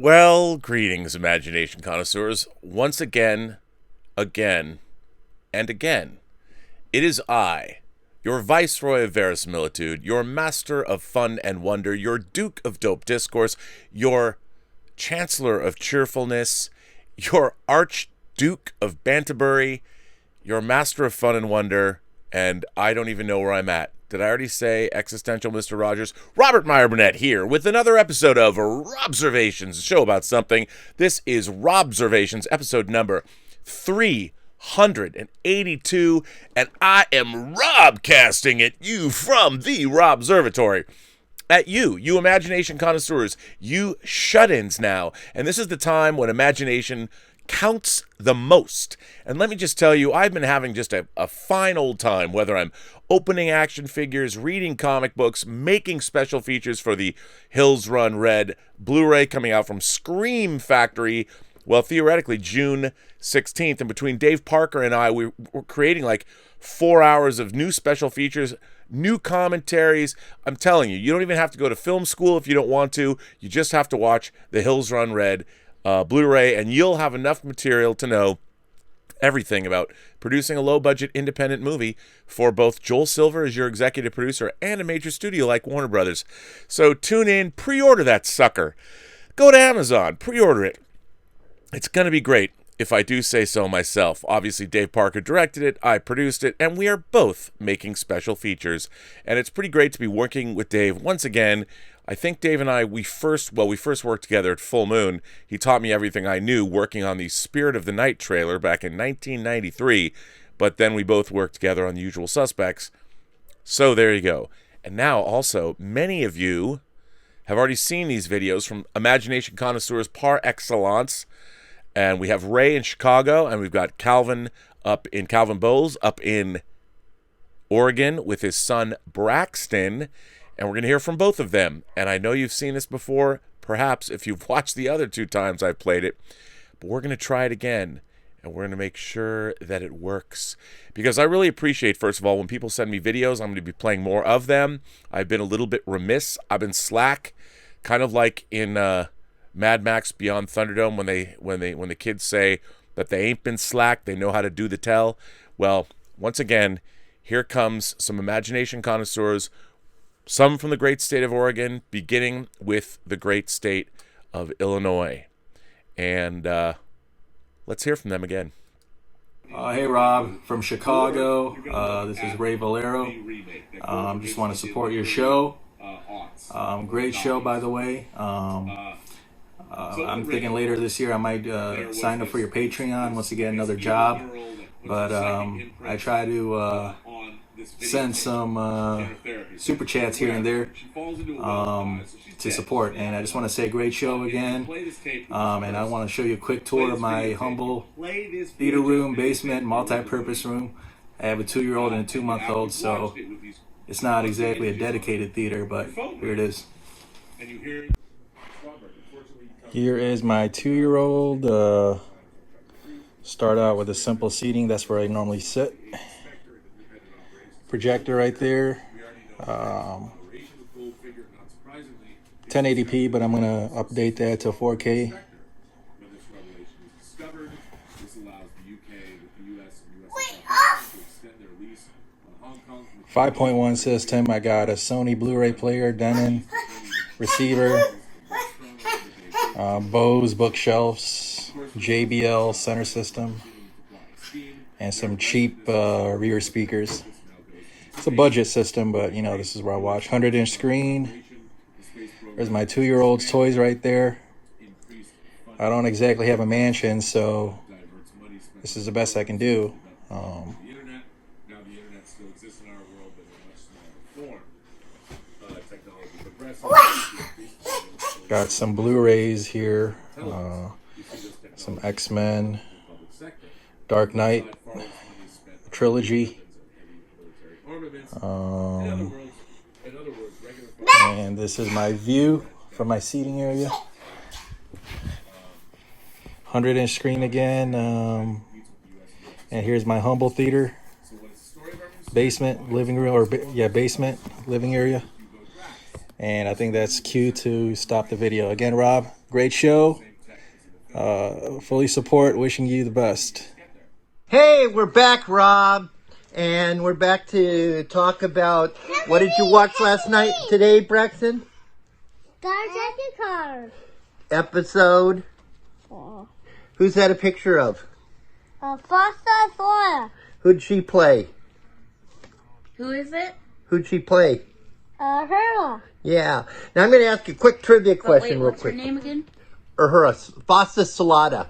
Well, greetings, imagination connoisseurs. Once again, again, and again, it is I, your Viceroy of Verisimilitude, your Master of Fun and Wonder, your Duke of Dope Discourse, your Chancellor of Cheerfulness, your Archduke of Banterbury, your Master of Fun and Wonder, and I don't even know where I'm at. Did I already say existential Mr. Rogers? Robert Meyer Burnett here with another episode of Robservations, a show about something. This is Robservations, episode number 382, and I am Robcasting at you from the Robservatory. At you imagination connoisseurs, you shut-ins now. And this is the time when imagination counts the most. And let me just tell you, I've been having just a fine old time, whether I'm opening action figures, reading comic books, making special features for the Hills Run Red Blu-ray coming out from Scream Factory, well, theoretically, June 16th. And between Dave Parker and I, we're creating like 4 hours of new special features, new commentaries. I'm telling you, you don't even have to go to film school if you don't want to. You just have to watch the Hills Run Red Blu-ray, and you'll have enough material to know everything about producing a low-budget independent movie for both Joel Silver as your executive producer and a major studio like Warner Brothers. So tune in, pre-order that sucker. Go to Amazon, pre-order it. It's going to be great, if I do say so myself. Obviously, Dave Parker directed it, I produced it, and we are both making special features. And it's pretty great to be working with Dave once again. I think Dave and I, we first worked together at Full Moon. He taught me everything I knew working on the Spirit of the Night trailer back in 1993. But then we both worked together on The Usual Suspects. So there you go. And now also, many of you have already seen these videos from imagination connoisseurs par excellence. And we have Ray in Chicago, and we've got Calvin Bowles up in Oregon with his son Braxton. And we're going to hear from both of them. And I know you've seen this before, perhaps if you've watched the other two times I've played it. But we're going to try it again. And we're going to make sure that it works. Because I really appreciate, first of all, when people send me videos, I'm going to be playing more of them. I've been a little bit remiss. I've been slack. Kind of like in Mad Max Beyond Thunderdome when the kids say that they ain't been slack. They know how to do the tell. Well, once again, here comes some imagination connoisseurs. Some from the great state of Oregon, beginning with the great state of Illinois. And let's hear from them again. Hey Rob, from Chicago. This is Ray Valero. Just want to support your show. Great show, by the way. I'm thinking later this year I might sign up for your Patreon once you get another job. But I try to send some super chats here and there to support. And I just want to say great show again. And I want to show you a quick tour of my humble theater room, basement, multi-purpose room. I have a 2-year-old and a 2-month-old, so it's not exactly a dedicated theater, but here it is. Here is my 2-year-old. Start out with a simple seating. That's where I normally sit. Projector right there. 1080p, but I'm going to update that to 4K. 5.1 system. I got a Sony Blu-ray player, Denon receiver, Bose bookshelves, JBL center system, and some cheap rear speakers. It's a budget system, but you know, this is where I watch. 100-inch screen. There's my 2-year-old's toys right there. I don't exactly have a mansion, so this is the best I can do. Got some Blu-rays here. Some X-Men, Dark Knight trilogy. And this is my view from my seating area. 100-inch screen again. And here's my humble theater. Basement, living room, basement, living area. And I think that's cue to stop the video. Again, Rob, great show. Fully support, wishing you the best. Hey, we're back, Rob. And we're back to talk about, what did you watch last night today, Braxton? Trek Picard. Episode? Who's that a picture of? Foster Flora. Who'd she play? Who is it? Who'd she play? Her. Yeah. Now I'm going to ask a quick trivia question real What's quick. her name again? Uhura, Foster Salada.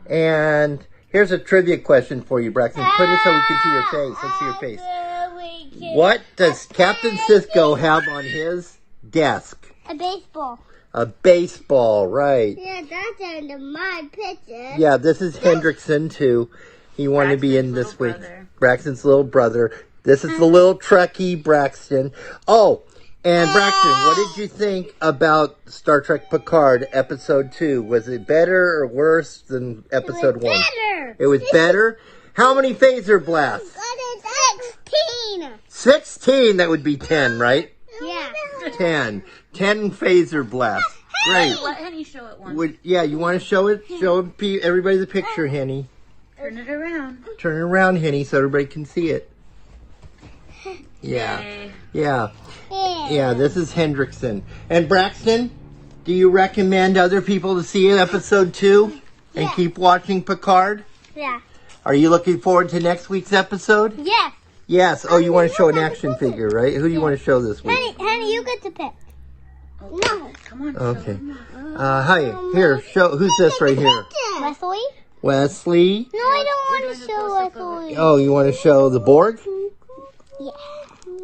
And here's a trivia question for you, Braxton. Put it so we can see your face. Let's see your face. What does Captain Sisko have on his desk? A baseball. A baseball, right. Yeah, that's under my picture. Yeah, this is Hendrickson, too. He wanted to be in this week. Braxton's little brother. This is the little Trekkie Braxton. Oh, and Braxton, what did you think about Star Trek Picard Episode 2? Was it better or worse than Episode 1? Better. It was better? How many phaser blasts? 16. 16, that would be 10, right? Yeah. 10. 10 phaser blasts. Great. Let Henny show it once. Yeah, you want to show it? Show everybody the picture, Henny. Turn it around. Turn it around, Henny, so everybody can see it. Yeah. Yay. Yeah. Yeah, this is Hendrickson. And Braxton, do you recommend other people to see Episode 2 and keep watching Picard? Yeah. Are you looking forward to next week's episode? Yes. Yes. Oh, you want to show an action figure, right? Who do you want to show this week? Honey, you get to pick. No. Come on. Okay. Hi. Here, show. Who's this right here? Wesley? Wesley. No, I don't want to show Wesley. Oh, you want to show the Borg? Yeah.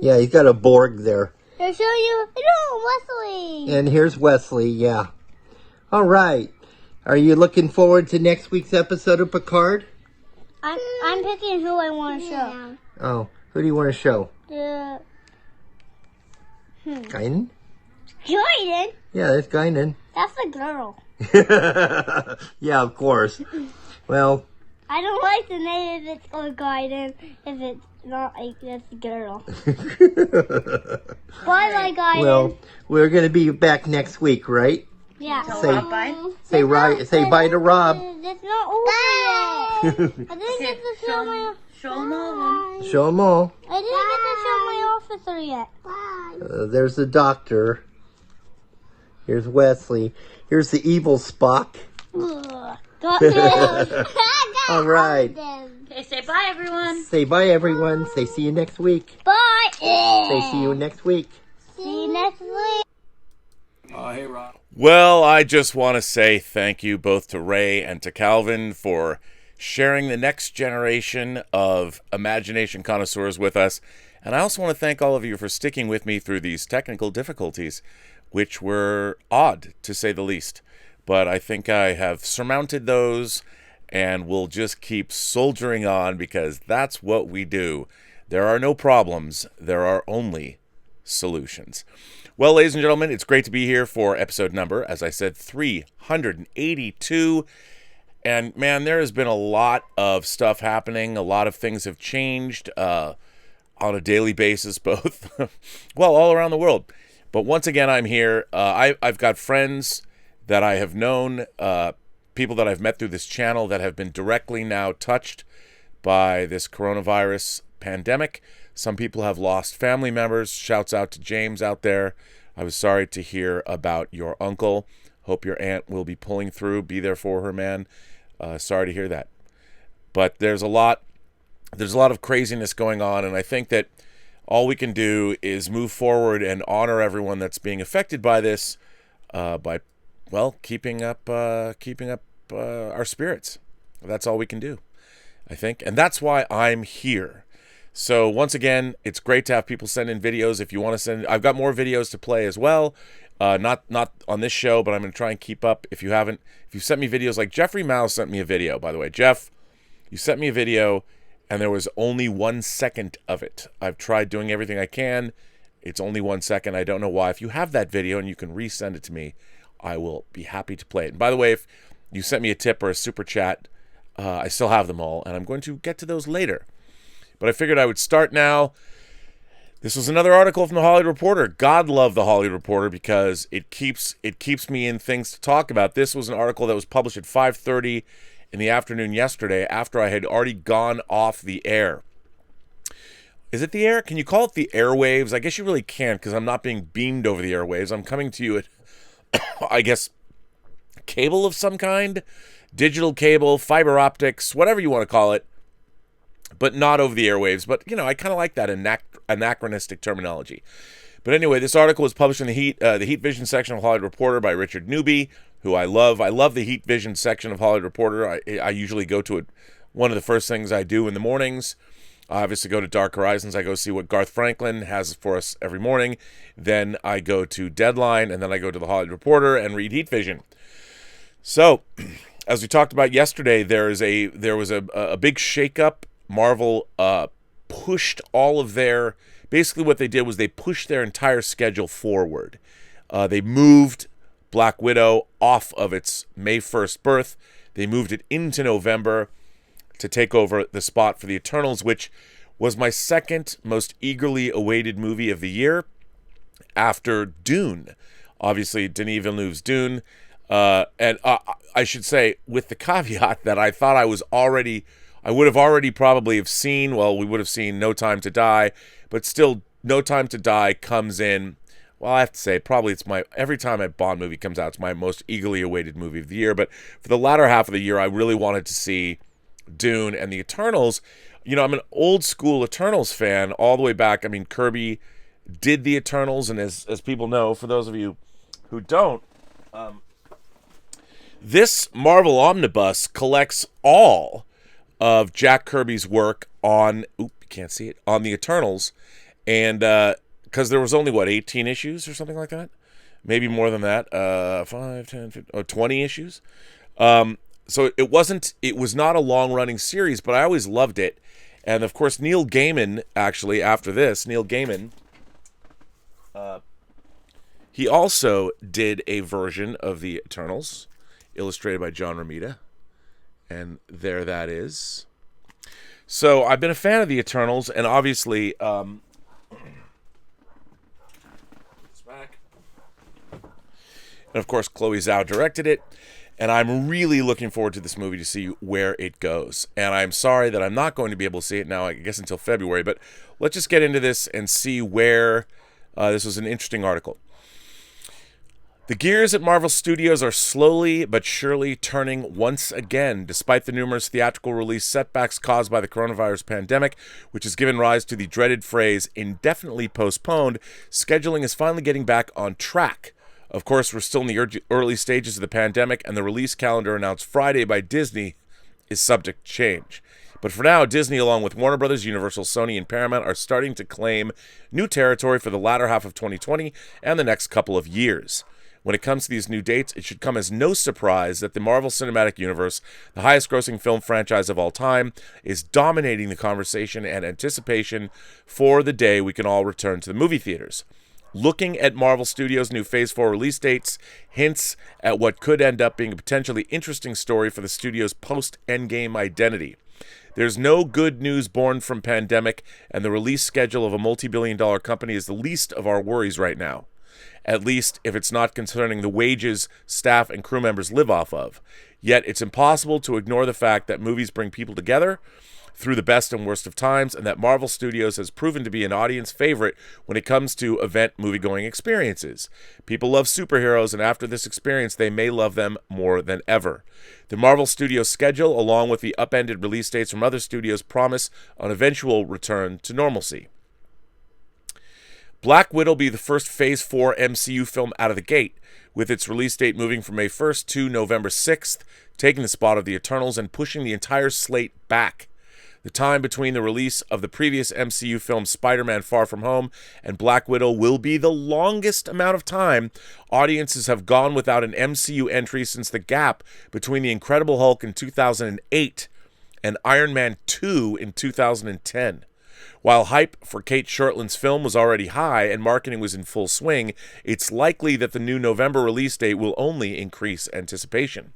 Yeah, he's got a Borg there. I'll show you. No, Wesley. And here's Wesley, yeah. All right. Are you looking forward to next week's episode of Picard? I'm picking who I want to show. Oh, who do you want to show? Guinan? Jordan? Yeah, that's Guinan. That's a girl. Yeah, of course. Well, I don't like the name if it's called Guidance, if it's not like that's a girl. Bye, like Guidance. well, we're going to be back next week, right? Yeah. Tell Say- Rob bye. Say bye to Rob. It's not over yet. I didn't get to show my... Show them all then. Show them all. I didn't get to show my officer yet. There's the doctor. Here's Wesley. Here's the evil Spock. All right. Okay, say bye, everyone. Say bye, everyone. Say see you next week. Bye. Say see you next week. See you next week. Hey, Rob. Well, I just want to say thank you both to Ray and to Calvin for sharing the next generation of imagination connoisseurs with us. And I also want to thank all of you for sticking with me through these technical difficulties, which were odd, to say the least. But I think I have surmounted those, and we'll just keep soldiering on because that's what we do. There are no problems. There are only solutions. Well, ladies and gentlemen, it's great to be here for episode number, as I said, 382. And man, there has been a lot of stuff happening. A lot of things have changed on a daily basis, both, well, all around the world. But once again, I'm here. I've got friends that I have known, people that I've met through this channel that have been directly now touched by this coronavirus pandemic. Some people have lost family members. Shouts out to James out there. I was sorry to hear about your uncle. Hope your aunt will be pulling through. Be there for her, man. Sorry to hear that. But there's a lot of craziness going on, and I think that all we can do is move forward and honor everyone that's being affected by this by, well, keeping up our spirits. That's all we can do, I think. And that's why I'm here. So once again, it's great to have people send in videos. If you want to send, I've got more videos to play as well. Not on this show, but I'm going to try and keep up. If you sent me videos, like Jeffrey Mao sent me a video, by the way. Jeff, you sent me a video, and there was only 1 second of it. I've tried doing everything I can. It's only 1 second. I don't know why. If you have that video and you can resend it to me, I will be happy to play it. And by the way, if you sent me a tip or a super chat, I still have them all, and I'm going to get to those later. But I figured I would start now. This was another article from the Hollywood Reporter. God love the Hollywood Reporter because it keeps me in things to talk about. This was an article that was published at 5:30 in the afternoon yesterday after I had already gone off the air. Is it the air? Can you call it the airwaves? I guess you really can't because I'm not being beamed over the airwaves. I'm coming to you at, I guess, cable of some kind, digital cable, fiber optics, whatever you want to call it, but not over the airwaves. But, you know, I kind of like that anachronistic terminology. But anyway, this article was published in the Heat Vision section of Hollywood Reporter by Richard Newby, who I love. I love the Heat Vision section of Hollywood Reporter. I usually go to it. One of the first things I do in the mornings. I obviously go to Dark Horizons. I go see what Garth Franklin has for us every morning. Then I go to Deadline, and then I go to the Hollywood Reporter and read Heat Vision. So, as we talked about yesterday, there was a big shakeup. Marvel pushed all of their... Basically what they did was they pushed their entire schedule forward. They moved Black Widow off of its May 1st birth. They moved it into November to take over the spot for the Eternals, which was my second most eagerly awaited movie of the year after Dune. Obviously, Denis Villeneuve's Dune. And I should say, with the caveat that I thought I would have already probably have seen, well, we would have seen No Time to Die, but still, No Time to Die comes in, well, I have to say, probably every time a Bond movie comes out, it's my most eagerly awaited movie of the year. But for the latter half of the year, I really wanted to see Dune and the Eternals. You know, I'm an old school Eternals fan all the way back. I mean, Kirby did the Eternals, and as people know, for those of you who don't, this Marvel Omnibus collects all of Jack Kirby's work on, you can't see it, on the Eternals, and because there was only, 18 issues or something like that? Maybe more than that, 5, 10, 15, 20 issues. So it was not a long-running series, but I always loved it. And, of course, Neil Gaiman, actually, after this, he also did a version of the Eternals, illustrated by John Romita. And there that is. So I've been a fan of the Eternals, and obviously, it's back. And of course, Chloe Zhao directed it, and I'm really looking forward to this movie to see where it goes. And I'm sorry that I'm not going to be able to see it now, I guess until February, but let's just get into this and see where. This was an interesting article. The gears at Marvel Studios are slowly but surely turning once again, despite the numerous theatrical release setbacks caused by the coronavirus pandemic, which has given rise to the dreaded phrase indefinitely postponed. Scheduling is finally getting back on track. Of course, we're still in the early stages of the pandemic, and the release calendar announced Friday by Disney is subject to change. But for now, Disney, along with Warner Brothers, Universal, Sony, and Paramount, are starting to claim new territory for the latter half of 2020 and the next couple of years. When it comes to these new dates, it should come as no surprise that the Marvel Cinematic Universe, the highest-grossing film franchise of all time, is dominating the conversation and anticipation for the day we can all return to the movie theaters. Looking at Marvel Studios' new Phase 4 release dates hints at what could end up being a potentially interesting story for the studio's post-Endgame identity. There's no good news born from pandemic, and the release schedule of a multi-billion-dollar company is the least of our worries right now. At least if it's not concerning the wages staff and crew members live off of. Yet it's impossible to ignore the fact that movies bring people together through the best and worst of times, and that Marvel Studios has proven to be an audience favorite when it comes to event movie-going experiences. People love superheroes, and after this experience, they may love them more than ever. The Marvel Studios schedule, along with the upended release dates from other studios, promise an eventual return to normalcy. Black Widow will be the first Phase 4 MCU film out of the gate, with its release date moving from May 1st to November 6th, taking the spot of the Eternals and pushing the entire slate back. The time between the release of the previous MCU film Spider-Man Far From Home and Black Widow will be the longest amount of time audiences have gone without an MCU entry since the gap between The Incredible Hulk in 2008 and Iron Man 2 in 2010. While hype for Kate Shortland's film was already high and marketing was in full swing, it's likely that the new November release date will only increase anticipation.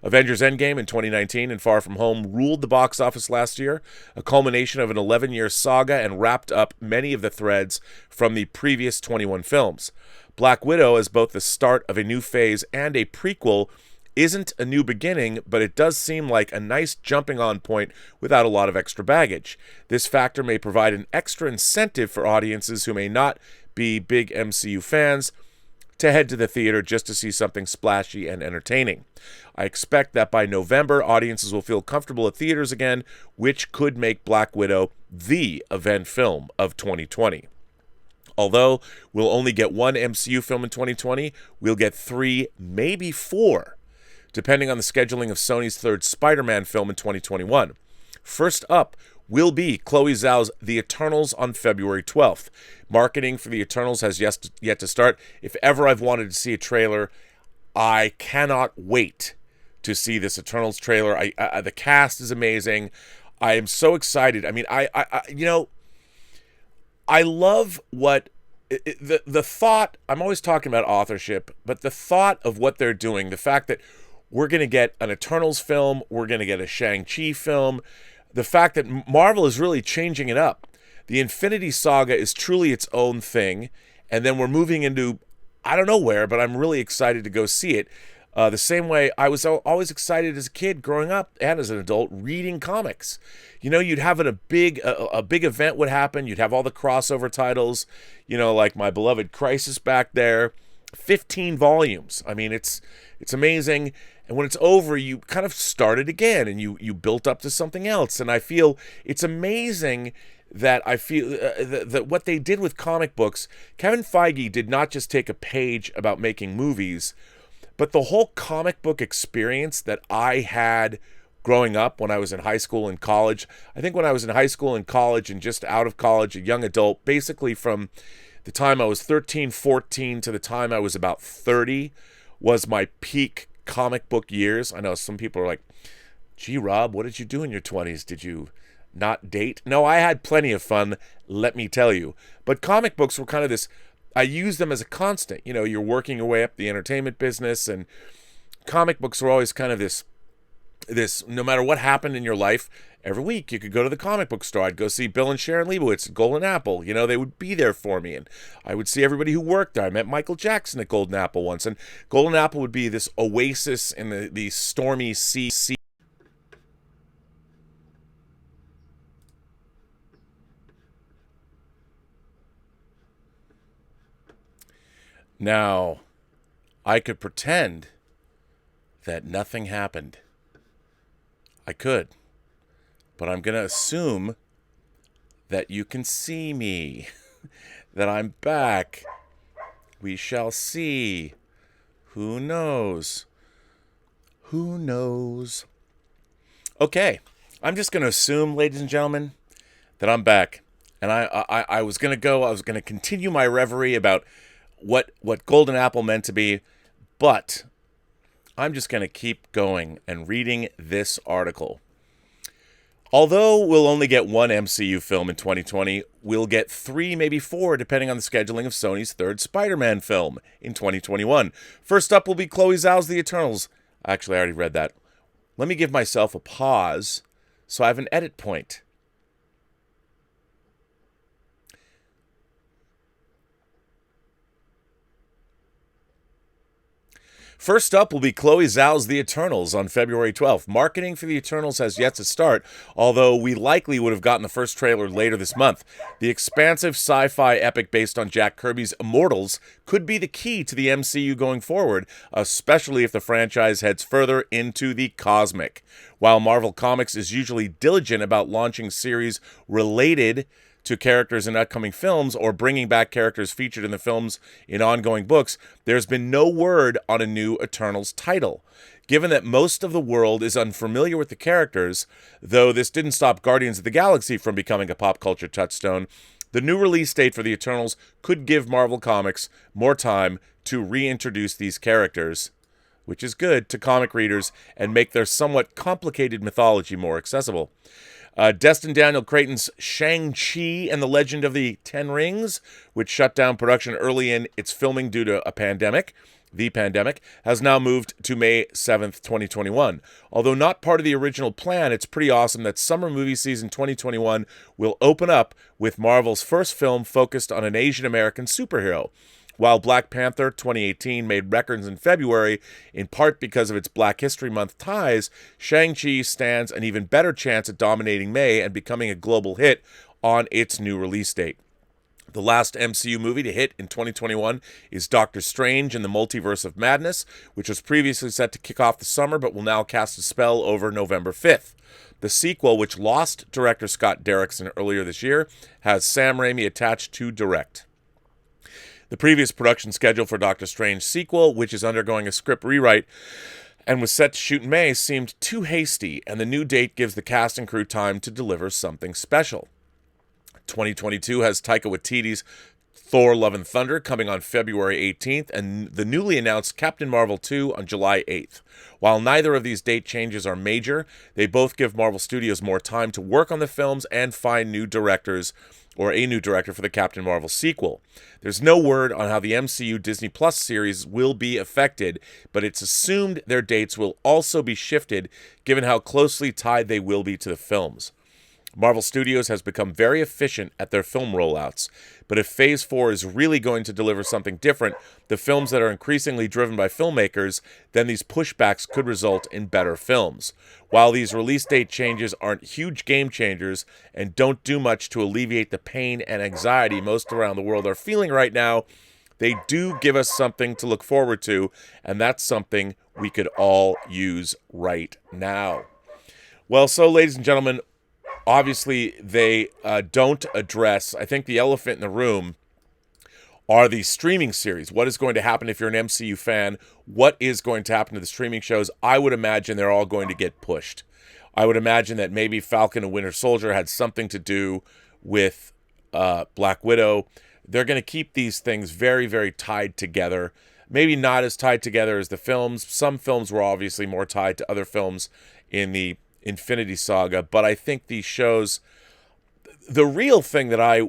Avengers Endgame in 2019 and Far From Home ruled the box office last year, a culmination of an 11-year saga, and wrapped up many of the threads from the previous 21 films. Black Widow, as both the start of a new phase and a prequel, isn't a new beginning, but it does seem like a nice jumping-on point without a lot of extra baggage. This factor may provide an extra incentive for audiences who may not be big MCU fans to head to the theater just to see something splashy and entertaining. I expect that by November, audiences will feel comfortable at theaters again, which could make Black Widow the event film of 2020. Although we'll only get one MCU film in 2020, we'll get 3, maybe 4, depending on the scheduling of Sony's third Spider-Man film in 2021. First up will be Chloe Zhao's The Eternals on February 12th. Marketing for The Eternals has yet to start. If ever I've wanted to see a trailer, I cannot wait to see this Eternals trailer. The cast is amazing. I am so excited. I mean, I love what the thought. I'm always talking about authorship, but the thought of what they're doing, the fact that we're going to get an Eternals film, we're going to get a Shang-Chi film, the fact that Marvel is really changing it up. The Infinity Saga is truly its own thing, and then we're moving into, I don't know where, but I'm really excited to go see it. The same way I was always excited as a kid growing up and as an adult reading comics. You know, you'd have a big event would happen. You'd have all the crossover titles, you know, like My Beloved Crisis back there, 15 volumes. I mean, it's amazing. And when it's over, you kind of start it again and you built up to something else. And I feel it's amazing that that what they did with comic books, Kevin Feige did not just take a page about making movies, but the whole comic book experience that I had growing up when I was in high school and college. I think when I was in high school and college and just out of college, a young adult, basically from the time I was 13, 14 to the time I was about 30 was my peak comic book years. I know some people are like, gee, Rob, what did you do in your 20s? Did you not date? No, I had plenty of fun, let me tell you. But comic books were kind of this, I used them as a constant. You know, you're working your way up the entertainment business, and comic books were always kind of this, no matter what happened in your life, every week you could go to the comic book store. I'd go see Bill and Sharon Leibowitz at Golden Apple. You know, they would be there for me, and I would see everybody who worked there. I met Michael Jackson at Golden Apple once, and Golden Apple would be this oasis in the stormy sea. Now, I could pretend that nothing happened. I could. But I'm going to assume that you can see me, that I'm back. We shall see. Who knows? Who knows? Okay, I'm just going to assume, ladies and gentlemen, that I'm back. And I was going to continue my reverie about what Golden Apple meant to be, but I'm just going to keep going and reading this article. Although we'll only get one MCU film in 2020, we'll get 3, maybe 4, depending on the scheduling of Sony's third Spider-Man film in 2021. First up will be Chloe Zhao's The Eternals. Actually, I already read that. Let me give myself a pause so I have an edit point. First up will be Chloe Zhao's The Eternals on February 12th. Marketing for The Eternals has yet to start, although we likely would have gotten the first trailer later this month. The expansive sci-fi epic based on Jack Kirby's Immortals could be the key to the MCU going forward, especially if the franchise heads further into the cosmic. While Marvel Comics is usually diligent about launching series related to characters in upcoming films or bringing back characters featured in the films in ongoing books, there's been no word on a new Eternals title. Given that most of the world is unfamiliar with the characters, though this didn't stop Guardians of the Galaxy from becoming a pop culture touchstone, the new release date for the Eternals could give Marvel Comics more time to reintroduce these characters, which is good, to comic readers and make their somewhat complicated mythology more accessible. Destin Daniel Cretton's Shang-Chi and the Legend of the Ten Rings, which shut down production early in its filming due to a pandemic, has now moved to May 7th, 2021. Although not part of the original plan, it's pretty awesome that summer movie season 2021 will open up with Marvel's first film focused on an Asian American superhero. While Black Panther 2018 made records in February, in part because of its Black History Month ties, Shang-Chi stands an even better chance at dominating May and becoming a global hit on its new release date. The last MCU movie to hit in 2021 is Doctor Strange in the Multiverse of Madness, which was previously set to kick off the summer but will now cast a spell over November 5th. The sequel, which lost director Scott Derrickson earlier this year, has Sam Raimi attached to direct. The previous production schedule for Doctor Strange sequel, which is undergoing a script rewrite and was set to shoot in May, seemed too hasty, and the new date gives the cast and crew time to deliver something special. 2022 has Taika Waititi's Thor Love and Thunder coming on February 18th and the newly announced Captain Marvel 2 on July 8th. While neither of these date changes are major, they both give Marvel Studios more time to work on the films and find new directors or a new director for the Captain Marvel sequel. There's no word on how the MCU Disney Plus series will be affected, but it's assumed their dates will also be shifted given how closely tied they will be to the films. Marvel Studios has become very efficient at their film rollouts, but if Phase 4 is really going to deliver something different, the films that are increasingly driven by filmmakers, then these pushbacks could result in better films. While these release date changes aren't huge game changers and don't do much to alleviate the pain and anxiety most around the world are feeling right now, they do give us something to look forward to, and that's something we could all use right now. Well, so ladies and gentlemen, obviously, they don't address, I think the elephant in the room are the streaming series. What is going to happen if you're an MCU fan? What is going to happen to the streaming shows? I would imagine they're all going to get pushed. I would imagine that maybe Falcon and Winter Soldier had something to do with Black Widow. They're going to keep these things very, very tied together. Maybe not as tied together as the films. Some films were obviously more tied to other films in the Infinity Saga, but I think these shows, the real thing that I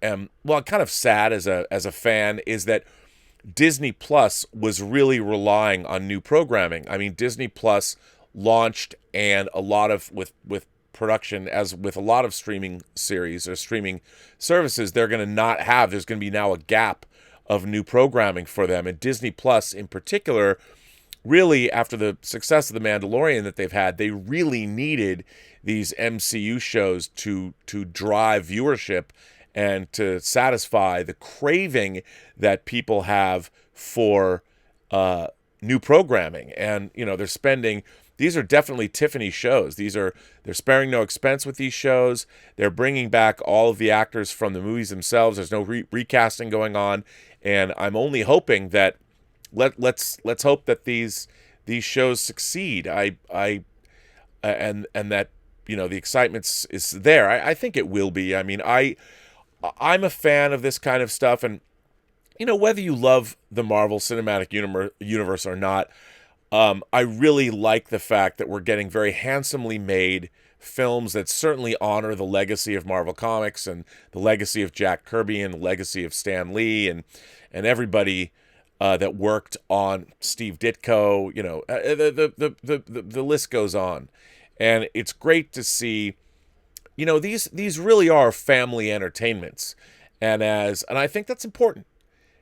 am kind of sad as a fan is that Disney Plus was really relying on new programming. I mean, Disney Plus launched, and a lot of with production, as with a lot of streaming series or streaming services, they're going to not have. There's going to be now a gap of new programming for them, and Disney Plus in particular. Really, after the success of The Mandalorian that they've had, they really needed these MCU shows to drive viewership and to satisfy the craving that people have for new programming. And, you know, these are definitely Tiffany shows. They're sparing no expense with these shows. They're bringing back all of the actors from the movies themselves. There's no recasting going on. And I'm only hoping that let's hope that these shows succeed. And that, you know, the excitement is there. I think it will be. I mean, I'm a fan of this kind of stuff, and you know, whether you love the Marvel Cinematic Universe or not, I really like the fact that we're getting very handsomely made films that certainly honor the legacy of Marvel Comics and the legacy of Jack Kirby and the legacy of Stan Lee and everybody that worked on Steve Ditko. You know, the list goes on, and it's great to see. You know, these really are family entertainments, and I think that's important.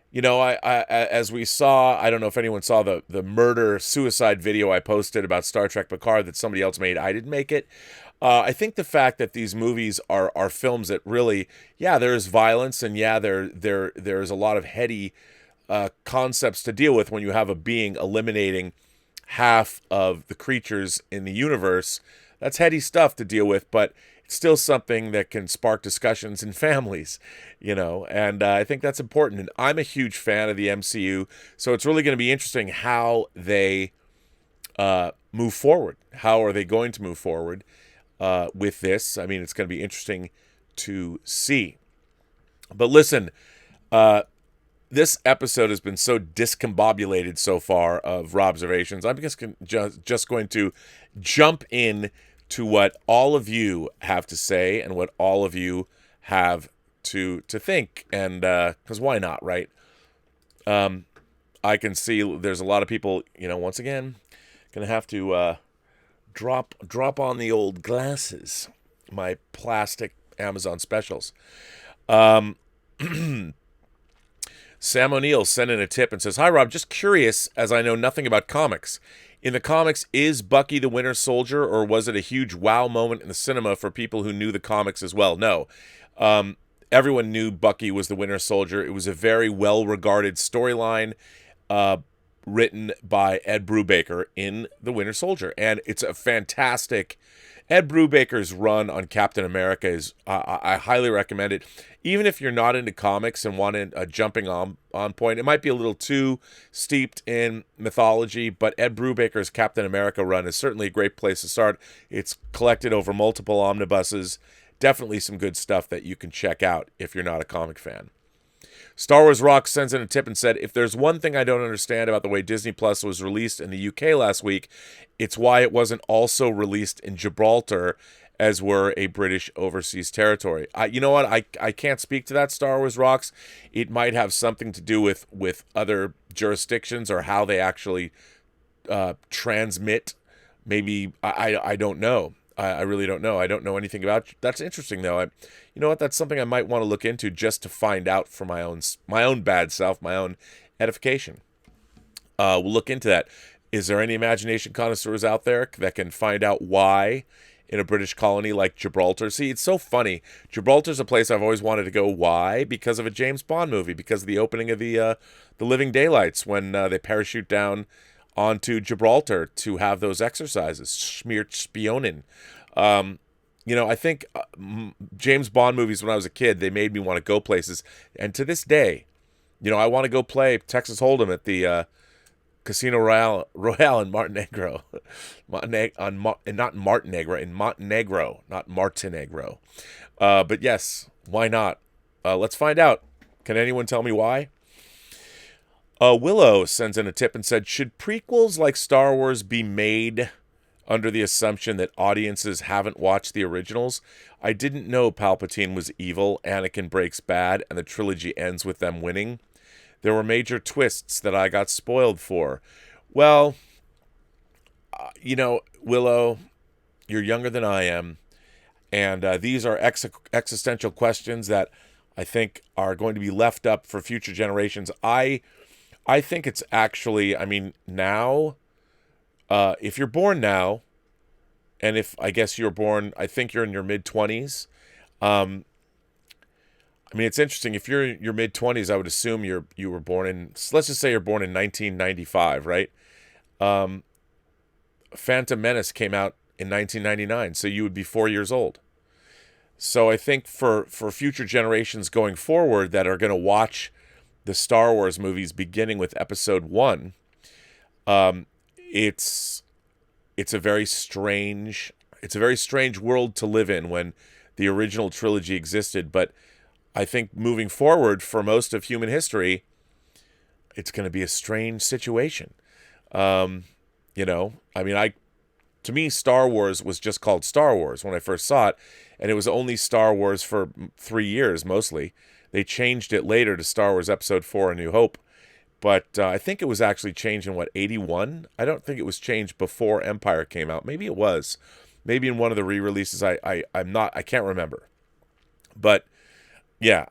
You know, I as we saw, I don't know if anyone saw the murder-suicide video I posted about Star Trek Picard that somebody else made. I didn't make it. I think the fact that these movies are films that really, yeah, there is violence, and yeah, there's a lot of heady concepts to deal with when you have a being eliminating half of the creatures in the universe. That's heady stuff to deal with, but it's still something that can spark discussions in families, you know, and I think that's important. And I'm a huge fan of the MCU, so it's really going to be interesting how they move forward. How are they going to move forward with this? I mean, it's going to be interesting to see. But listen, this episode has been so discombobulated so far of Robservations. I'm just going to jump in to what all of you have to say and what all of you have to think. And because why not, right? I can see there's a lot of people, once again, going to have to drop on the old glasses, my plastic Amazon specials. Sam O'Neill sent in a tip and says, "Hi, Rob. Just curious, as I know nothing about comics. In the comics, is Bucky the Winter Soldier, or was it a huge wow moment in the cinema for people who knew the comics as well?" No. Everyone knew Bucky was the Winter Soldier. It was a very well-regarded storyline written by Ed Brubaker in The Winter Soldier. And it's a fantastic... Ed Brubaker's run on Captain America is, I highly recommend it. Even if you're not into comics and want a jumping on point, it might be a little too steeped in mythology, but Ed Brubaker's Captain America run is certainly a great place to start. It's collected over multiple omnibuses. Definitely some good stuff that you can check out if you're not a comic fan. Star Wars Rock sends in a tip and said, "If there's one thing I don't understand about the way Disney Plus was released in the UK last week, it's why it wasn't also released in Gibraltar, as were a British overseas territory." You know what? I can't speak to that, Star Wars Rocks. It might have something to do with other jurisdictions or how they actually transmit. Maybe, I don't know. I really don't know. I don't know anything about it. That's interesting, though. You know what? That's something I might want to look into just to find out for my own bad self, my own edification. We'll look into that. Is there any imagination connoisseurs out there that can find out why in a British colony like Gibraltar? See, it's so funny. Gibraltar's a place I've always wanted to go. Why? Because of a James Bond movie. Because of the opening of the Living Daylights when they parachute down onto Gibraltar to have those exercises, Schmiert Spionen. I think James Bond movies when I was a kid, they made me want to go places. And to this day, I want to go play Texas Hold'em at the Casino Royale in Montenegro. Not Montenegro. But yes, why not? Let's find out. Can anyone tell me why? Willow sends in a tip and said, "Should prequels like Star Wars be made under the assumption that audiences haven't watched the originals? I didn't know Palpatine was evil, Anakin breaks bad, and the trilogy ends with them winning. There were major twists that I got spoiled for." Well, Willow, you're younger than I am, and these are existential questions that I think are going to be left up for future generations. I think it's actually, now, if you're born now, and if, I guess you're born, I think you're in your mid-20s. It's interesting. If you're in your mid-20s, I would assume you were born in, let's just say you're born in 1995, right? Phantom Menace came out in 1999, so you would be 4 years old. So I think for future generations going forward that are going to watch the Star Wars movies beginning with Episode 1, it's a very strange world to live in when the original trilogy existed. But I think moving forward for most of human history, it's going to be a strange situation. To me, Star Wars was just called Star Wars when I first saw it, and it was only Star Wars for 3 years mostly. They changed it later to Star Wars Episode 4, A New Hope. But I think it was actually changed in, 81? I don't think it was changed before Empire came out. Maybe it was. Maybe in one of the re-releases. I can't remember. But, yeah,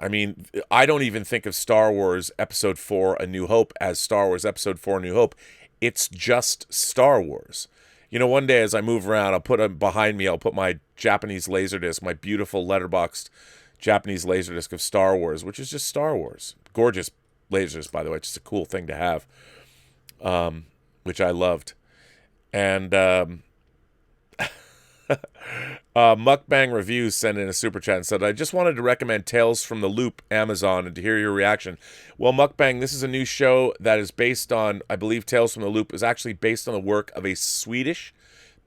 I don't even think of Star Wars Episode 4, A New Hope as Star Wars Episode 4, A New Hope. It's just Star Wars. One day as I move around, I'll put behind me, I'll put my Japanese Laserdisc, my beautiful letterboxed Japanese Laserdisc of Star Wars, which is just Star Wars. Gorgeous lasers, by the way. It's just a cool thing to have, which I loved. And Mukbang Reviews sent in a super chat and said, "I just wanted to recommend Tales from the Loop, Amazon, and to hear your reaction." Well, Mukbang, this is a new show that is based on, I believe Tales from the Loop is actually based on the work of a Swedish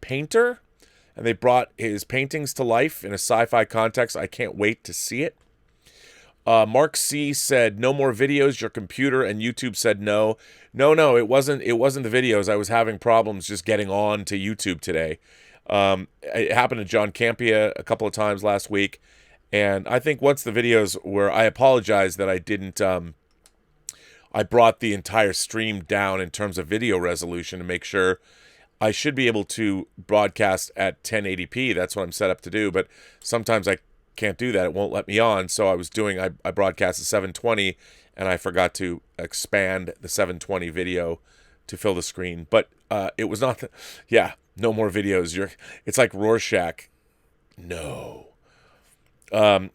painter, and they brought his paintings to life in a sci-fi context. I can't wait to see it. Mark C said, "No more videos, your computer," and YouTube said no. No, it wasn't the videos. I was having problems just getting on to YouTube today. It happened to John Campia a couple of times last week. And I think once the videos where I apologize that I didn't, I brought the entire stream down in terms of video resolution to make sure I should be able to broadcast at 1080p. That's what I'm set up to do. But sometimes I can't do that. It won't let me on. So I broadcast at 720 and I forgot to expand the 720 video to fill the screen. But it was not, no more videos. It's like Rorschach. No. But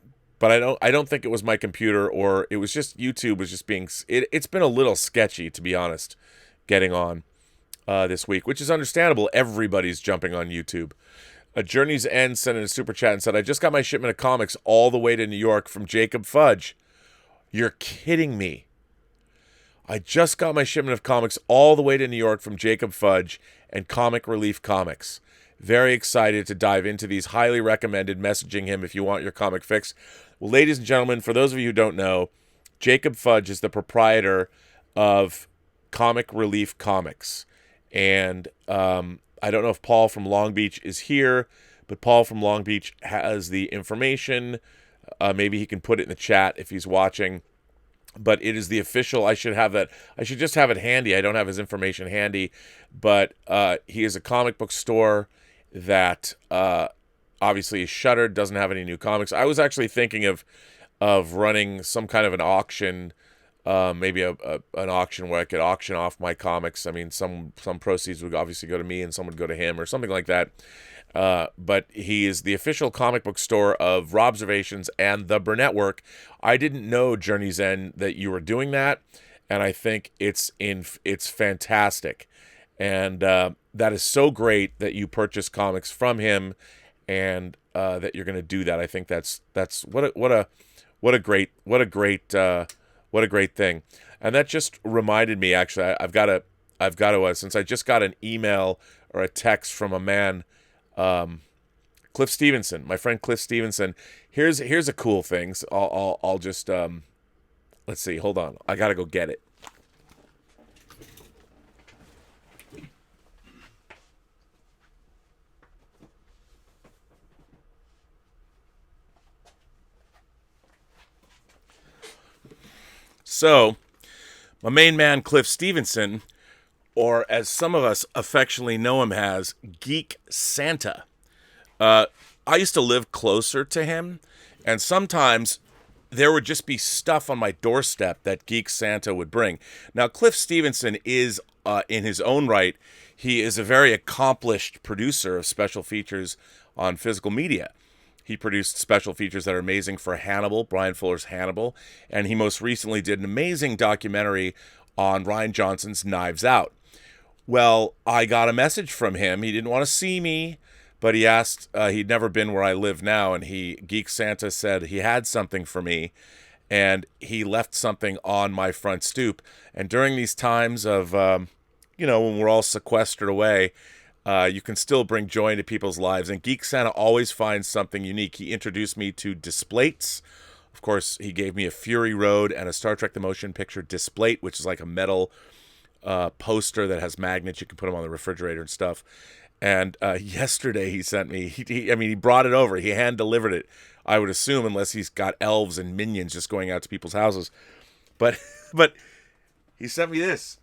I don't think it was my computer, or it was just YouTube was just being, it's been a little sketchy, to be honest, getting on this week, which is understandable. Everybody's jumping on YouTube. A Journey's End sent in a super chat and said, I just got my shipment of comics all the way to New York from Jacob Fudge. You're kidding me. I just got my shipment of comics all the way to New York from Jacob Fudge and Comic Relief Comics. Very excited to dive into these. Highly recommended messaging him if you want your comic fix. Well, ladies and gentlemen, for those of you who don't know, Jacob Fudge is the proprietor of Comic Relief Comics. And I don't know if Paul from Long Beach is here, but Paul from Long Beach has the information. Maybe he can put it in the chat if he's watching. But it is the official. I should have that. I should just have it handy. I don't have his information handy. But he is a comic book store that obviously is shuttered, doesn't have any new comics. I was actually thinking of running some kind of an auction, maybe an auction where I could auction off my comics. I mean, some proceeds would obviously go to me and some would go to him or something like that. But he is the official comic book store of Robservations and the Burnettwork. I didn't know, Journey's End, that you were doing that, and I think it's fantastic. And that is so great that you purchase comics from him, and that you're going to do that. I think that's what a great thing. And that just reminded me, actually, I've got to since I just got an email or a text from a man, Cliff Stevenson, my friend Cliff Stevenson. Here's a cool thing. So I'll just let's see. Hold on, I gotta go get it. So, my main man, Cliff Stevenson, or as some of us affectionately know him as, Geek Santa. I used to live closer to him, and sometimes there would just be stuff on my doorstep that Geek Santa would bring. Now, Cliff Stevenson is, in his own right, he is a very accomplished producer of special features on physical media. He produced special features that are amazing for Hannibal, Brian Fuller's Hannibal, and he most recently did an amazing documentary on Rian Johnson's Knives Out. Well, I got a message from him. He didn't want to see me, but he asked, he'd never been where I live now, and Geek Santa said he had something for me, and he left something on my front stoop. And during these times of, when we're all sequestered away, you can still bring joy into people's lives. And Geek Santa always finds something unique. He introduced me to Displates. Of course, he gave me a Fury Road and a Star Trek The Motion Picture Displate, which is like a metal poster that has magnets. You can put them on the refrigerator and stuff. And yesterday he sent me, he brought it over. He hand-delivered it, I would assume, unless he's got elves and minions just going out to people's houses. But he sent me this.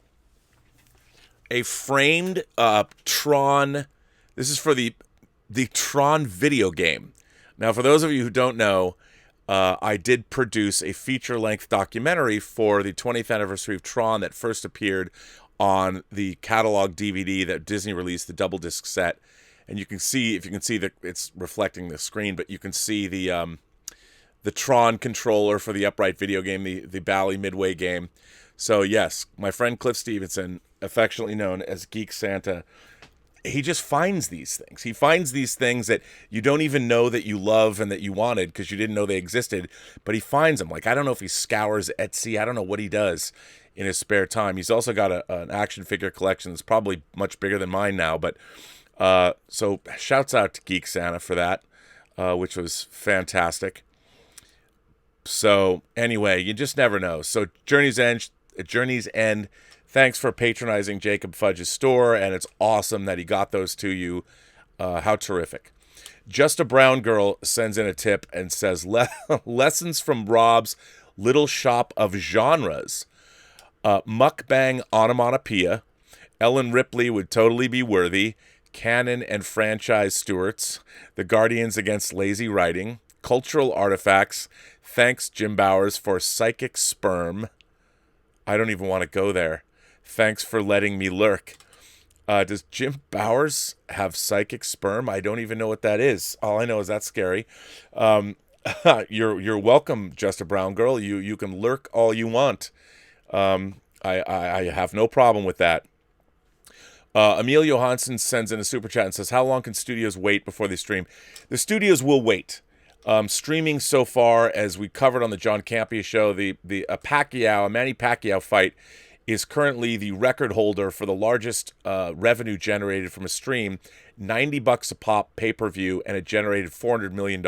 A framed Tron. This is for the Tron video game. Now, for those of you who don't know, I did produce a feature-length documentary for the 20th anniversary of Tron that first appeared on the catalog DVD that Disney released, the double disc set. And you can see, if you can see that it's reflecting the screen, but you can see the Tron controller for the upright video game, the Bally Midway game. So yes, my friend Cliff Stevenson, affectionately known as Geek Santa, he just finds these things. He finds these things that you don't even know that you love and that you wanted because you didn't know they existed, but he finds them. Like, I don't know if he scours Etsy. I don't know what he does in his spare time. He's also got an action figure collection that's probably much bigger than mine now, but so shouts out to Geek Santa for that, which was fantastic. So anyway, you just never know. So Journey's End, thanks for patronizing Jacob Fudge's store, and it's awesome that he got those to you. How terrific. Just a Brown Girl sends in a tip and says, lessons from Rob's little shop of genres. Mukbang onomatopoeia. Ellen Ripley would totally be worthy. Canon and franchise stewards. The Guardians against lazy writing. Cultural artifacts. Thanks, Jim Bowers, for psychic sperm. I don't even want to go there. Thanks for letting me lurk. Does Jim Bowers have psychic sperm? I don't even know what that is. All I know is that's scary. You're welcome, Just a Brown Girl. You can lurk all you want. I have no problem with that. Emil Johansson sends in a super chat and says, how long can studios wait before they stream? The studios will wait. Streaming so far, as we covered on the John Campea show, a Manny Pacquiao fight is currently the record holder for the largest revenue generated from a stream, $90 a pop pay-per-view, and it generated $400 million.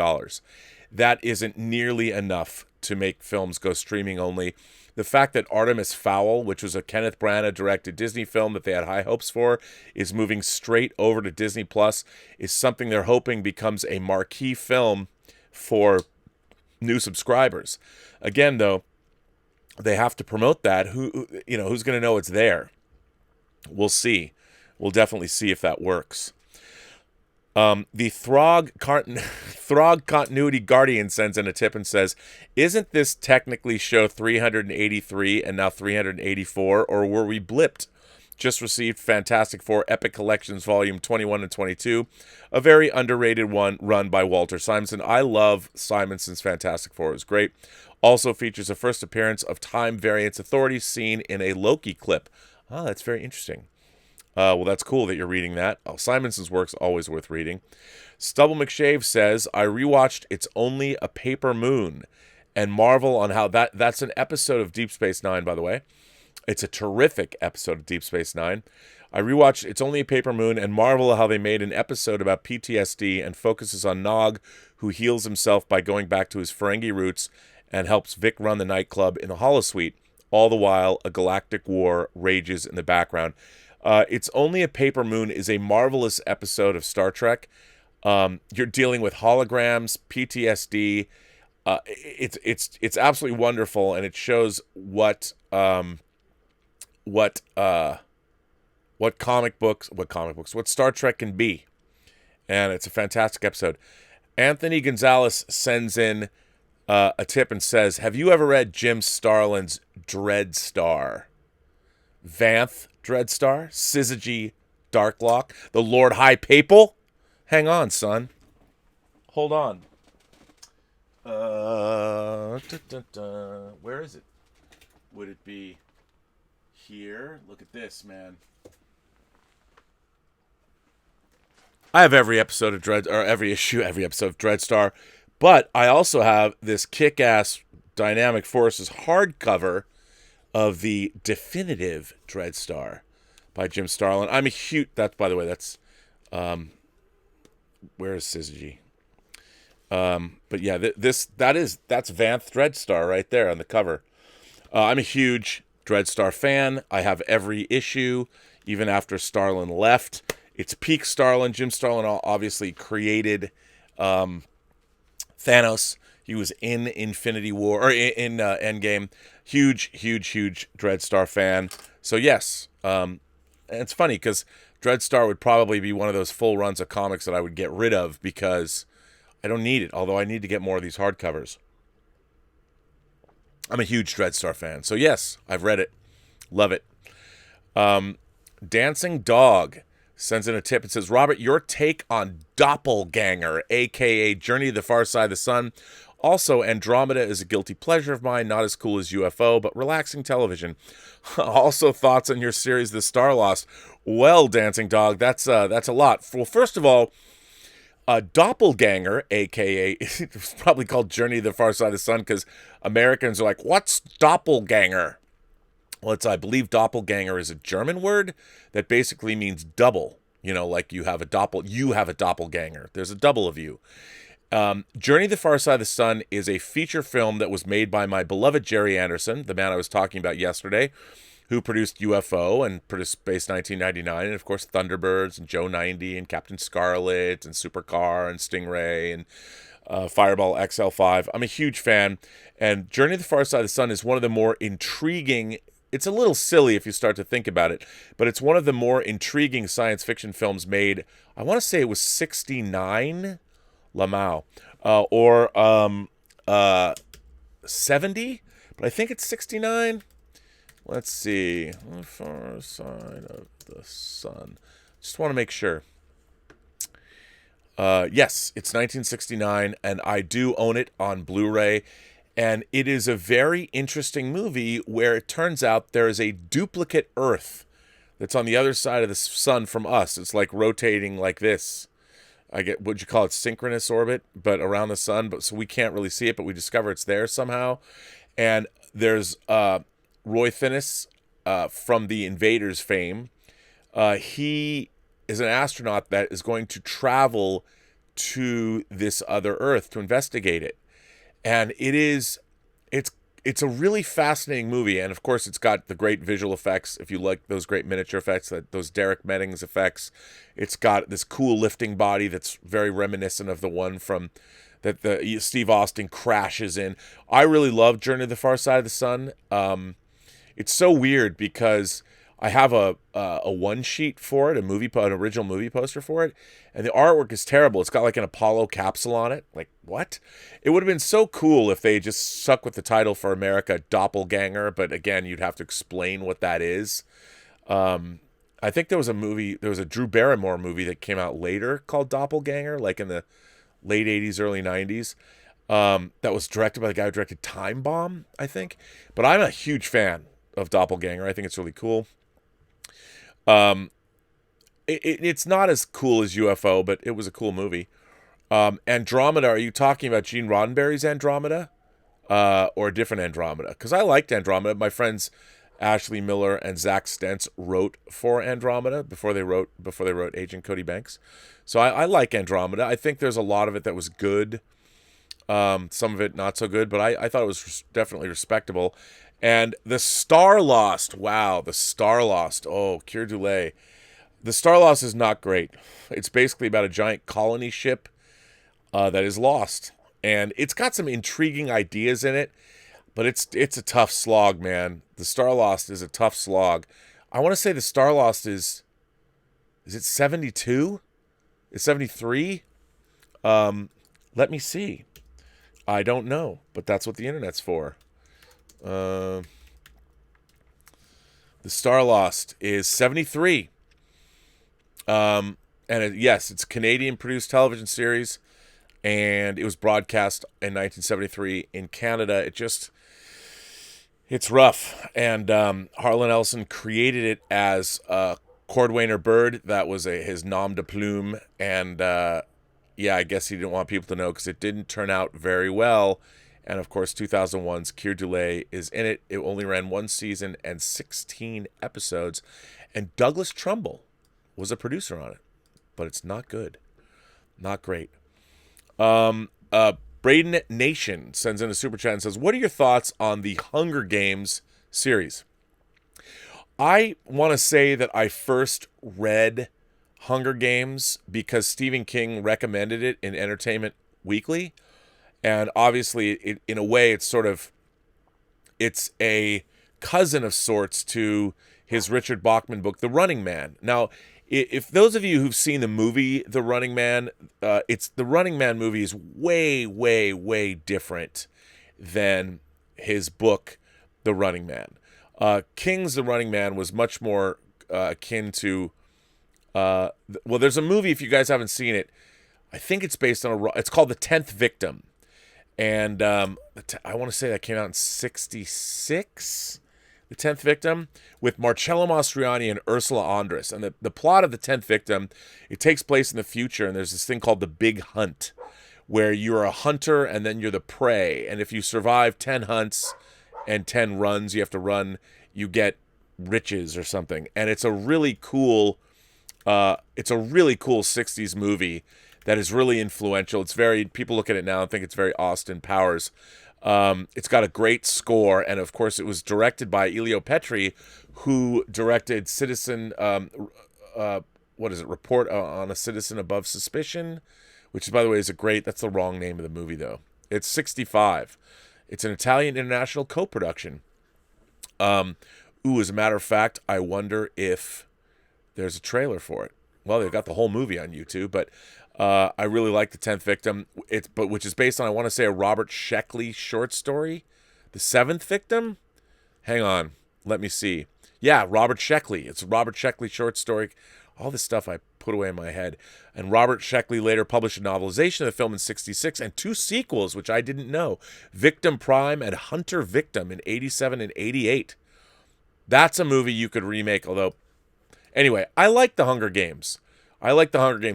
That isn't nearly enough to make films go streaming only. The fact that Artemis Fowl, which was a Kenneth Branagh-directed Disney film that they had high hopes for, is moving straight over to Disney Plus is something they're hoping becomes a marquee film for new subscribers. Again, though, they have to promote that. Who's going to know it's there? We'll see. We'll definitely see if that works. The Throg Continuity Guardian sends in a tip and says, isn't this technically show 383 and now 384, or were we blipped? Just received Fantastic Four Epic Collections Volume 21 and 22, a very underrated one run by Walter Simonson. I love Simonson's Fantastic Four. It was great. Also features a first appearance of Time Variance Authority seen in a Loki clip. Oh, that's very interesting. Well, that's cool that you're reading that. Oh, Simonson's work's always worth reading. Stubble McShave says, I rewatched It's Only a Paper Moon and marvel on how that's an episode of Deep Space Nine, by the way. It's a terrific episode of Deep Space Nine. I rewatched It's Only a Paper Moon and marvel at how they made an episode about PTSD and focuses on Nog, who heals himself by going back to his Ferengi roots and helps Vic run the nightclub in the holosuite. All the while, a galactic war rages in the background. It's Only a Paper Moon is a marvelous episode of Star Trek. You're dealing with holograms, PTSD. It's absolutely wonderful, and it shows what Star Trek can be, and it's a fantastic episode. Anthony Gonzalez sends in a tip and says, have you ever read Jim Starlin's Dreadstar? Vanth Dreadstar, Syzygy Darklock, the Lord High Papal? Hang on, son. Hold on. Where is it? Would it be here? Look at this, man. I have every episode of every episode of Dreadstar, but I also have this kick-ass Dynamic Forces hardcover of the definitive Dreadstar by Jim Starlin. I'm a huge... by the way, that's... where is Syzygy? But yeah, that's Vanth Dreadstar right there on the cover. I'm a huge Dreadstar fan. I have every issue, even after Starlin left. It's peak Starlin. Jim Starlin obviously created Thanos. He was in Infinity War, or in Endgame. Huge Dreadstar fan. So yes, and it's funny because Dreadstar would probably be one of those full runs of comics that I would get rid of because I don't need it, although I need to get more of these hardcovers. I'm a huge Dreadstar fan. So yes, I've read it. Love it. Dancing Dog sends in a tip and says, Robert, your take on Doppelganger, a.k.a. Journey to the Far Side of the Sun. Also, Andromeda is a guilty pleasure of mine, not as cool as UFO, but relaxing television. Also, thoughts on your series, The Star Lost. Well, Dancing Dog, that's a lot. Well, first of all, Doppelganger, a.k.a. it's probably called Journey to the Far Side of the Sun because Americans are like, what's Doppelganger? Well, I believe Doppelganger is a German word that basically means double. You know, like you have a doppelganger. There's a double of you. Journey to the Far Side of the Sun is a feature film that was made by my beloved Jerry Anderson, the man I was talking about yesterday, who produced UFO and produced Space 1999, and of course Thunderbirds and Joe 90 and Captain Scarlet and Supercar and Stingray and Fireball XL5. I'm a huge fan, and Journey to the Far Side of the Sun is one of the more intriguing. It's a little silly if you start to think about it, but it's one of the more intriguing science fiction films made. I want to say it was 69, Lamau, or 70, but I think it's 69. Let's see. The Far Side of the Sun. Just want to make sure. Yes, it's 1969, and I do own it on Blu-ray. And it is a very interesting movie where it turns out there is a duplicate Earth that's on the other side of the sun from us. It's like rotating like this. I get, would you call it, synchronous orbit, but around the sun. But so we can't really see it, but we discover it's there somehow. And there's Roy Finnis from the Invaders fame. He is an astronaut that is going to travel to this other Earth to investigate it. And it's a really fascinating movie. And of course, it's got the great visual effects. If you like those great miniature effects, those Derek Meddings effects, it's got this cool lifting body that's very reminiscent of the one from that the Steve Austin crashes in. I really love Journey to the Far Side of the Sun. It's so weird because I have a one sheet for it, an original movie poster for it, and the artwork is terrible. It's got like an Apollo capsule on it. Like, what? It would have been so cool if they just stuck with the title for America, Doppelganger, but again, you'd have to explain what that is. I think there was a Drew Barrymore movie that came out later called Doppelganger, like in the late 80s, early 90s, that was directed by the guy who directed Time Bomb, I think. But I'm a huge fan of Doppelganger. I think it's really cool. It's not as cool as UFO, but it was a cool movie. Andromeda, are you talking about Gene Roddenberry's Andromeda? Or a different Andromeda? Because I liked Andromeda. My friends Ashley Miller and Zach Stentz wrote for Andromeda before they wrote Agent Cody Banks. So I like Andromeda. I think there's a lot of it that was good. Some of it not so good, but I thought it was definitely respectable. And The Star Lost. Wow, The Star Lost. Oh, Keir Dullea. The Star Lost is not great. It's basically about a giant colony ship that is lost. And it's got some intriguing ideas in it, but it's a tough slog, man. The Star Lost is a tough slog. I want to say The Star Lost is it 72? Is 73? Let me see. I don't know, but that's what the internet's for. The Star Lost is 73. Yes, it's a Canadian-produced television series, and it was broadcast in 1973 in Canada. It's rough, and Harlan Ellison created it as Cordwainer Bird. That was his nom de plume, and I guess he didn't want people to know because it didn't turn out very well. And of course, 2001's Keir Dullea is in it. It only ran one season and 16 episodes, and Douglas Trumbull was a producer on it, but it's not good, not great. Braden Nation sends in a super chat and says, "What are your thoughts on the Hunger Games series?" I want to say that I first read Hunger Games because Stephen King recommended it in Entertainment Weekly. And obviously, in a way, it's a cousin of sorts to his Richard Bachman book, The Running Man. Now, if those of you who've seen the movie The Running Man, the Running Man movie is way, way, way different than his book, The Running Man. King's The Running Man was much more akin to, there's a movie, if you guys haven't seen it, I think it's based on it's called The 10th Victim. And I want to say that came out in 1966, The 10th Victim, with Marcello Mastroianni and Ursula Andress. And the plot of The 10th Victim, it takes place in the future, and there's this thing called the Big Hunt, where you're a hunter and then you're the prey. And if you survive 10 hunts and 10 runs, you have to run, you get riches or something. And it's a really cool 60s movie that is really influential. People look at it now and think it's very Austin Powers. It's got a great score, and of course, it was directed by Elio Petri, who directed Citizen. What is it? Report on a Citizen Above Suspicion, which, by the way, is that's the wrong name of the movie, though. It's 65. It's an Italian international co-production. As a matter of fact, I wonder if there's a trailer for it. Well, they've got the whole movie on YouTube, but I really like The 10th Victim, which is based on, I want to say, a Robert Sheckley short story. The 7th Victim? Hang on. Let me see. Yeah, Robert Sheckley. It's a Robert Sheckley short story. All this stuff I put away in my head. And Robert Sheckley later published a novelization of the film in 66 and 2 sequels, which I didn't know. Victim Prime and Hunter Victim in 87 and 88. That's a movie you could remake, although... Anyway, I like The Hunger Games.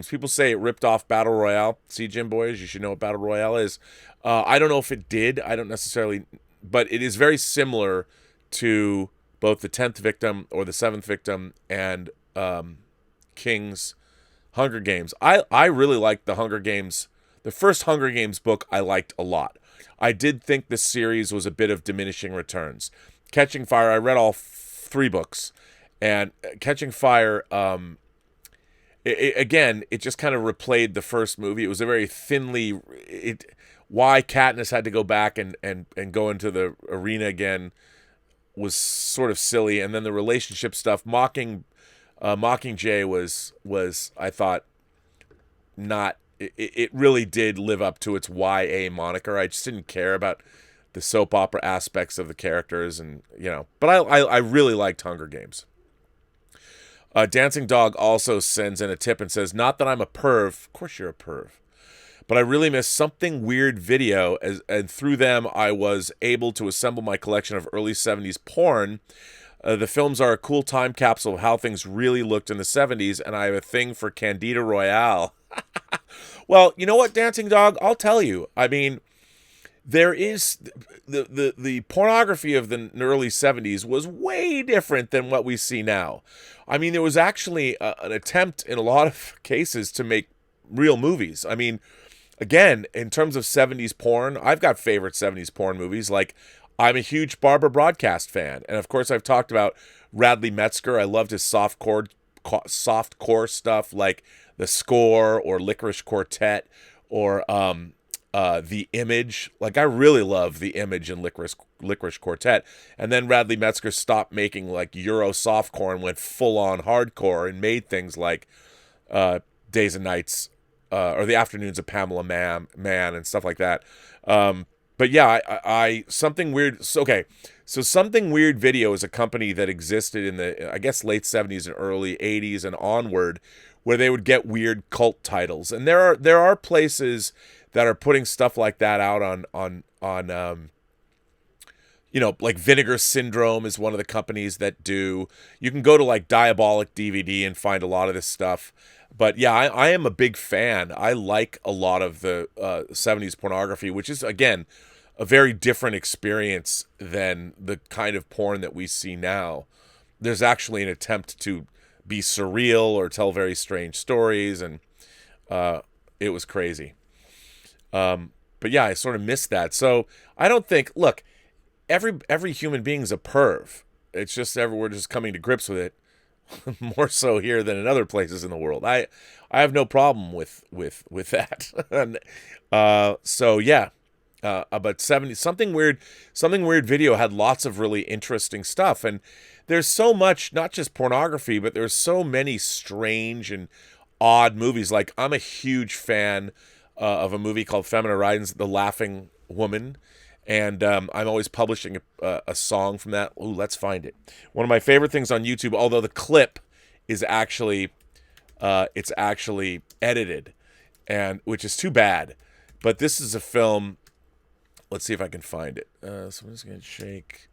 People say it ripped off Battle Royale. See, Jim Boys, you should know what Battle Royale is. I don't know if it did. I don't necessarily... But it is very similar to both The 10th Victim or The 7th Victim and... King's Hunger Games. I really liked the Hunger Games. The first Hunger Games book I liked a lot. I did think the series was a bit of diminishing returns. Catching Fire, I read all 3 books. And Catching Fire, it just kind of replayed the first movie. It was a very thinly... why Katniss had to go back and go into the arena again was sort of silly. And then the relationship stuff, Mockingjay was I thought not it really did live up to its YA moniker. I just didn't care about the soap opera aspects of the characters, and but I really liked Hunger Games. Dancing Dog also sends in a tip and says, not that I'm a perv, of course you're a perv, but I really miss Something Weird Video, and through them I was able to assemble my collection of early 70s porn. The films are a cool time capsule of how things really looked in the 70s, and I have a thing for Candida Royale. Well, you know what, Dancing Dog? I'll tell you. I mean, there is... The pornography of the early 70s was way different than what we see now. I mean, there was actually an attempt in a lot of cases to make real movies. I mean, again, in terms of 70s porn, I've got favorite 70s porn movies, like... I'm a huge Barbara Broadcast fan, and of course I've talked about Radley Metzger. I loved his softcore stuff like The Score or Licorice Quartet or The Image. Like, I really love The Image and Licorice Quartet. And then Radley Metzger stopped making like Euro softcore and went full on hardcore and made things like Days and Nights or The Afternoons of Pamela Man and stuff like that. But yeah, I Something Weird. Okay, so Something Weird Video is a company that existed in the, I guess, late 70s and early 80s and onward, where they would get weird cult titles. And there are places that are putting stuff like that out on like Vinegar Syndrome is one of the companies that do. You can go to like Diabolic DVD and find a lot of this stuff. But yeah, I am a big fan. I like a lot of the 70s pornography, which is, again, a very different experience than the kind of porn that we see now. There's actually an attempt to be surreal or tell very strange stories, and it was crazy. But yeah, I sort of missed that. So I don't think, look, every human being's a perv. It's just we're just coming to grips with it. More so here than in other places in the world. I have no problem with that. And, so yeah, but Something Weird Video had lots of really interesting stuff, and there's so much, not just pornography, but there's so many strange and odd movies. Like, I'm a huge fan of a movie called Femina Ridens, The Laughing Woman. And I'm always publishing a song from that. Ooh, let's find it. One of my favorite things on YouTube, although the clip is actually, it's actually edited, and which is too bad. But this is a film. Let's see if I can find it. So I'm just going to shake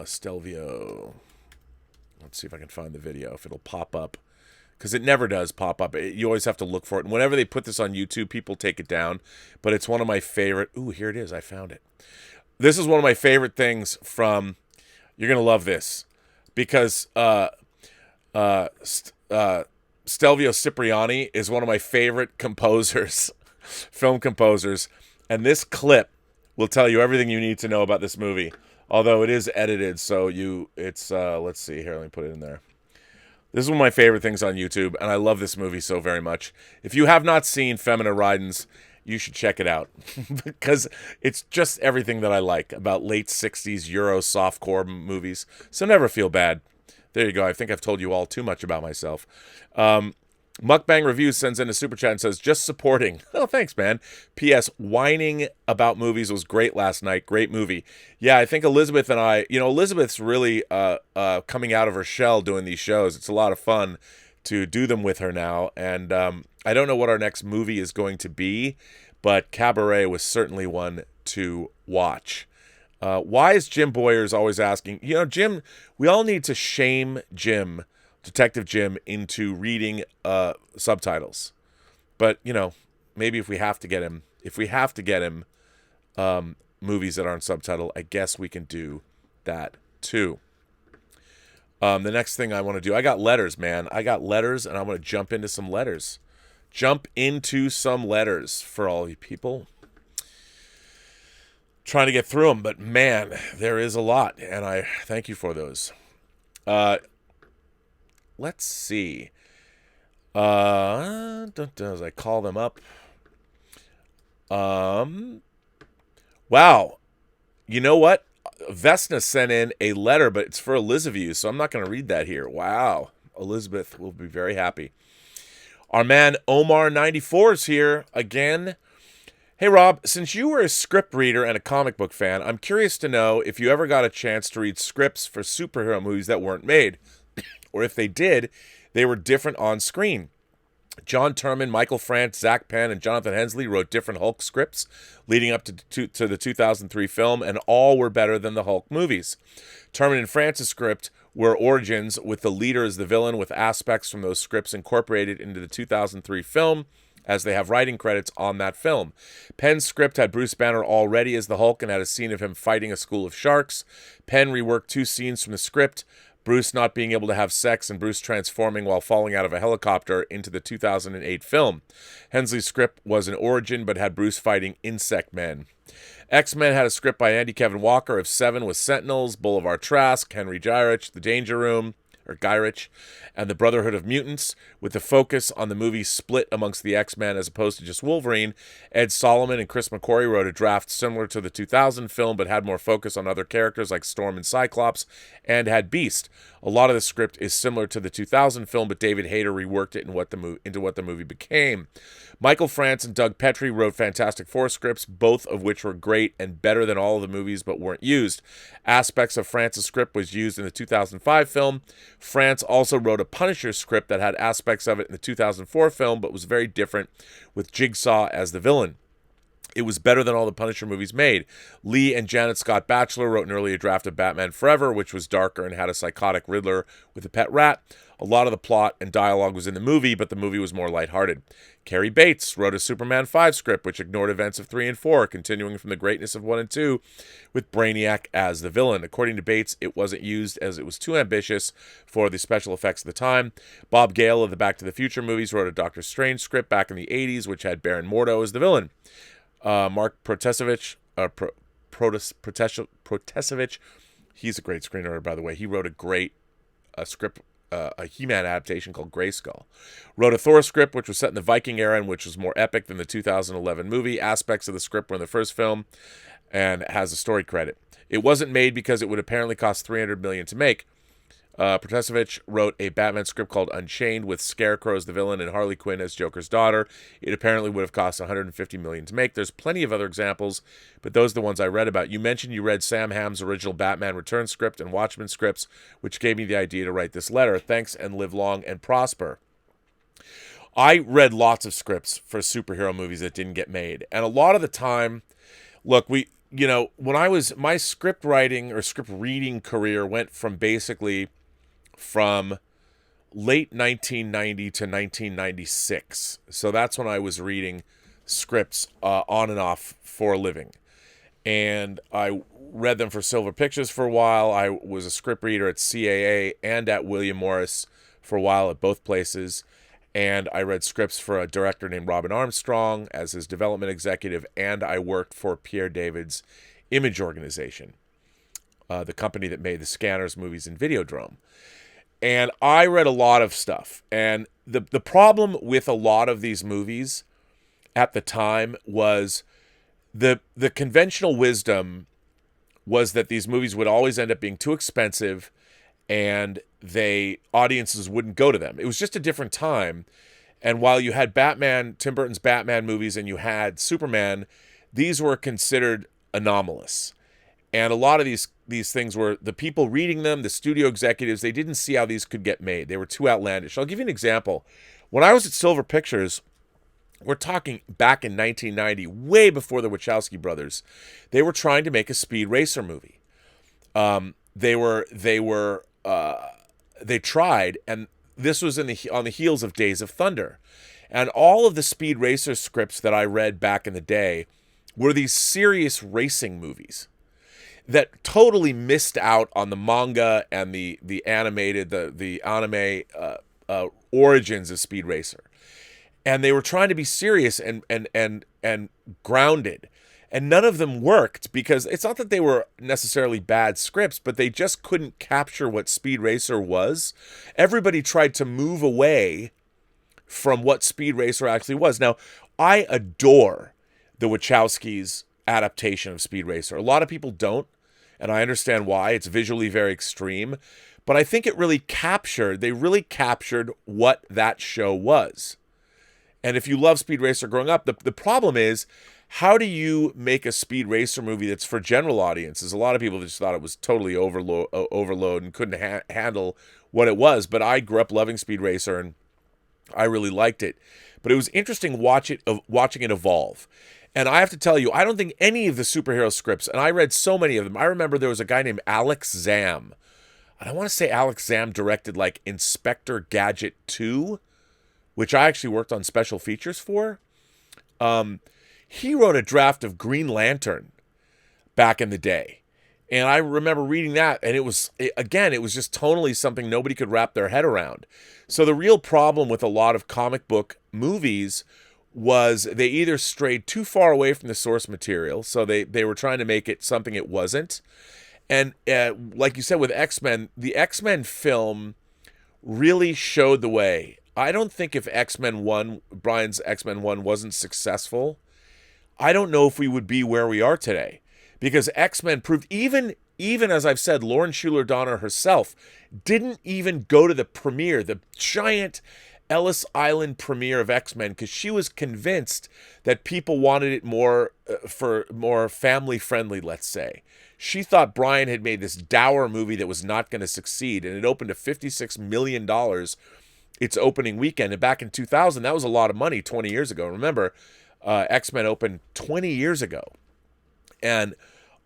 Stelvio. Let's see if I can find the video, if it'll pop up. Because it never does pop up. You always have to look for it. And whenever they put this on YouTube, people take it down. But it's one of my favorite. Ooh, here it is. I found it. This is one of my favorite things from... You're going to love this. Because Stelvio Cipriani is one of my favorite composers, film composers. And this clip will tell you everything you need to know about this movie. Although it is edited, so it's let's see here. Let me put it in there. This is one of my favorite things on YouTube, and I love this movie so very much. If you have not seen Femina Ridens, you should check it out because it's just everything that I like about late 60s Euro softcore movies. So never feel bad. There you go. I think I've told you all too much about myself. Mukbang Reviews sends in a super chat and says, just supporting. Oh, thanks, man. P.S. Whining about movies was great last night. Great movie. Yeah, I think Elizabeth and I, Elizabeth's really coming out of her shell doing these shows. It's a lot of fun to do them with her now. And I don't know what our next movie is going to be, but Cabaret was certainly one to watch. Why is Jim Boyers always asking? Jim, we all need to shame Detective Jim, into reading subtitles. But, maybe if we have to get him movies that aren't subtitled, I guess we can do that too. The next thing I want to do, I got letters, man. I got letters, and I want to jump into some letters. For all you people. Trying to get through them, but man, there is a lot, and I thank you for those. Let's see. As I call them up. Wow. You know what? Vesna sent in a letter, but it's for Elizabeth, so I'm not going to read that here. Wow. Elizabeth will be very happy. Our man Omar94 is here again. Hey, Rob, since you were a script reader and a comic book fan, I'm curious to know if you ever got a chance to read scripts for superhero movies that weren't made. Or if they did, they were different on screen. John Turman, Michael France, Zach Penn, and Jonathan Hensley wrote different Hulk scripts leading up to the 2003 film, and all were better than the Hulk movies. Turman and France's script were origins, with the leader as the villain, with aspects from those scripts incorporated into the 2003 film, as they have writing credits on that film. Penn's script had Bruce Banner already as the Hulk and had a scene of him fighting a school of sharks. Penn reworked 2 scenes from the script, Bruce not being able to have sex and Bruce transforming while falling out of a helicopter, into the 2008 film. Hensley's script was an origin but had Bruce fighting insect men. X-Men had a script by Andy Kevin Walker of 7 with Sentinels, Boulevard Trask, Henry Gyrich, The Danger Room, and the Brotherhood of Mutants, with the focus on the movie split amongst the X-Men as opposed to just Wolverine. Ed Solomon and Chris McQuarrie wrote a draft similar to the 2000 film, but had more focus on other characters like Storm and Cyclops, and had Beast. A lot of the script is similar to the 2000 film, but David Hayter reworked it into what the movie became. Michael France and Doug Petrie wrote Fantastic Four scripts, both of which were great and better than all of the movies, but weren't used. Aspects of France's script was used in the 2005 film. France also wrote a Punisher script that had aspects of it in the 2004 film, but was very different, with Jigsaw as the villain. It was better than all the Punisher movies made. Lee and Janet Scott Batchelor wrote an earlier draft of Batman Forever, which was darker and had a psychotic Riddler with a pet rat. A lot of the plot and dialogue was in the movie, but the movie was more lighthearted. Cary Bates wrote a Superman 5 script, which ignored events of 3 and 4, continuing from the greatness of 1 and 2, with Brainiac as the villain. According to Bates, it wasn't used as it was too ambitious for the special effects of the time. Bob Gale of the Back to the Future movies wrote a Doctor Strange script back in the 80s, which had Baron Mordo as the villain. Mark Protesevich, he's a great screenwriter, by the way. He wrote a great script, a He-Man adaptation called Grayskull. Wrote a Thor script, which was set in the Viking era and which was more epic than the 2011 movie. Aspects of the script were in the first film and has a story credit. It wasn't made because it would apparently cost $300 million to make. Protesevich wrote a Batman script called Unchained with Scarecrow as the villain and Harley Quinn as Joker's daughter. It apparently would have cost $150 million to make. There's plenty of other examples, but those are the ones I read about. You mentioned you read Sam Hamm's original Batman Returns script and Watchmen scripts, which gave me the idea to write this letter. Thanks, and live long and prosper. I read lots of scripts for superhero movies that didn't get made, and a lot of the time, look, when I was, my script writing or script reading career went from basically from late 1990 to 1996. So that's when I was reading scripts on and off for a living. And I read them for Silver Pictures for a while. I was a script reader at CAA and at William Morris for a while at both places. and I read scripts for a director named Robin Armstrong as his development executive, and I worked for Pierre David's Image organization, the company that made the Scanners movies and Videodrome. And I read a lot of stuff. And the problem with a lot of these movies at the time was the conventional wisdom was that these movies would always end up being too expensive and audiences wouldn't go to them. It was just a different time. And while you had Batman, Tim Burton's Batman movies, and you had Superman, these were considered anomalous. And a lot of these things were, the people reading them, the studio executives, they didn't see how these could get made. They were too outlandish. I'll give you an example. When I was at Silver Pictures, we're talking back in 1990, way before the Wachowski brothers, they were trying to make a speed racer movie. They tried, and this was on the heels of Days of Thunder. And all of the speed racer scripts that I read back in the day were these serious racing movies that totally missed out on the manga and the animated, the anime origins of Speed Racer. And they were trying to be serious and grounded. And none of them worked, because it's not that they were necessarily bad scripts, but they just couldn't capture what Speed Racer was. Everybody tried to move away from what Speed Racer actually was. Now, I adore the Wachowskis' adaptation of Speed Racer. A lot of people don't, and I understand why. It's visually very extreme. But I think they really captured what that show was. And if you love Speed Racer growing up, the problem is, how do you make a Speed Racer movie that's for general audiences? A lot of people just thought it was totally overload and couldn't handle what it was. But I grew up loving Speed Racer, and I really liked it. But it was interesting watching it evolve. And I have to tell you, I don't think any of the superhero scripts, and I read so many of them. I remember there was a guy named Alex Zam. And I want to say Alex Zam directed like Inspector Gadget 2, which I actually worked on special features for. He wrote a draft of Green Lantern back in the day. And I remember reading that, and it was just tonally something nobody could wrap their head around. So the real problem with a lot of comic book movies was they either strayed too far away from the source material, so they were trying to make it something it wasn't. And like you said with X-Men, the X-Men film really showed the way. I don't think if X-Men 1, Brian's X-Men 1 wasn't successful, I don't know if we would be where we are today. Because X-Men proved, even as I've said, Lauren Shuler Donner herself didn't even go to the premiere, the giant Ellis Island premiere of X-Men, because she was convinced that people wanted it more family friendly, let's say. She thought Brian had made this dour movie that was not going to succeed, and it opened to $56 million its opening weekend. And back in 2000, that was a lot of money 20 years ago. Remember, X-Men opened 20 years ago. And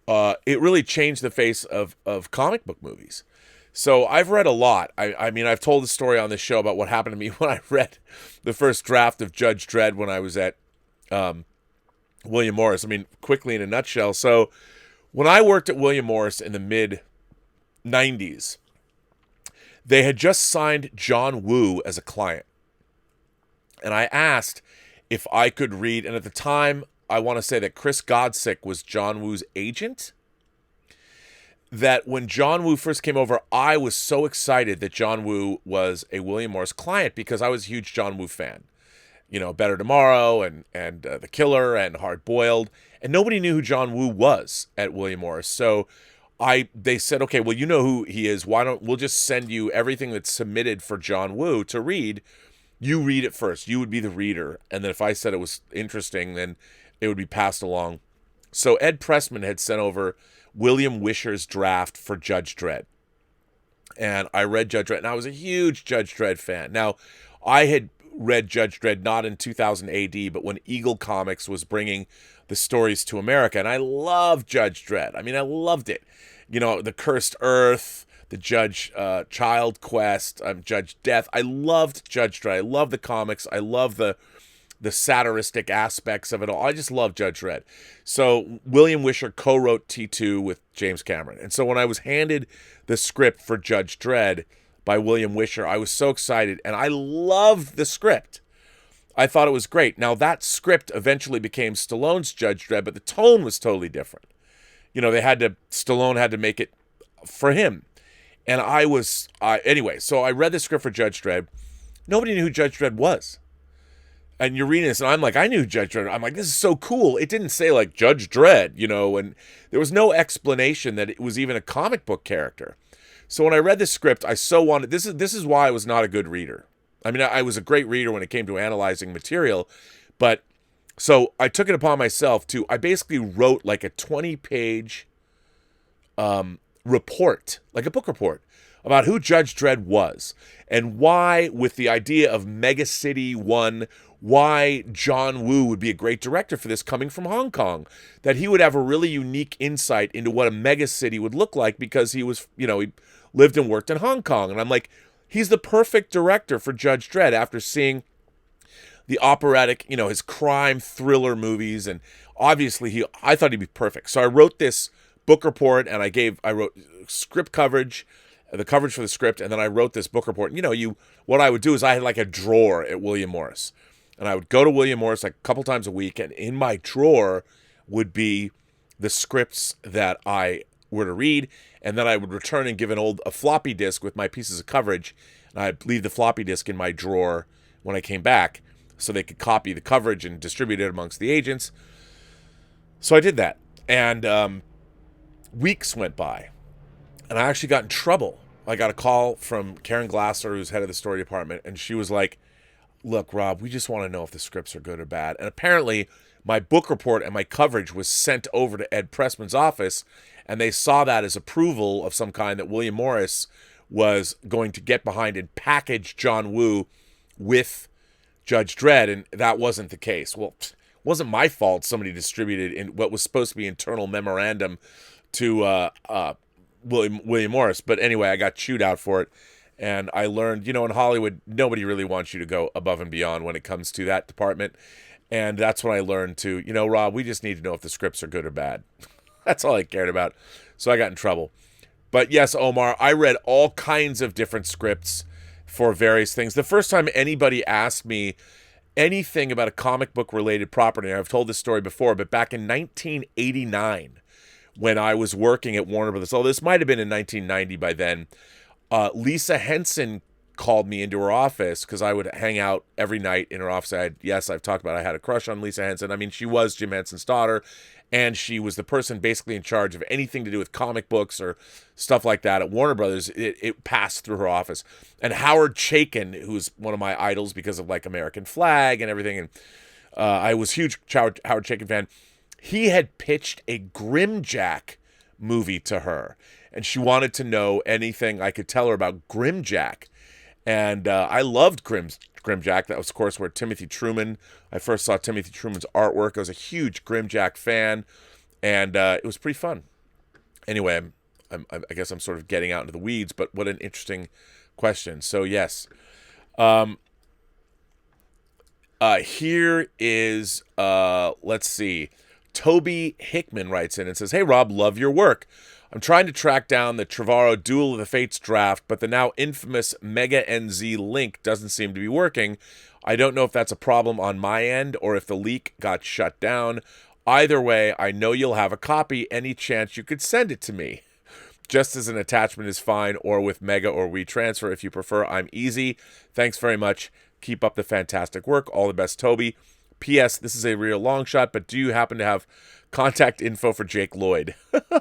it really changed the face of comic book movies. So I've read a lot. I mean, I've told the story on this show about what happened to me when I read the first draft of Judge Dredd when I was at William Morris. I mean, quickly in a nutshell. So when I worked at William Morris in the mid-90s, they had just signed John Woo as a client. And I asked if I could read, and at the time, I want to say that Chris Godsick was John Woo's agent. That when John Woo first came over, I was so excited that John Woo was a William Morris client, because I was a huge John Woo fan. You know, Better Tomorrow and The Killer and Hard Boiled. And nobody knew who John Woo was at William Morris. So they said, okay, well, you know who he is. We'll just send you everything that's submitted for John Woo to read. You read it first. You would be the reader. And then if I said it was interesting, then it would be passed along. So Ed Pressman had sent over William Wisher's draft for Judge Dredd. And I read Judge Dredd, and I was a huge Judge Dredd fan. Now, I had read Judge Dredd not in 2000 AD, but when Eagle Comics was bringing the stories to America. And I loved Judge Dredd. I mean, I loved it. You know, the Cursed Earth, the Judge Child Quest, Judge Death. I loved Judge Dredd. I love the comics. I love the satiristic aspects of it all. I just love Judge Dredd. So William Wisher co-wrote T2 with James Cameron. And so when I was handed the script for Judge Dredd by William Wisher. I was so excited, and I loved the script. I thought it was great. Now, that script eventually became Stallone's Judge Dredd, but the tone was totally different. You know, Stallone had to make it for him. And anyway, so I read the script for Judge Dredd. Nobody knew who Judge Dredd was. And you're reading this, and I'm like, I knew Judge Dredd. I'm like, this is so cool. It didn't say, like, Judge Dredd, you know, and there was no explanation that it was even a comic book character. So when I read this script, I so wanted, this is why I was not a good reader. I mean, I was a great reader when it came to analyzing material, but so I took it upon myself I basically wrote like a 20-page report, like a book report, about who Judge Dredd was and why, with the idea of Mega City 1, why John Woo would be a great director for this coming from Hong Kong, that he would have a really unique insight into what a mega city would look like because he was, you know, he lived and worked in Hong Kong. And I'm like, he's the perfect director for Judge Dredd after seeing the operatic, you know, his crime thriller movies. And obviously I thought he'd be perfect. So I wrote this book report and I wrote script coverage, the coverage for the script. And then I wrote this book report. And, you know, what I would do is I had like a drawer at William Morris, and I would go to William Morris like a couple times a week. And in my drawer would be the scripts that I were to read. And then I would return and give a floppy disk with my pieces of coverage. And I'd leave the floppy disk in my drawer when I came back so they could copy the coverage and distribute it amongst the agents. So I did that. And weeks went by. And I actually got in trouble. I got a call from Karen Glasser, who's head of the story department. And she was like, look, Rob, we just want to know if the scripts are good or bad. And apparently my book report and my coverage was sent over to Ed Pressman's office, and they saw that as approval of some kind, that William Morris was going to get behind and package John Woo with Judge Dredd, and that wasn't the case. Well, it wasn't my fault somebody distributed in what was supposed to be internal memorandum to William Morris. But anyway, I got chewed out for it, and I learned, you know, in Hollywood, nobody really wants you to go above and beyond when it comes to that department. And that's when I learned to, you know, Rob, we just need to know if the scripts are good or bad. That's all I cared about. So I got in trouble. But yes, Omar, I read all kinds of different scripts for various things. The first time anybody asked me anything about a comic book related property, I've told this story before, but back in 1989, when I was working at Warner Brothers, this might have been in 1990 by then, Lisa Henson called me into her office because I would hang out every night in her office. I've talked about I had a crush on Lisa Henson. I mean, she was Jim Henson's daughter, and she was the person basically in charge of anything to do with comic books or stuff like that at Warner Brothers. It passed through her office. And Howard Chaykin, who's one of my idols because of like American Flag and everything, and I was a huge Howard Chaykin fan. He had pitched a Grimjack movie to her, and she wanted to know anything I could tell her about Grimjack. And I loved Grimjack. That was, of course, where I first saw Timothy Truman's artwork. I was a huge Grimjack fan, and it was pretty fun. Anyway, I guess I'm sort of getting out into the weeds, but what an interesting question. So, yes. Here is, let's see. Toby Hickman writes in and says, hey, Rob, love your work. I'm trying to track down the Trevorrow Duel of the Fates draft, but the now infamous Mega NZ link doesn't seem to be working. I don't know if that's a problem on my end or if the leak got shut down. Either way, I know you'll have a copy. Any chance you could send it to me? Just as an attachment is fine, or with Mega or WeTransfer if you prefer. I'm easy. Thanks very much. Keep up the fantastic work. All the best, Toby. P.S. This is a real long shot, but do you happen to have contact info for Jake Lloyd?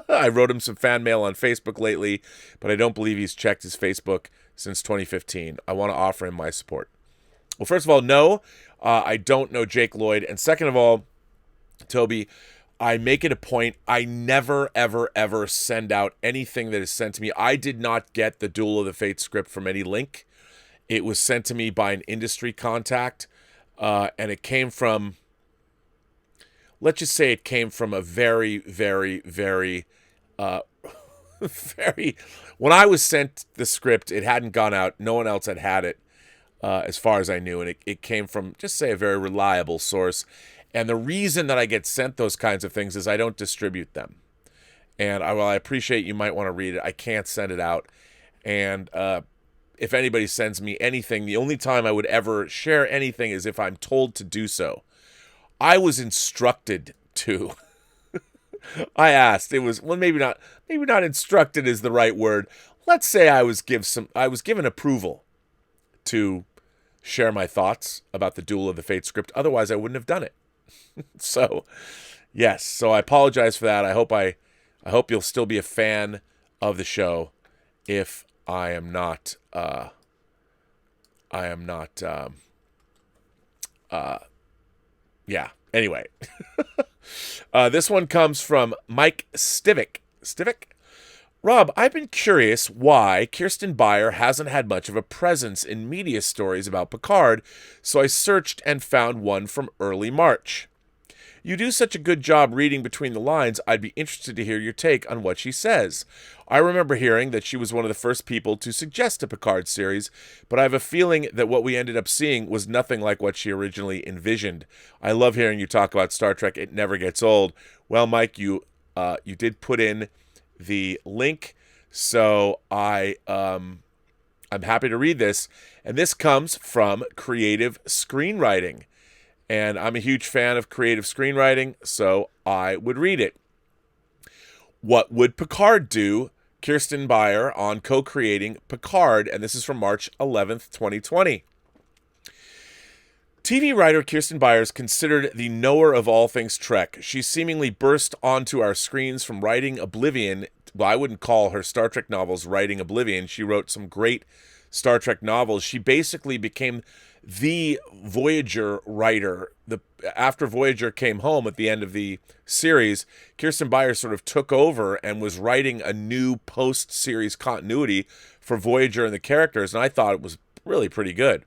I wrote him some fan mail on Facebook lately, but I don't believe he's checked his Facebook since 2015. I want to offer him my support. Well, first of all, no, I don't know Jake Lloyd. And second of all, Toby, I make it a point, I never, ever, ever send out anything that is sent to me. I did not get the Duel of the Fates script from any link. It was sent to me by an industry contact, and it came from, let's just say it came from a very, very, very, when I was sent the script, it hadn't gone out. No one else had it, as far as I knew. And it came from, just say, a very reliable source. And the reason that I get sent those kinds of things is I don't distribute them. And while I appreciate you might want to read it, I can't send it out. And if anybody sends me anything, the only time I would ever share anything is if I'm told to do so. I was instructed to. I asked. It was, well, maybe not instructed is the right word. Let's say I was given approval to share my thoughts about the Duel of the Fates script. Otherwise, I wouldn't have done it. So, yes. So I apologize for that. I hope you'll still be a fan of the show if I am not yeah. Anyway. This one comes from Mike Stivic. Rob, I've been curious why Kirsten Beyer hasn't had much of a presence in media stories about Picard, so I searched and found one from early March. You do such a good job reading between the lines, I'd be interested to hear your take on what she says. I remember hearing that she was one of the first people to suggest a Picard series, but I have a feeling that what we ended up seeing was nothing like what she originally envisioned. I love hearing you talk about Star Trek. It never gets old. Well, Mike, you did put in the link, so I'm happy to read this. And this comes from Creative Screenwriting. And I'm a huge fan of creative screenwriting, so I would read it. What would Picard do? Kirsten Beyer on co-creating Picard, and this is from March 11th, 2020. TV writer Kirsten Beyer is considered the knower of all things Trek. She seemingly burst onto our screens from writing Oblivion. Well, I wouldn't call her Star Trek novels writing Oblivion. She wrote some great Star Trek novels. She basically became the Voyager writer. After Voyager came home at the end of the series, Kirsten Beyer sort of took over and was writing a new post-series continuity for Voyager and the characters, and I thought it was really pretty good.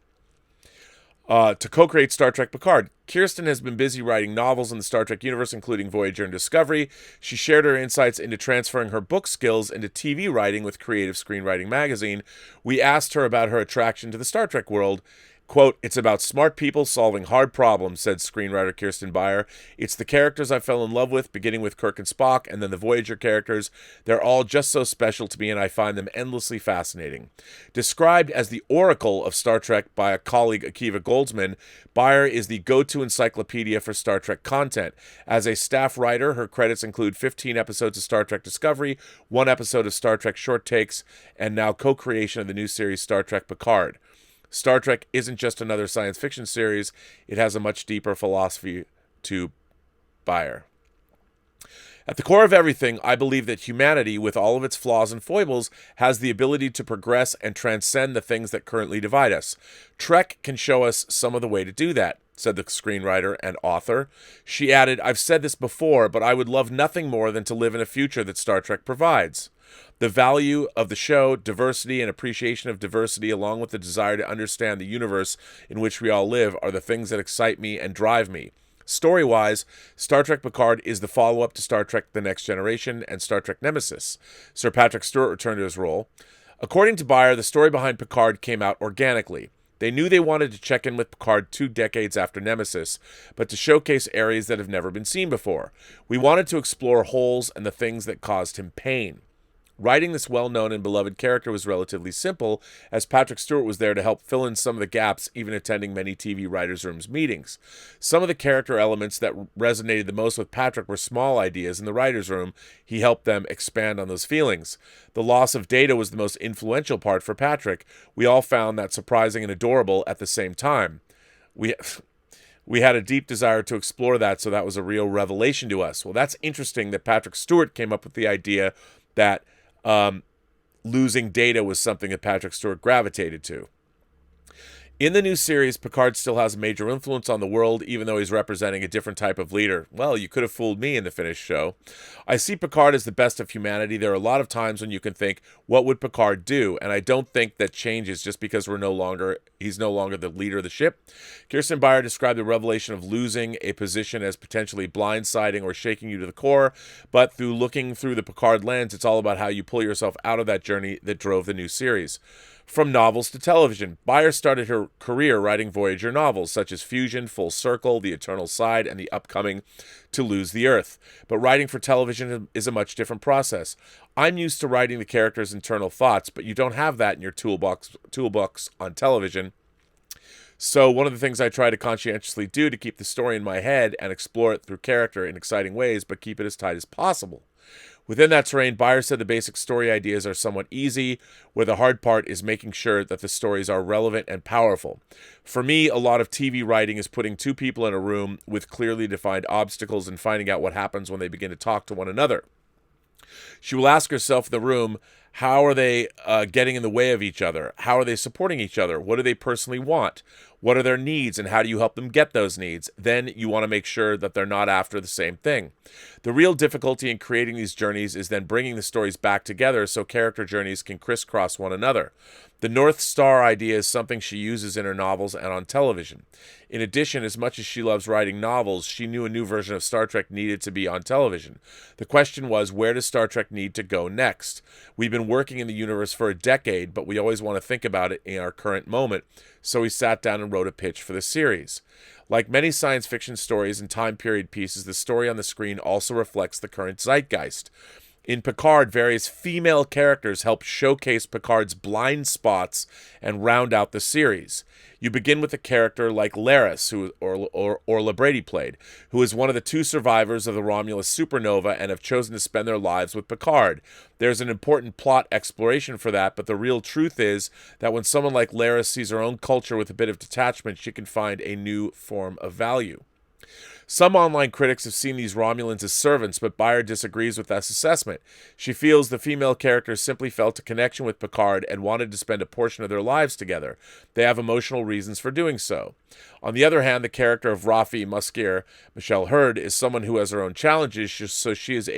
To co-create Star Trek Picard, Kirsten has been busy writing novels in the Star Trek universe, including Voyager and Discovery. She shared her insights into transferring her book skills into TV writing with Creative Screenwriting magazine. We asked her about her attraction to the Star Trek world. Quote, "It's about smart people solving hard problems," said screenwriter Kirsten Beyer. "It's the characters I fell in love with, beginning with Kirk and Spock, and then the Voyager characters. They're all just so special to me, and I find them endlessly fascinating." Described as the oracle of Star Trek by a colleague, Akiva Goldsman, Beyer is the go-to encyclopedia for Star Trek content. As a staff writer, her credits include 15 episodes of Star Trek Discovery, 1 episode of Star Trek Short Takes, and now co-creation of the new series Star Trek Picard. Star Trek isn't just another science fiction series. It has a much deeper philosophy to Beyer. At the core of everything, I believe that humanity, with all of its flaws and foibles, has the ability to progress and transcend the things that currently divide us. Trek can show us some of the way to do that, said the screenwriter and author. She added, "I've said this before, but I would love nothing more than to live in a future that Star Trek provides. The value of the show, diversity and appreciation of diversity, along with the desire to understand the universe in which we all live, are the things that excite me and drive me. Story-wise, Star Trek Picard is the follow-up to Star Trek The Next Generation and Star Trek Nemesis." Sir Patrick Stewart returned to his role. According to Beyer, the story behind Picard came out organically. They knew they wanted to check in with Picard 2 decades after Nemesis, but to showcase areas that have never been seen before. We wanted to explore holes and the things that caused him pain. Writing this well-known and beloved character was relatively simple, as Patrick Stewart was there to help fill in some of the gaps, even attending many TV writers' rooms meetings. Some of the character elements that resonated the most with Patrick were small ideas in the writers' room. He helped them expand on those feelings. The loss of Data was the most influential part for Patrick. We all found that surprising and adorable at the same time. We had a deep desire to explore that, so that was a real revelation to us. Well, that's interesting that Patrick Stewart came up with the idea that losing Data was something that Patrick Stewart gravitated to. In the new series, Picard still has a major influence on the world, even though he's representing a different type of leader. Well, you could have fooled me in the finished show. I see Picard as the best of humanity. There are a lot of times when you can think, what would Picard do? And I don't think that changes just because he's no longer the leader of the ship. Kirsten Beyer described the revelation of losing a position as potentially blindsiding or shaking you to the core, but through looking through the Picard lens, it's all about how you pull yourself out of that journey that drove the new series. from novels to television. Meyer started her career writing Voyager novels, such as Fusion, Full Circle, The Eternal Side, and the upcoming To Lose the Earth. But writing for television is a much different process. I'm used to writing the character's internal thoughts, but you don't have that in your toolbox on television. So one of the things I try to conscientiously do to keep the story in my head and explore it through character in exciting ways, but keep it as tight as possible. Within that terrain, Meyer said the basic story ideas are somewhat easy, where the hard part is making sure that the stories are relevant and powerful. For me, a lot of TV writing is putting two people in a room with clearly defined obstacles and finding out what happens when they begin to talk to one another. She will ask herself in the room, how are they getting in the way of each other? How are they supporting each other? What do they personally want? What are their needs, and how do you help them get those needs? Then you want to make sure that they're not after the same thing. The real difficulty in creating these journeys is then bringing the stories back together so character journeys can crisscross one another. The North Star idea is something she uses in her novels and on television. In addition, as much as she loves writing novels, she knew a new version of Star Trek needed to be on television. The question was, where does Star Trek need to go next? We've been working in the universe for a decade, but we always want to think about it in our current moment. So we sat down and wrote a pitch for the series. Like many science fiction stories and time period pieces, the story on the screen also reflects the current zeitgeist. In Picard, various female characters help showcase Picard's blind spots and round out the series. You begin with a character like Laris, who Orla Brady played, who is one of the two survivors of the Romulus supernova and have chosen to spend their lives with Picard. There's an important plot exploration for that, but the real truth is that when someone like Laris sees her own culture with a bit of detachment, she can find a new form of value. Some online critics have seen these Romulans as servants, but Meyer disagrees with that assessment. She feels the female characters simply felt a connection with Picard and wanted to spend a portion of their lives together. They have emotional reasons for doing so. On the other hand, the character of Rafi Muskir, Michelle Hurd, is someone who has her own challenges, so she is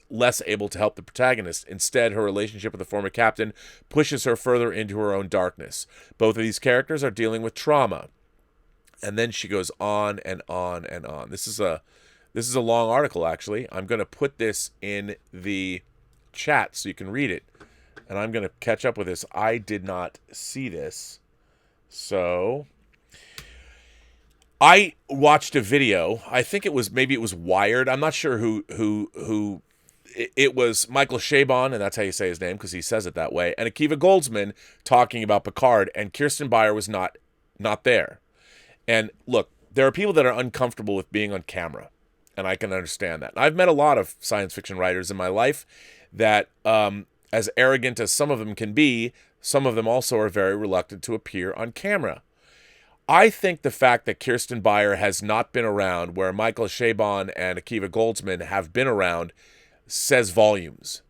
less able to help the protagonist. Instead, her relationship with the former captain pushes her further into her own darkness. Both of these characters are dealing with trauma. And then she goes on and on and on. This is a long article, actually. I'm going to put this in the chat so you can read it. And I'm going to catch up with this. I did not see this. So I watched a video. I think it was Wired. I'm not sure who it was. Michael Chabon, and that's how you say his name because he says it that way. And Akiva Goldsman talking about Picard, and Kirsten Beyer was not there. And look, there are people that are uncomfortable with being on camera, and I can understand that. I've met a lot of science fiction writers in my life that, as arrogant as some of them can be, some of them also are very reluctant to appear on camera. I think the fact that Kirsten Beyer has not been around, where Michael Chabon and Akiva Goldsman have been around, says volumes.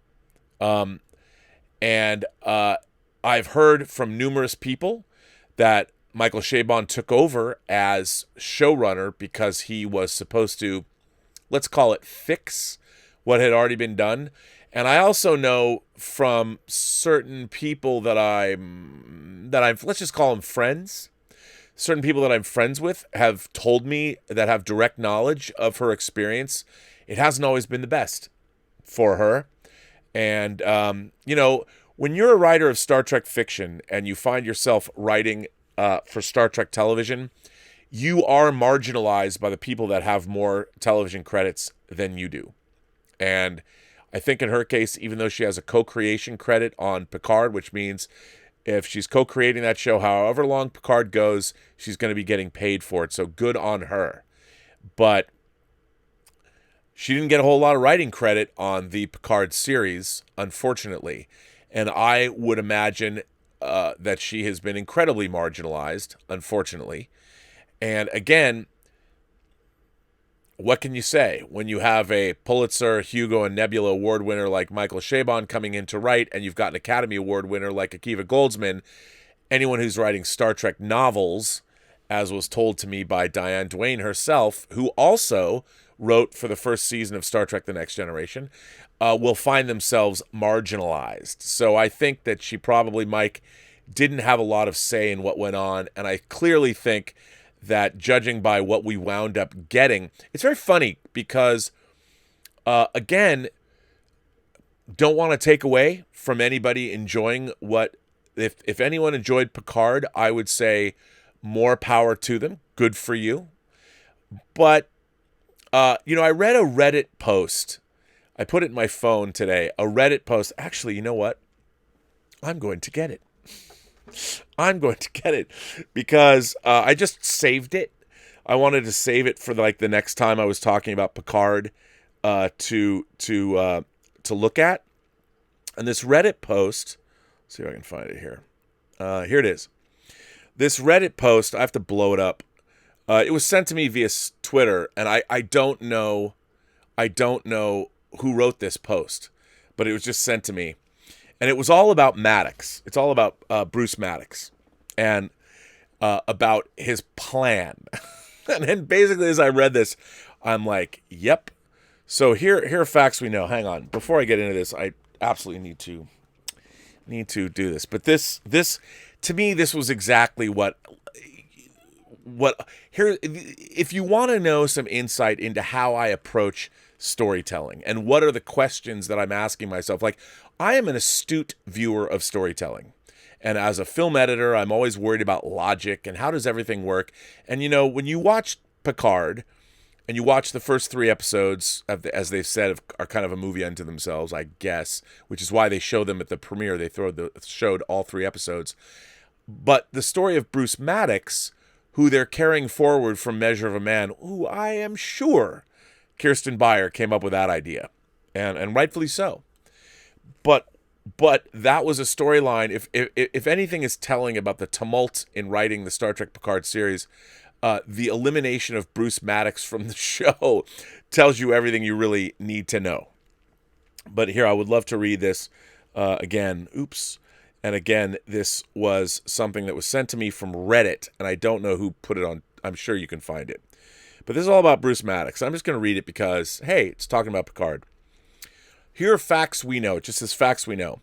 And I've heard from numerous people that Michael Chabon took over as showrunner because he was supposed to, let's call it, fix what had already been done. And I also know from certain people that I've let's just call them friends. Certain people that I'm friends with have told me that have direct knowledge of her experience. It hasn't always been the best for her. And, when you're a writer of Star Trek fiction and you find yourself writing for Star Trek television, you are marginalized by the people that have more television credits than you do. And I think in her case, even though she has a co-creation credit on Picard, which means if she's co-creating that show, however long Picard goes, she's going to be getting paid for it. So good on her. But she didn't get a whole lot of writing credit on the Picard series, unfortunately. And I would imagine that she has been incredibly marginalized, unfortunately. And again, what can you say when you have a Pulitzer, Hugo, and Nebula Award winner like Michael Chabon coming in to write, and you've got an Academy Award winner like Akiva Goldsman? Anyone who's writing Star Trek novels, as was told to me by Diane Duane herself, who also wrote for the first season of Star Trek The Next Generation, will find themselves marginalized. So I think that she probably, Mike, didn't have a lot of say in what went on, and I clearly think that judging by what we wound up getting, it's very funny because, again, don't want to take away from anybody enjoying what if anyone enjoyed Picard, I would say more power to them. Good for you. But, I read a Reddit post. I put it in my phone today. A Reddit post. Actually, you know what? I'm going to get it. I'm going to get it because I just saved it. I wanted to save it for the next time I was talking about Picard to look at. And this Reddit post, let's see if I can find it here. Here it is. This Reddit post, I have to blow it up. It was sent to me via Twitter, and I don't know who wrote this post, but it was just sent to me. And it was all about Maddox. It's all about Bruce Maddox and about his plan. And then basically as I read this, I'm like, yep. So here are facts we know. Hang on. Before I get into this, I absolutely need to do this. But this to me, this was exactly what here, if you want to know some insight into how I approach storytelling and what are the questions that I'm asking myself, I am an astute viewer of storytelling. And as a film editor, I'm always worried about logic and how does everything work. And, when you watch Picard and you watch the first 3 episodes, as they've said, are kind of a movie unto themselves, I guess, which is why they show them at the premiere. They showed all 3 episodes. But the story of Bruce Maddox, who they're carrying forward from Measure of a Man, who I am sure Kirsten Beyer came up with that idea, and rightfully so. But that was a storyline. If anything is telling about the tumult in writing the Star Trek Picard series, the elimination of Bruce Maddox from the show tells you everything you really need to know. But here, I would love to read this again. Oops. And again, this was something that was sent to me from Reddit, and I don't know who put it on. I'm sure you can find it. But this is all about Bruce Maddox. I'm just going to read it because, hey, it's talking about Picard. Here are facts we know. It just says facts we know.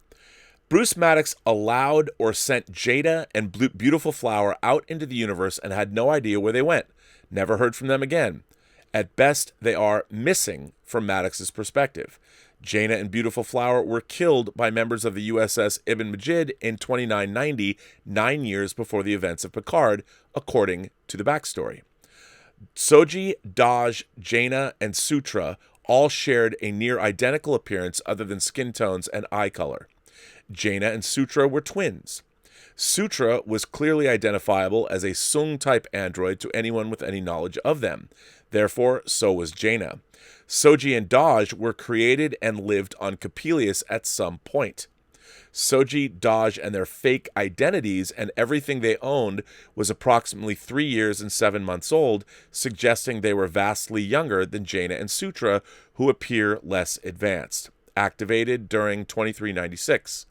Bruce Maddox allowed or sent Jada and Beautiful Flower out into the universe and had no idea where they went. Never heard from them again. At best, they are missing from Maddox's perspective. Jaina and Beautiful Flower were killed by members of the USS Ibn Majid in 2990, 9 years before the events of Picard, according to the backstory. Soji, Daj, Jaina, and Sutra all shared a near identical appearance other than skin tones and eye color. Jaina and Sutra were twins. Sutra was clearly identifiable as a Sung-type android to anyone with any knowledge of them. Therefore, so was Jaina. Soji and Daj were created and lived on Coppelius at some point. Soji, Daj, and their fake identities and everything they owned was approximately 3 years and 7 months old, suggesting they were vastly younger than Jaina and Sutra, who appear less advanced. Activated during 2396.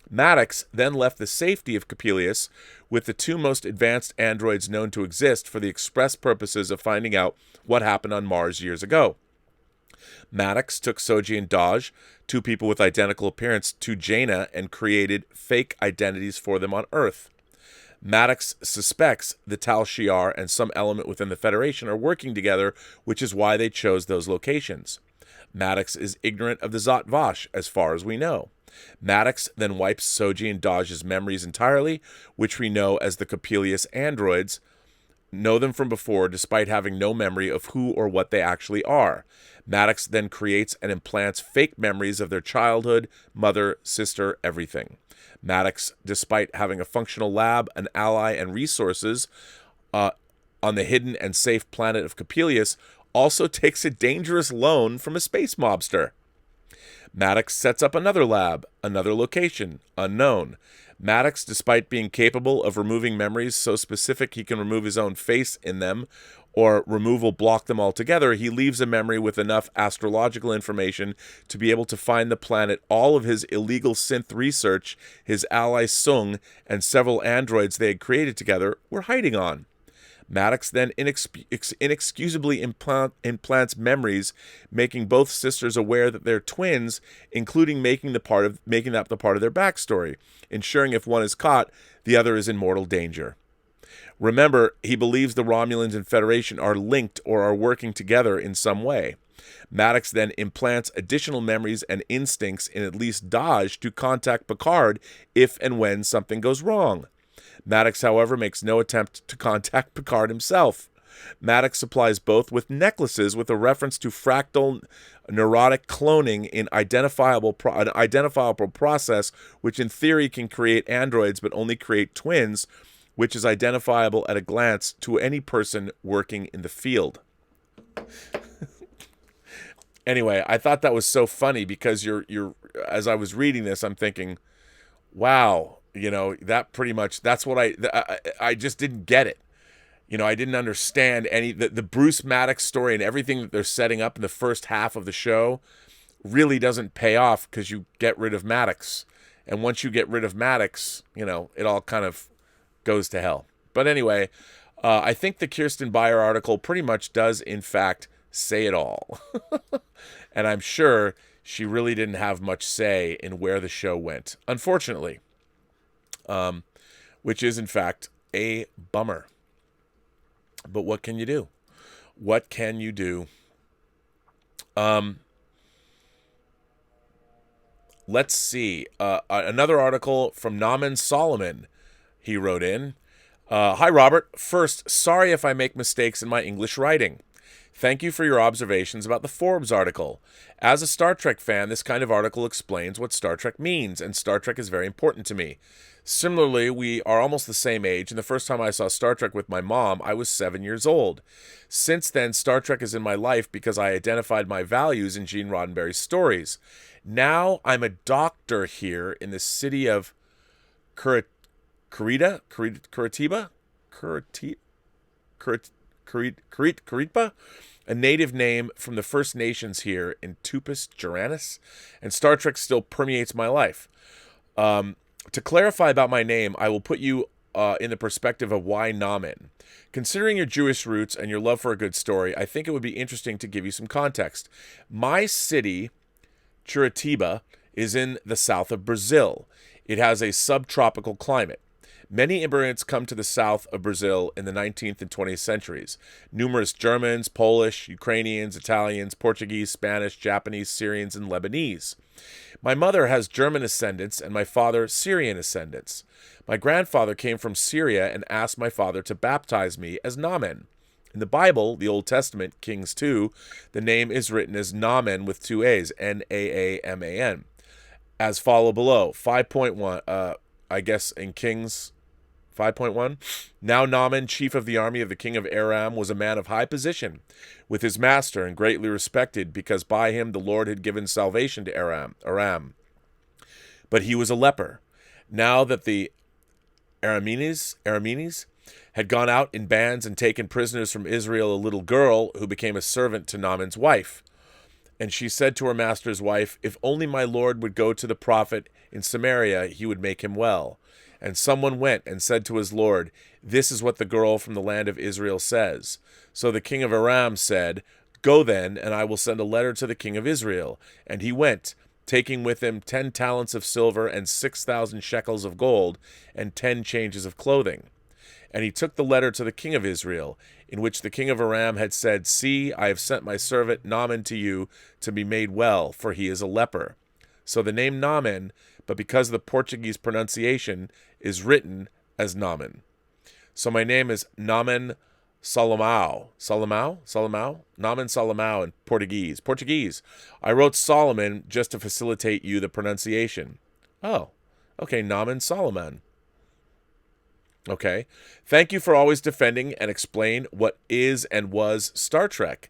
Maddox then left the safety of Coppelius with the 2 most advanced androids known to exist for the express purposes of finding out what happened on Mars years ago. Maddox took Soji and Daj, 2 people with identical appearance, to Jaina and created fake identities for them on Earth. Maddox suspects the Tal Shiar and some element within the Federation are working together, which is why they chose those locations. Maddox is ignorant of the Zhat Vash, as far as we know. Maddox then wipes Soji and Daj's memories entirely, which we know as the Coppelius androids, know them from before despite having no memory of who or what they actually are. Maddox then creates and implants fake memories of their childhood, mother, sister, everything. Maddox, despite having a functional lab, an ally, and resources on the hidden and safe planet of Coppelius, also takes a dangerous loan from a space mobster. Maddox sets up another lab, another location, unknown. Maddox, despite being capable of removing memories so specific he can remove his own face in them, or removal block them altogether, he leaves a memory with enough astrological information to be able to find the planet all of his illegal synth research, his ally Sung, and several androids they had created together were hiding on. Maddox then inexcusably implants memories, making both sisters aware that they're twins, including making that the part of their backstory, ensuring if one is caught, the other is in mortal danger. Remember, he believes the Romulans and Federation are linked or are working together in some way. Maddox then implants additional memories and instincts in at least Dahj to contact Picard if and when something goes wrong. Maddox, however, makes no attempt to contact Picard himself. Maddox supplies both with necklaces with a reference to fractal neurotic cloning in an identifiable process which in theory can create androids but only create twins, which is identifiable at a glance to any person working in the field. Anyway, I thought that was so funny because you're as I was reading this, I'm thinking, wow, that pretty much, that's what I just didn't get it. I didn't understand the Bruce Maddox story and everything that they're setting up in the first half of the show really doesn't pay off because you get rid of Maddox. And once you get rid of Maddox, it all kind of goes to hell. But anyway, I think the Kirsten Beyer article pretty much does, in fact, say it all. And I'm sure she really didn't have much say in where the show went, unfortunately. Which is, in fact, a bummer. But what can you do? What can you do? Let's see. Another article from Naaman Solomon. He wrote in. Hi, Robert. First, sorry if I make mistakes in my English writing. Thank you for your observations about the Forbes article. As a Star Trek fan, this kind of article explains what Star Trek means, and Star Trek is very important to me. Similarly, we are almost the same age, and the first time I saw Star Trek with my mom, I was 7 years old. Since then, Star Trek is in my life because I identified my values in Gene Roddenberry's stories. Now, I'm a doctor here in the city of Curitiba, a native name from the First Nations here in Tupis Jorannis, and Star Trek still permeates my life. To clarify about my name, I will put you in the perspective of why Naaman. Considering your Jewish roots and your love for a good story, I think it would be interesting to give you some context. My city, Curitiba, is in the south of Brazil. It has a subtropical climate. Many immigrants come to the south of Brazil in the 19th and 20th centuries. Numerous Germans, Polish, Ukrainians, Italians, Portuguese, Spanish, Japanese, Syrians, and Lebanese. My mother has German ascendants and my father Syrian ascendants. My grandfather came from Syria and asked my father to baptize me as Naaman. In the Bible, the Old Testament, Kings 2, the name is written as Naaman with two A's, Naaman. As follow below. 5.1, I guess in Kings 5.1. Now Naaman, chief of the army of the king of Aram, was a man of high position with his master and greatly respected because by him the Lord had given salvation to Aram. But he was a leper. Now that the Aramenes had gone out in bands and taken prisoners from Israel a little girl who became a servant to Naaman's wife. And she said to her master's wife, "If only my Lord would go to the prophet in Samaria, he would make him well." And someone went and said to his Lord, "This is what the girl from the land of Israel says." So the king of Aram said, "Go then, and I will send a letter to the king of Israel." And he went, taking with him 10 talents of silver and 6,000 shekels of gold and 10 changes of clothing. And he took the letter to the king of Israel, in which the king of Aram had said, "See, I have sent my servant Naaman to you to be made well, for he is a leper." So the name Naaman, but because of the Portuguese pronunciation, is written as Naaman. So my name is Naaman Salomão. Naaman Salomão in Portuguese. I wrote Solomon just to facilitate you the pronunciation. Oh, okay, Naaman Solomon. Okay. Thank you for always defending and explain what is and was Star Trek.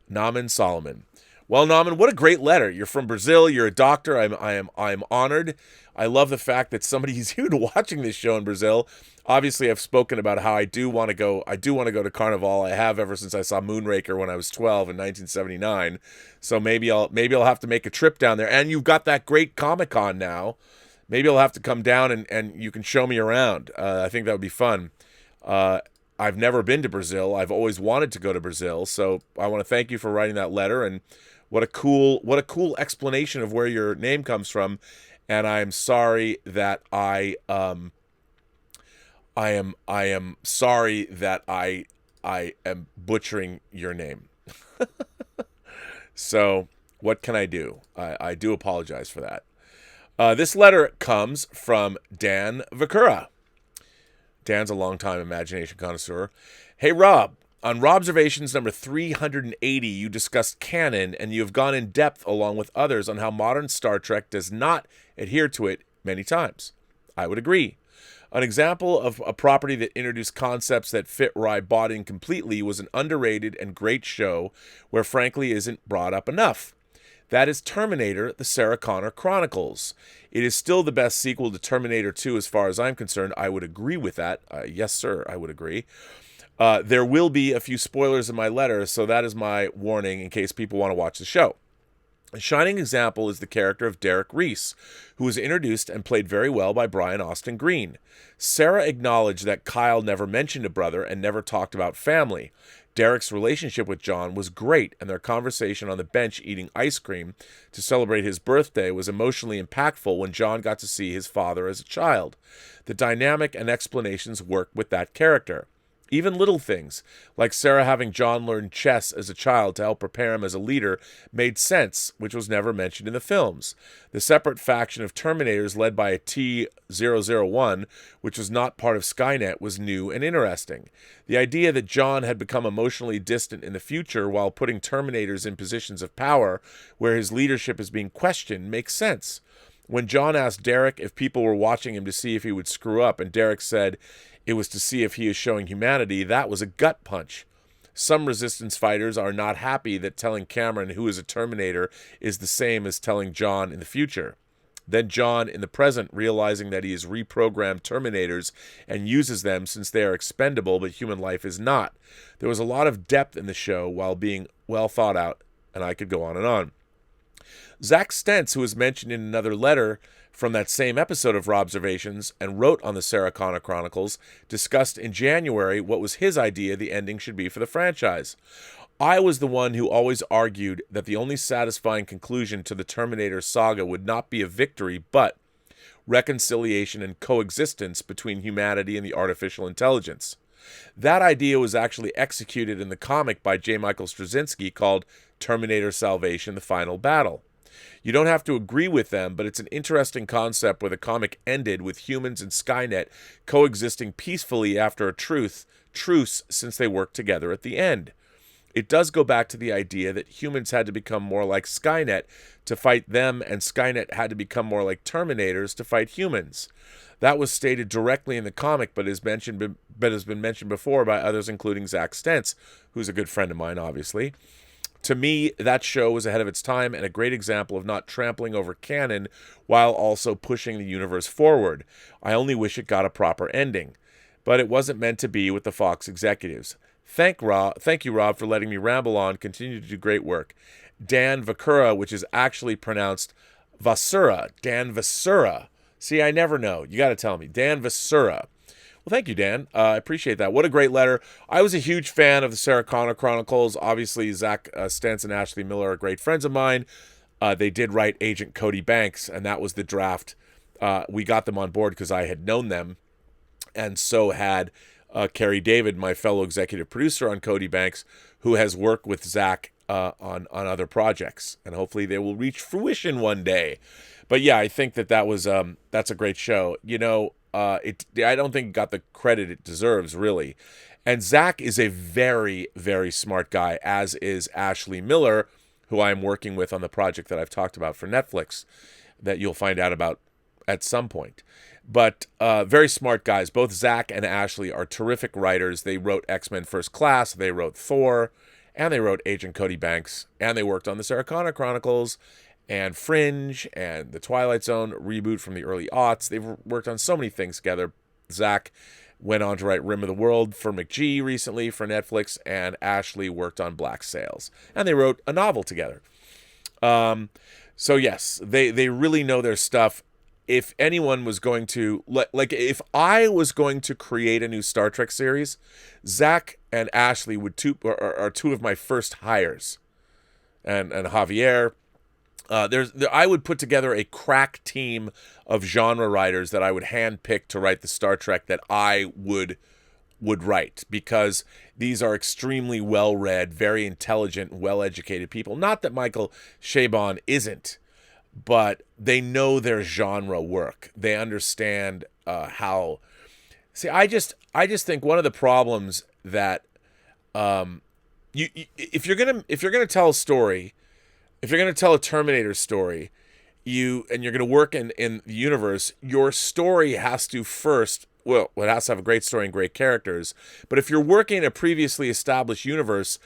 Naaman Solomon. Well, Naaman, what a great letter. You're from Brazil. You're a doctor. I am honored. I love the fact that somebody is even watching this show in Brazil. Obviously, I've spoken about how I do want to go to Carnival. I have ever since I saw Moonraker when I was 12 in 1979. So maybe I'll have to make a trip down there. And you've got that great Comic-Con now. Maybe I'll have to come down and you can show me around. I think that would be fun. I've never been to Brazil. I've always wanted to go to Brazil. So I want to thank you for writing that letter, and what a cool explanation of where your name comes from. And I am sorry that I am sorry that I am butchering your name. So what can I do? I do apologize for that. This letter comes from Dan Vakura. Dan's a longtime imagination connoisseur. Hey, Rob. On Robservations number 380, you discussed canon, and you have gone in depth along with others on how modern Star Trek does not adhere to it many times. I would agree. An example of a property that introduced concepts that fit where I bought in completely was an underrated and great show where frankly isn't brought up enough. That is Terminator, the Sarah Connor Chronicles. It is still the best sequel to Terminator 2 as far as I'm concerned. I would agree with that. Yes, sir, I would agree. There will be a few spoilers in my letter, so that is my warning in case people want to watch the show. A shining example is the character of Derek Reese, who was introduced and played very well by Brian Austin Green. Sarah acknowledged that Kyle never mentioned a brother and never talked about family. Derek's relationship with John was great, and their conversation on the bench eating ice cream to celebrate his birthday was emotionally impactful when John got to see his father as a child. The dynamic and explanations worked with that character. Even little things, like Sarah having John learn chess as a child to help prepare him as a leader, made sense, which was never mentioned in the films. The separate faction of Terminators led by a T-001, which was not part of Skynet, was new and interesting. The idea that John had become emotionally distant in the future while putting Terminators in positions of power where his leadership is being questioned makes sense. When John asked Derek if people were watching him to see if he would screw up, and Derek said it was to see if he is showing humanity, that was a gut punch. Some resistance fighters are not happy that telling Cameron who is a Terminator is the same as telling John in the future. Then John in the present, realizing that he has reprogrammed Terminators and uses them since they are expendable but human life is not. There was a lot of depth in the show while being well thought out, and I could go on and on. Zach Stentz, who was mentioned in another letter from that same episode of Robservations and wrote on the Sarah Connor Chronicles, discussed in January what was his idea the ending should be for the franchise. I was the one who always argued that the only satisfying conclusion to the Terminator saga would not be a victory, but reconciliation and coexistence between humanity and the artificial intelligence. That idea was actually executed in the comic by J. Michael Straczynski called Terminator Salvation: The Final Battle. You don't have to agree with them, but it's an interesting concept where the comic ended with humans and Skynet coexisting peacefully after a truce since they worked together at the end. It does go back to the idea that humans had to become more like Skynet to fight them, and Skynet had to become more like Terminators to fight humans. That was stated directly in the comic, but has been mentioned before by others, including Zach Stentz, who's a good friend of mine, obviously. To me, that show was ahead of its time and a great example of not trampling over canon while also pushing the universe forward. I only wish it got a proper ending. But it wasn't meant to be with the Fox executives. Thank you, Rob, for letting me ramble on. Continue to do great work. Dan Vakura, which is actually pronounced Vasura. Dan Vasura. See, I never know. You got to tell me. Dan Vasura. Well, thank you, Dan. I appreciate that. What a great letter. I was a huge fan of the Sarah Connor Chronicles. Obviously, Zach Stentz and Ashley Miller are great friends of mine. They did write Agent Cody Banks, and that was the draft. We got them on board because I had known them, and so had Carrie David, my fellow executive producer on Cody Banks, who has worked with Zach on other projects, and hopefully they will reach fruition one day. But yeah, I think that was that's a great show. You know, I don't think it got the credit it deserves, really. And Zach is a very, very smart guy, as is Ashley Miller, who I'm working with on the project that I've talked about for Netflix, that you'll find out about at some point. But very smart guys. Both Zach and Ashley are terrific writers. They wrote X-Men First Class, they wrote Thor, and they wrote Agent Cody Banks, and they worked on the Sarah Connor Chronicles, and Fringe, and the Twilight Zone reboot from the early aughts. They've worked on so many things together. Zach went on to write Rim of the World for McGee recently for Netflix, and Ashley worked on Black Sails. And they wrote a novel together. So yes, they really know their stuff. If anyone was going to, like if I was going to create a new Star Trek series, Zach and Ashley are two of my first hires. And Javier. I would put together a crack team of genre writers that I would handpick to write the Star Trek that I would would write, because these are extremely well-read, very intelligent, well-educated people. Not that Michael Chabon isn't, but they know their genre work. They understand how. See, I just think one of the problems that if you're gonna tell a story, if you're gonna tell a Terminator story, you're gonna work in the universe, your story has to first. Well, it has to have a great story and great characters. But if you're working in a previously established universe,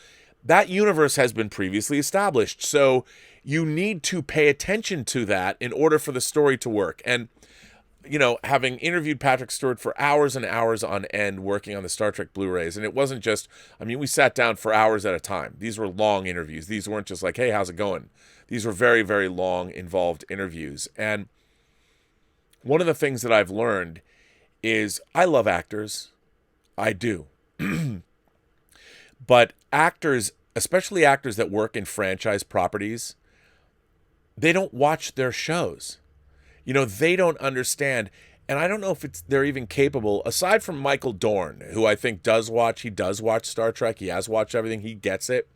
that universe has been previously established. So you need to pay attention to that in order for the story to work. And, having interviewed Patrick Stewart for hours and hours on end working on the Star Trek Blu-rays, and it wasn't just, we sat down for hours at a time. These were long interviews. These weren't just like, hey, how's it going? These were very, very long, involved interviews. And one of the things that I've learned is I love actors. I do. But actors, especially actors that work in franchise properties, they don't watch their shows. They don't understand. And I don't know if they're even capable, aside from Michael Dorn, who I think does watch Star Trek. He has watched everything. He gets it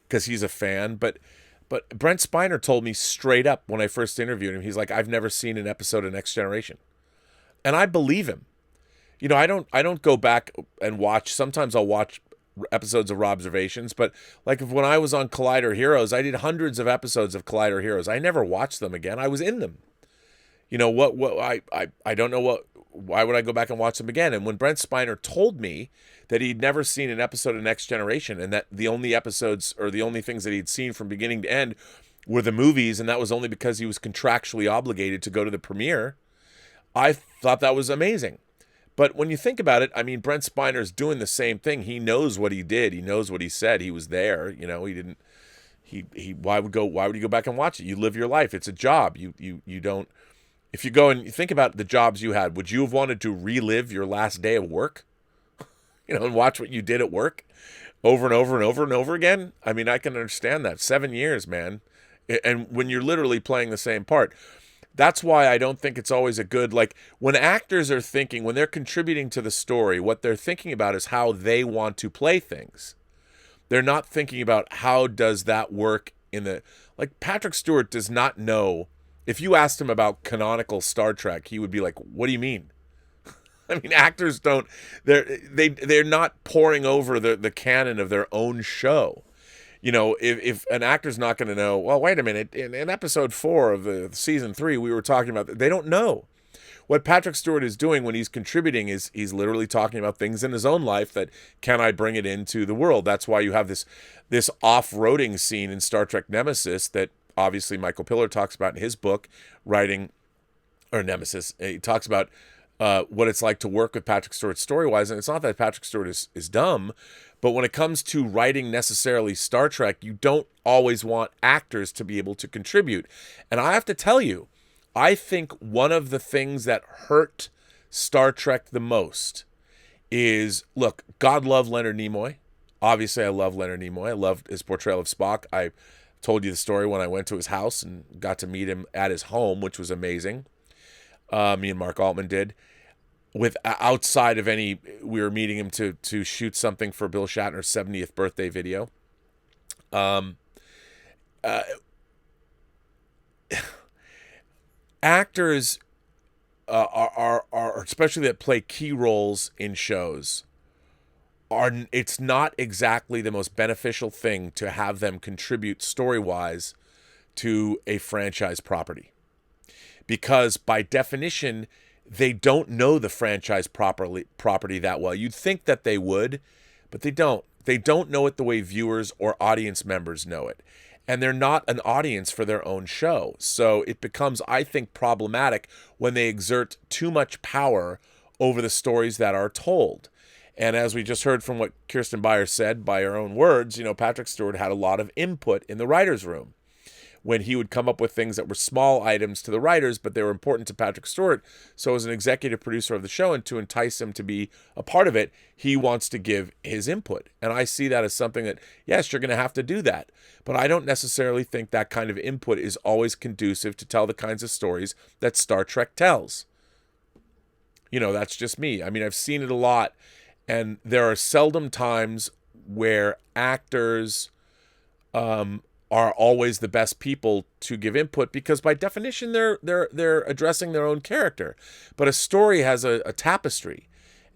because he's a fan. But Brent Spiner told me straight up when I first interviewed him, he's like, I've never seen an episode of Next Generation. And I believe him. I don't go back and watch. Sometimes I'll watch episodes of Robservations, but like when I was on Collider Heroes, I did hundreds of episodes of Collider Heroes. I never watched them again. I was in them. I don't know why would I go back and watch them again? And when Brent Spiner told me that he'd never seen an episode of Next Generation, and that the only episodes or the only things that he'd seen from beginning to end were the movies, and that was only because he was contractually obligated to go to the premiere, I thought that was amazing. But when you think about it, Brent Spiner's doing the same thing. He knows what he did. He knows what he said. He was there. He didn't. Why would you go back and watch it? You live your life. It's a job. You don't. If you go and you think about the jobs you had, would you have wanted to relive your last day of work? And watch what you did at work over and over and over and over again? I can understand that. 7 years, man. And when you're literally playing the same part. That's why I don't think it's always a good, when actors are thinking, when they're contributing to the story, what they're thinking about is how they want to play things. They're not thinking about how does that work Patrick Stewart does not know. If you asked him about canonical Star Trek, he would be like, what do you mean? Actors don't, they're not poring over the canon of their own show. If an actor's not going to know, well, wait a minute, in episode 4 of the season 3, we were talking about, they don't know. What Patrick Stewart is doing when he's contributing is he's literally talking about things in his own life that, can I bring it into the world? That's why you have this off-roading scene in Star Trek Nemesis that obviously Michael Piller talks about in his book, Nemesis. He talks about what it's like to work with Patrick Stewart story-wise, and it's not that Patrick Stewart is dumb, but when it comes to writing necessarily Star Trek, you don't always want actors to be able to contribute. And I have to tell you, I think one of the things that hurt Star Trek the most is, look, God love Leonard Nimoy. Obviously, I love Leonard Nimoy. I loved his portrayal of Spock. I told you the story when I went to his house and got to meet him at his home, which was amazing. Me and Mark Altman did. Outside of we were meeting him to shoot something for Bill Shatner's 70th birthday video. Actors are especially that play key roles in shows, it's not exactly the most beneficial thing to have them contribute story-wise to a franchise property, because by definition they don't know the franchise property that well. You'd think that they would, but they don't. They don't know it the way viewers or audience members know it. And they're not an audience for their own show. So it becomes, I think, problematic when they exert too much power over the stories that are told. And as we just heard from what Kirsten Beyer said, by her own words, Patrick Stewart had a lot of input in the writer's room, when he would come up with things that were small items to the writers, but they were important to Patrick Stewart. So as an executive producer of the show, and to entice him to be a part of it, he wants to give his input. And I see that as something that, yes, you're going to have to do that. But I don't necessarily think that kind of input is always conducive to tell the kinds of stories that Star Trek tells. That's just me. I've seen it a lot. And there are seldom times where actors are always the best people to give input, because by definition they're addressing their own character. But a story has a tapestry,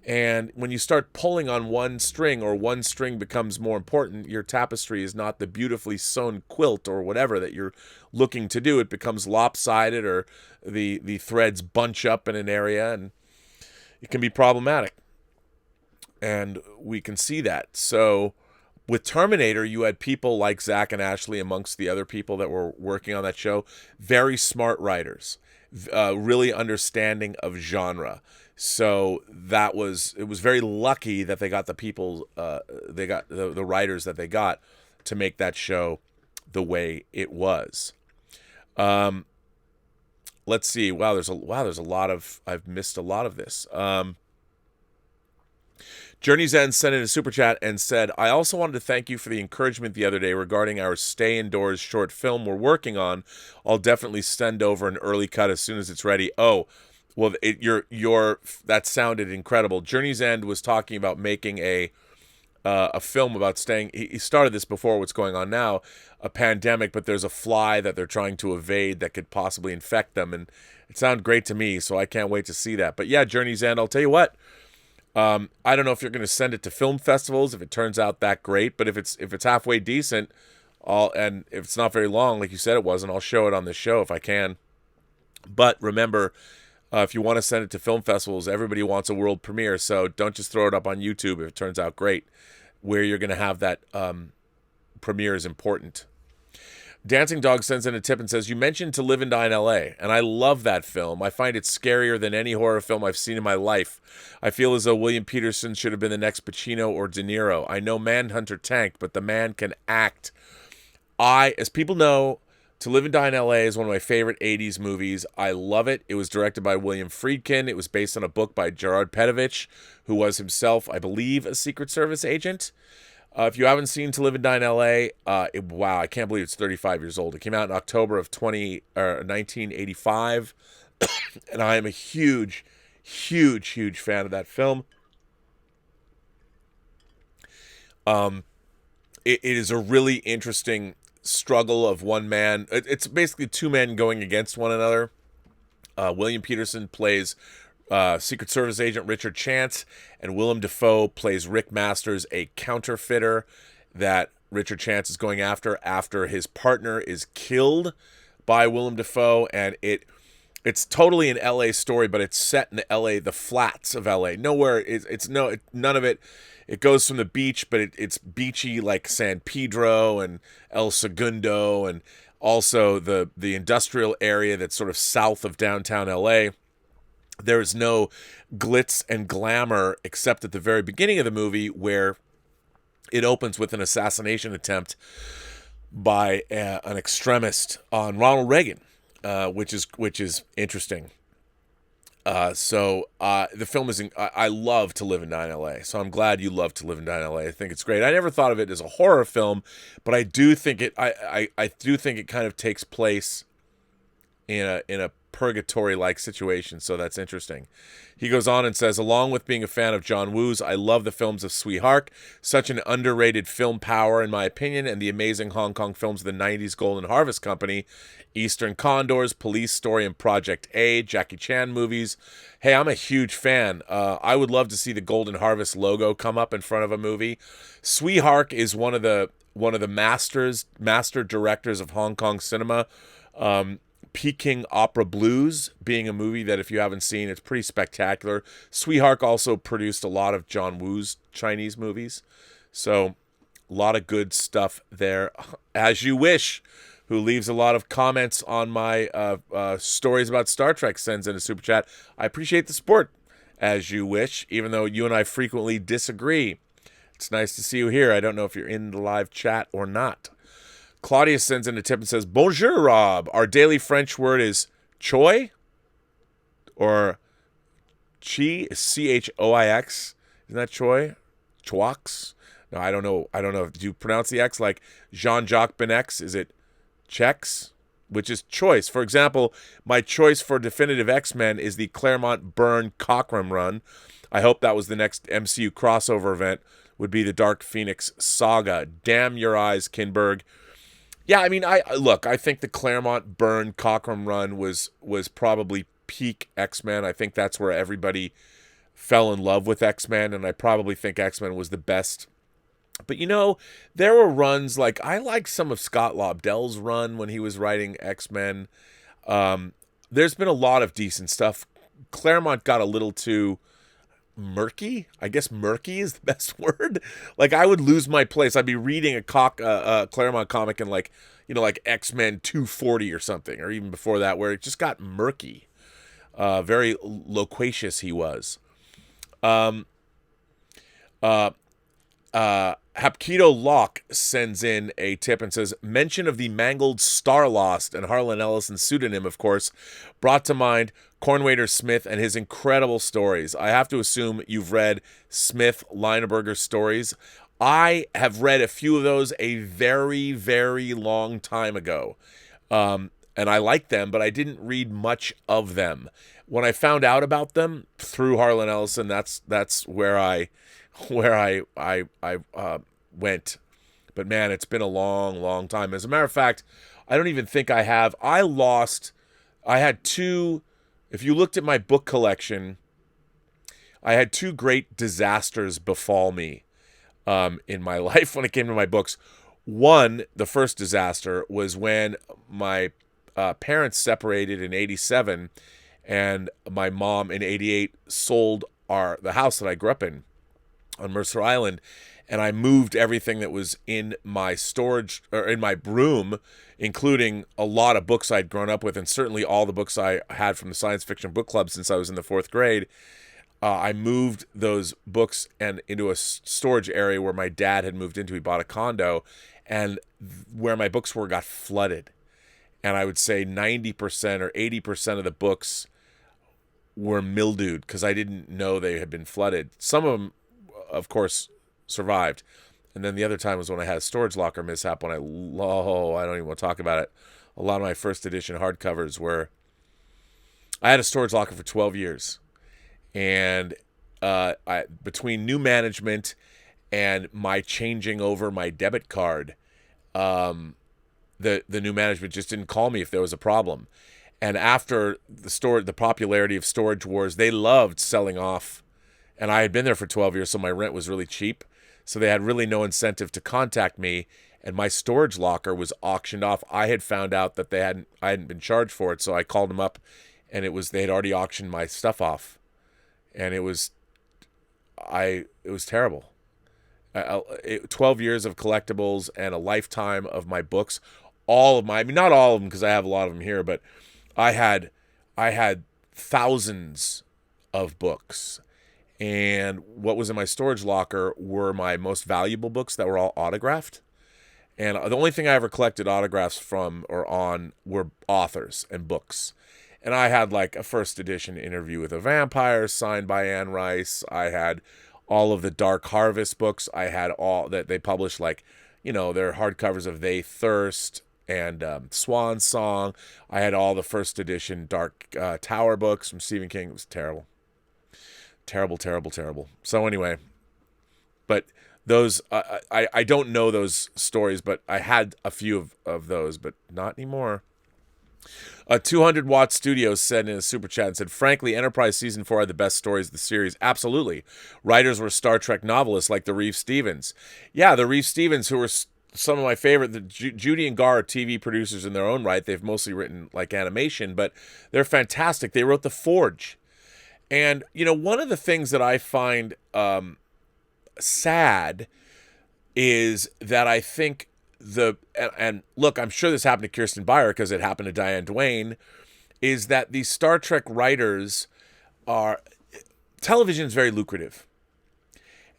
and when you start pulling on one string, or one string becomes more important, your tapestry is not the beautifully sewn quilt or whatever that you're looking to do. It becomes lopsided, or the threads bunch up in an area, and it can be problematic. And we can see that. So with Terminator, you had people like Zach and Ashley amongst the other people that were working on that show. Very smart writers, really understanding of genre. So it was very lucky that they got the people, they got the writers that they got to make that show the way it was. Let's see. Wow, there's a lot of, I've missed a lot of this. Journey's End sent in a super chat and said, I also wanted to thank you for the encouragement the other day regarding our Stay Indoors short film we're working on. I'll definitely send over an early cut as soon as it's ready. Oh, well, that sounded incredible. Journey's End was talking about making a film about staying. He started this before what's going on now, a pandemic, but there's a fly that they're trying to evade that could possibly infect them. And it sounded great to me, so I can't wait to see that. But yeah, Journey's End, I'll tell you what. I don't know if you're going to send it to film festivals if it turns out that great, but if it's halfway decent, and if it's not very long, like you said it wasn't, I'll show it on this show if I can. But remember, if you want to send it to film festivals, everybody wants a world premiere, so don't just throw it up on YouTube if it turns out great. Where you're going to have that premiere is important. Dancing Dog sends in a tip and says, you mentioned To Live and Die in L.A., and I love that film. I find it scarier than any horror film I've seen in my life. I feel as though William Peterson should have been the next Pacino or De Niro. I know Manhunter tanked, but the man can act. As people know, To Live and Die in L.A. is one of my favorite 80s movies. I love it. It was directed by William Friedkin. It was based on a book by Gerard Petovich, who was himself, I believe, a Secret Service agent. If you haven't seen To Live and Die in L.A., wow, I can't believe it's 35 years old. It came out in October of 1985, and I am a huge, huge, huge fan of that film. It is a really interesting struggle of one man. It's basically two men going against one another. William Peterson plays Secret Service agent Richard Chance, and Willem Dafoe plays Rick Masters, a counterfeiter that Richard Chance is going after his partner is killed by Willem Dafoe. And it's totally an LA story, but it's set in the LA, the flats of LA. None of it. It goes from the beach, but it's beachy like San Pedro and El Segundo, and also the industrial area that's sort of south of downtown LA. There is no glitz and glamour except at the very beginning of the movie, where it opens with an assassination attempt by an extremist on Ronald Reagan, which is interesting. The film is. I love To Live and Die in L.A., so I'm glad you love To Live and Die in L.A. I think it's great. I never thought of it as a horror film, but I do think it. I do think it kind of takes place in a purgatory-like situation, so that's interesting. He goes on and says, along with being a fan of John Woo's, I love the films of Sweetheart, such an underrated film power in my opinion, and the amazing Hong Kong films of the 90s Golden Harvest Company, Eastern Condors, Police Story, and Project A, Jackie Chan movies. Hey, I'm a huge fan. I would love to see the Golden Harvest logo come up in front of a movie. Sweetheart is one of the master directors of Hong Kong cinema. Peking Opera Blues being a movie that, if you haven't seen, it's pretty spectacular. Sweetheart also produced a lot of John Woo's Chinese movies. So a lot of good stuff there. As You Wish, who leaves a lot of comments on my stories about Star Trek, sends in a super chat. I appreciate the support, As You Wish, even though you and I frequently disagree. It's nice to see you here. I don't know if you're in the live chat or not. Claudia sends in a tip and says, Bonjour, Rob. Our daily French word is choy, or chi, Choix. Isn't that choy? Choix? No, I don't know. Do you pronounce the X like Jean-Jacques Benex? Is it Chex? Which is choice. For example, my choice for Definitive X-Men is the Claremont Byrne Cockrum run. I hope that was the next MCU crossover event, would be the Dark Phoenix saga. Damn your eyes, Kinberg. Yeah, I mean, I think the Claremont Byrne Cockrum run was probably peak X-Men. I think that's where everybody fell in love with X-Men, and I probably think X-Men was the best. But there were runs like, I like some of Scott Lobdell's run when he was writing X-Men. There's been a lot of decent stuff. Claremont got a little too murky. I guess murky is the best word. Like, I would lose my place. I'd be reading a Claremont comic in like X-Men 240 or something, or even before that, where it just got murky. Very loquacious he was. Hapkido Locke sends in a tip and says, mention of the mangled Starlost and Harlan Ellison's pseudonym, of course, brought to mind Cornwader Smith and his incredible stories. I have to assume you've read Smith Lineberger's stories. I have read a few of those a very, very long time ago. And I like them, but I didn't read much of them. When I found out about them through Harlan Ellison, that's where I went. But man, it's been a long, long time. As a matter of fact, I don't even think I have. I had two, if you looked at my book collection, I had two great disasters befall me in my life when it came to my books. One, the first disaster was when my parents separated in 87, and my mom in 88 sold the house that I grew up in on Mercer Island, and I moved everything that was in my storage, or in my room, including a lot of books I'd grown up with, and certainly all the books I had from the science fiction book club since I was in the 4th grade. I moved those books into a storage area where my dad had moved into. He bought a condo, and where my books were got flooded. And I would say 90% or 80% of the books were mildewed because I didn't know they had been flooded. Some of them, of course, survived. And then the other time was when I had a storage locker mishap when I don't even want to talk about it. A lot of my first edition hardcovers were, I had a storage locker for 12 years. And between new management and my changing over my debit card, the new management just didn't call me if there was a problem. And after the popularity of Storage Wars, they loved selling off. And I had been there for 12 years, so my rent was really cheap. So they had really no incentive to contact me. And my storage locker was auctioned off. I had found out that I hadn't been charged for it, so I called them up, and they had already auctioned my stuff off. And it was terrible. 12 years of collectibles and a lifetime of my books. Not all of them, because I have a lot of them here, but I had thousands of books. And what was in my storage locker were my most valuable books that were all autographed. And the only thing I ever collected autographs from or on were authors and books. And I had like a first edition Interview with a Vampire signed by Anne Rice. I had all of the Dark Harvest books. I had all that they published, like, their hardcovers of They Thirst and Swan Song. I had all the first edition Dark Tower books from Stephen King. It was terrible. Terrible, terrible, terrible. So anyway, but those, I don't know those stories, but I had a few of those, but not anymore. 200 Watt Studios said in a super chat and said, frankly, Enterprise Season 4 had the best stories of the series. Absolutely. Writers were Star Trek novelists like the Reeve Stevens. Yeah, the Reeve Stevens, who were some of my favorite. Judy and Gar are TV producers in their own right. They've mostly written like animation, but they're fantastic. They wrote The Forge. And, one of the things that I find sad is that I think and look, I'm sure this happened to Kirsten Beyer because it happened to Diane Duane, is that these Star Trek writers television is very lucrative.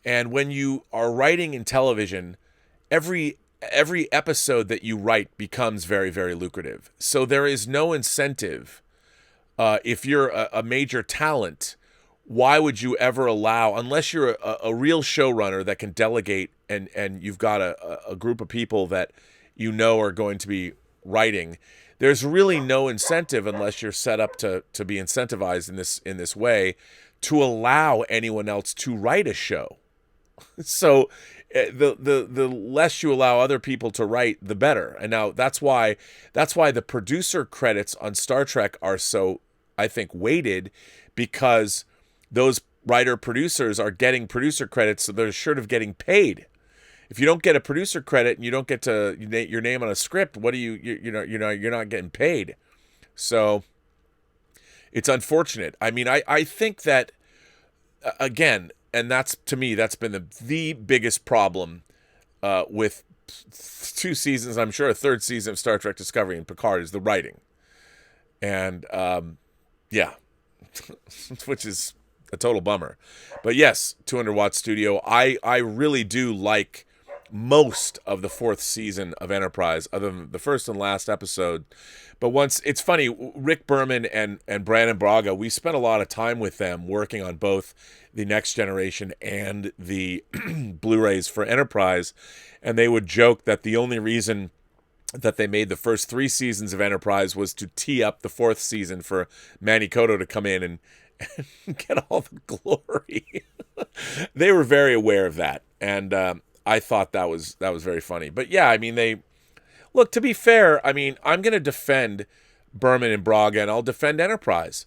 And when you are writing in television, every episode that you write becomes very, very lucrative. So there is no incentive. If you're a major talent, why would you ever allow, unless you're a real showrunner that can delegate and you've got a group of people that are going to be writing, there's really no incentive unless you're set up to be incentivized in this way to allow anyone else to write a show. So the less you allow other people to write, the better. And now that's why the producer credits on Star Trek are so, I think, weighted, because those writer producers are getting producer credits, so they're assured of getting paid. If you don't get a producer credit and you don't get to your name on a script, what do you're not getting paid. So it's unfortunate. I mean, I think that, again, and that's, to me, that's been the biggest problem with 2 seasons, I'm sure a 3rd season of Star Trek Discovery and Picard, is the writing. And, yeah, which is a total bummer. But yes, 200 Watt Studio, I really do like most of the 4th season of Enterprise, other than the first and last episode. But it's funny, Rick Berman and Brandon Braga, we spent a lot of time with them working on both the Next Generation and the Blu-rays for Enterprise, and they would joke that the only reason that they made the first 3 seasons of Enterprise was to tee up the 4th season for Manny Coto to come in and get all the glory. They were very aware of that, and I thought that was very funny. But yeah, I mean, look, to be fair, I mean, I'm going to defend Berman and Braga, and I'll defend Enterprise.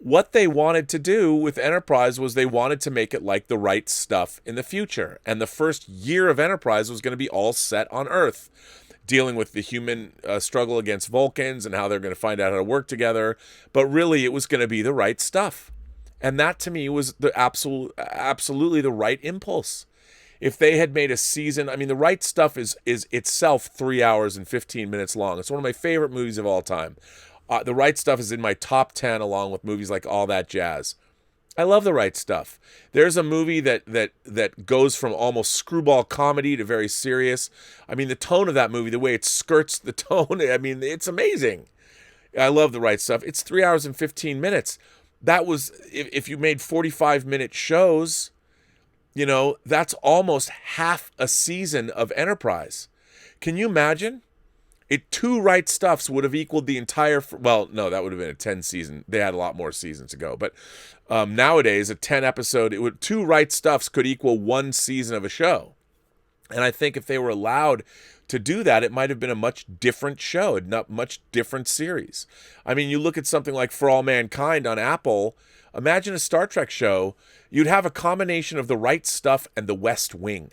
What they wanted to do with Enterprise was they wanted to make it like the right stuff in the future. And the first year of Enterprise was going to be all set on Earth, dealing with the human struggle against Vulcans and how they're going to find out how to work together. But really, it was going to be the right stuff. And that, to me, was the absolutely the right impulse. If they had made a season, I mean, The Right Stuff is itself 3 hours and 15 minutes long. It's one of my favorite movies of all time. The Right Stuff is in my top 10, along with movies like All That Jazz. I love The Right Stuff. There's a movie that goes from almost screwball comedy to very serious. I mean, the tone of that movie, the way it skirts the tone, I mean, it's amazing. I love The Right Stuff. It's 3 hours and 15 minutes. That was, if you made 45-minute shows, you know, that's almost half a season of Enterprise. Can you imagine? 2 Right Stuffs would have equaled the entire, well, no, that would have been a 10 season. They had a lot more seasons to go. But nowadays, a 10 episode, 2 Right Stuffs could equal 1 season of a show. And I think if they were allowed to do that, it might have been a much different show, a much different series. I mean, you look at something like For All Mankind on Apple. Imagine a Star Trek show. You'd have a combination of The Right Stuff and The West Wing.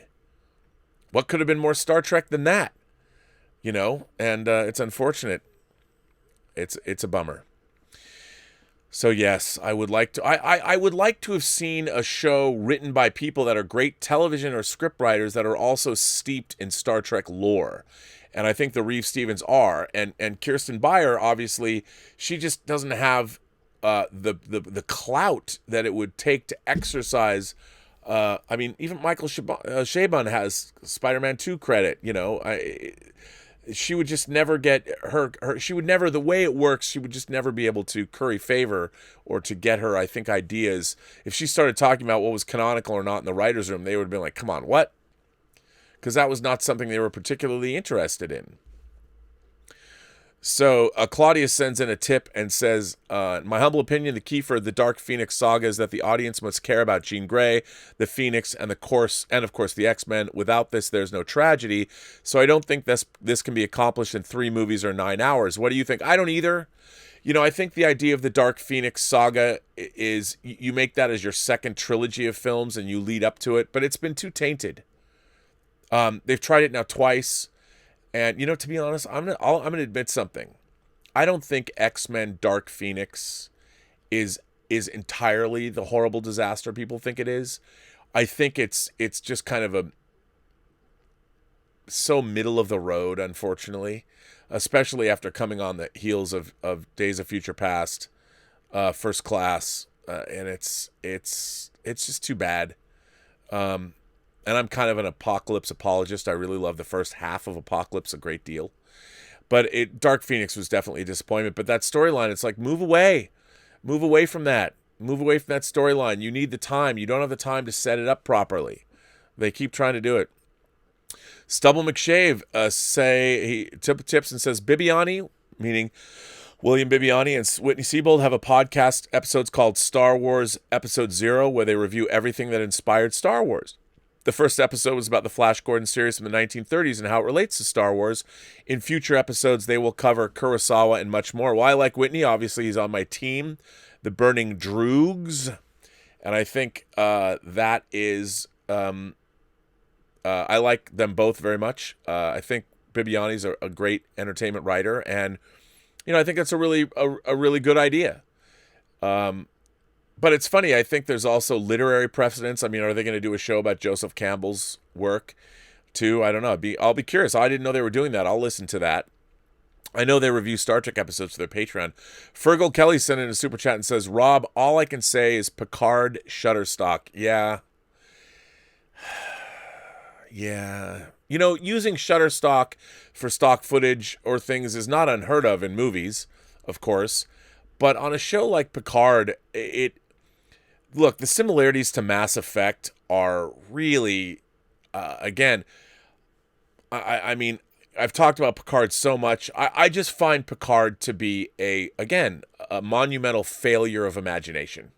What could have been more Star Trek than that? You know, and it's unfortunate. It's a bummer. So yes, I would like to. I would like to have seen a show written by people that are great television or script writers that are also steeped in Star Trek lore, and I think the Reeve Stevens are. And Kirsten Beyer, obviously, she just doesn't have the clout that it would take to exercise. I mean, even Michael Chabon has Spider-Man 2 credit. You know, she would just never get her. She would never, the way it works, she would just never be able to curry favor or to get her, I think, ideas. If she started talking about what was canonical or not in the writer's room, they would have been like, come on, what? Because that was not something they were particularly interested in. So Claudia sends in a tip and says, in my humble opinion, the key for the Dark Phoenix saga is that the audience must care about Jean Grey, the Phoenix, and of course the X-Men. Without this, there's no tragedy. So I don't think this can be accomplished in 3 movies or 9 hours. What do you think? I don't either. You know, I think the idea of the Dark Phoenix saga is you make that as your second trilogy of films and you lead up to it, but it's been too tainted. They've tried it now twice. And, you know, to be honest, I'm gonna admit something. I don't think X-Men Dark Phoenix is entirely the horrible disaster people think it is. I think it's just kind of so middle of the road, unfortunately, especially after coming on the heels of Days of Future Past, First Class, and it's just too bad. And I'm kind of an Apocalypse apologist. I really love the first half of Apocalypse a great deal. But Dark Phoenix was definitely a disappointment. But that storyline, it's like, move away. Move away from that. Move away from that storyline. You need the time. You don't have the time to set it up properly. They keep trying to do it. Stubble McShave tips and says, Bibiani, meaning William Bibiani and Whitney Seibold have a podcast episodes called Star Wars Episode 0, where they review everything that inspired Star Wars. The first episode was about the Flash Gordon series from the 1930s and how it relates to Star Wars. In future episodes, they will cover Kurosawa and much more. Well, I like Whitney. Obviously, he's on my team, the Burning Droogs. And I think that is... I like them both very much. I think Bibiani's a great entertainment writer, and I think that's a really good idea. But it's funny. I think there's also literary precedents. I mean, are they going to do a show about Joseph Campbell's work too? I don't know. I'll be curious. I didn't know they were doing that. I'll listen to that. I know they review Star Trek episodes for their Patreon. Fergal Kelly sent in a super chat and says, "Rob, all I can say is Picard Shutterstock." Yeah. Yeah. Using Shutterstock for stock footage or things is not unheard of in movies, of course. But on a show like Picard, look, the similarities to Mass Effect are really, again, I mean, I've talked about Picard so much. I just find Picard to be a monumental failure of imagination.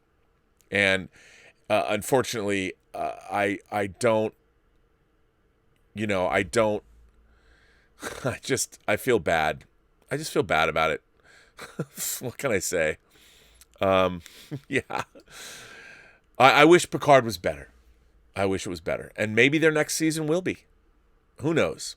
And unfortunately, I don't, I feel bad. I just feel bad about it. What can I say? Yeah. I wish Picard was better. I wish it was better. And maybe their next season will be. Who knows?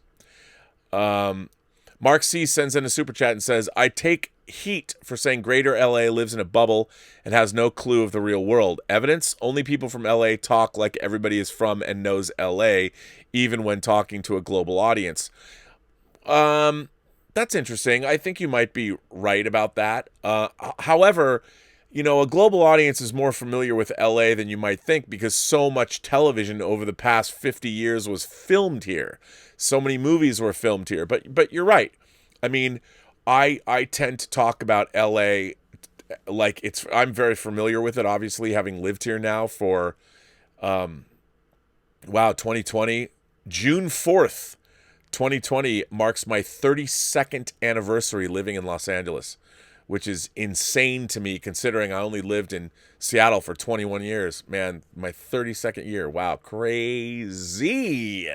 Mark C sends in a super chat and says, "I take heat for saying Greater LA lives in a bubble and has no clue of the real world. Evidence? Only people from LA talk like everybody is from and knows LA, even when talking to a global audience." That's interesting. I think you might be right about that. However, a global audience is more familiar with LA than you might think because so much television over the past 50 years was filmed here. So many movies were filmed here. But you're right. I mean, I tend to talk about LA like I'm very familiar with it, obviously, having lived here now for 2020. June 4th, 2020 marks my 32nd anniversary living in Los Angeles, which is insane to me considering I only lived in Seattle for 21 years. Man, my 32nd year. Wow, crazy.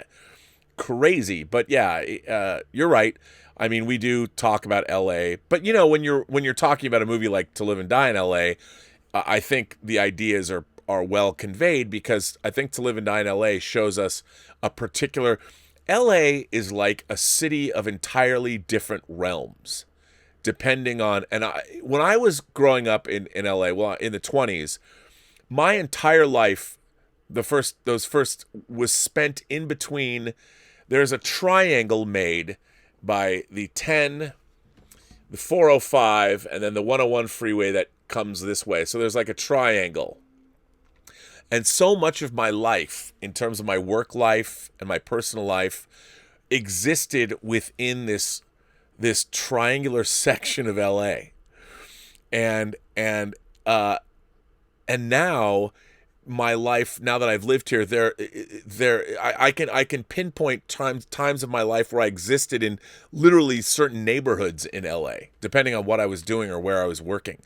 But yeah, you're right. I mean, we do talk about LA, but when you're talking about a movie like To Live and Die in LA, I think the ideas are well conveyed because I think To Live and Die in LA shows us a particular... LA is like a city of entirely different realms, depending on... And when I was growing up in LA, well, in the 20s, my entire life, those first was spent in between... There's a triangle made by the 10, the 405, and then the 101 freeway that comes this way. So there's like a triangle. And so much of my life, in terms of my work life and my personal life, existed within this triangular section of LA. And now my life, now that I've lived here, I can pinpoint times of my life where I existed in literally certain neighborhoods in LA, depending on what I was doing or where I was working.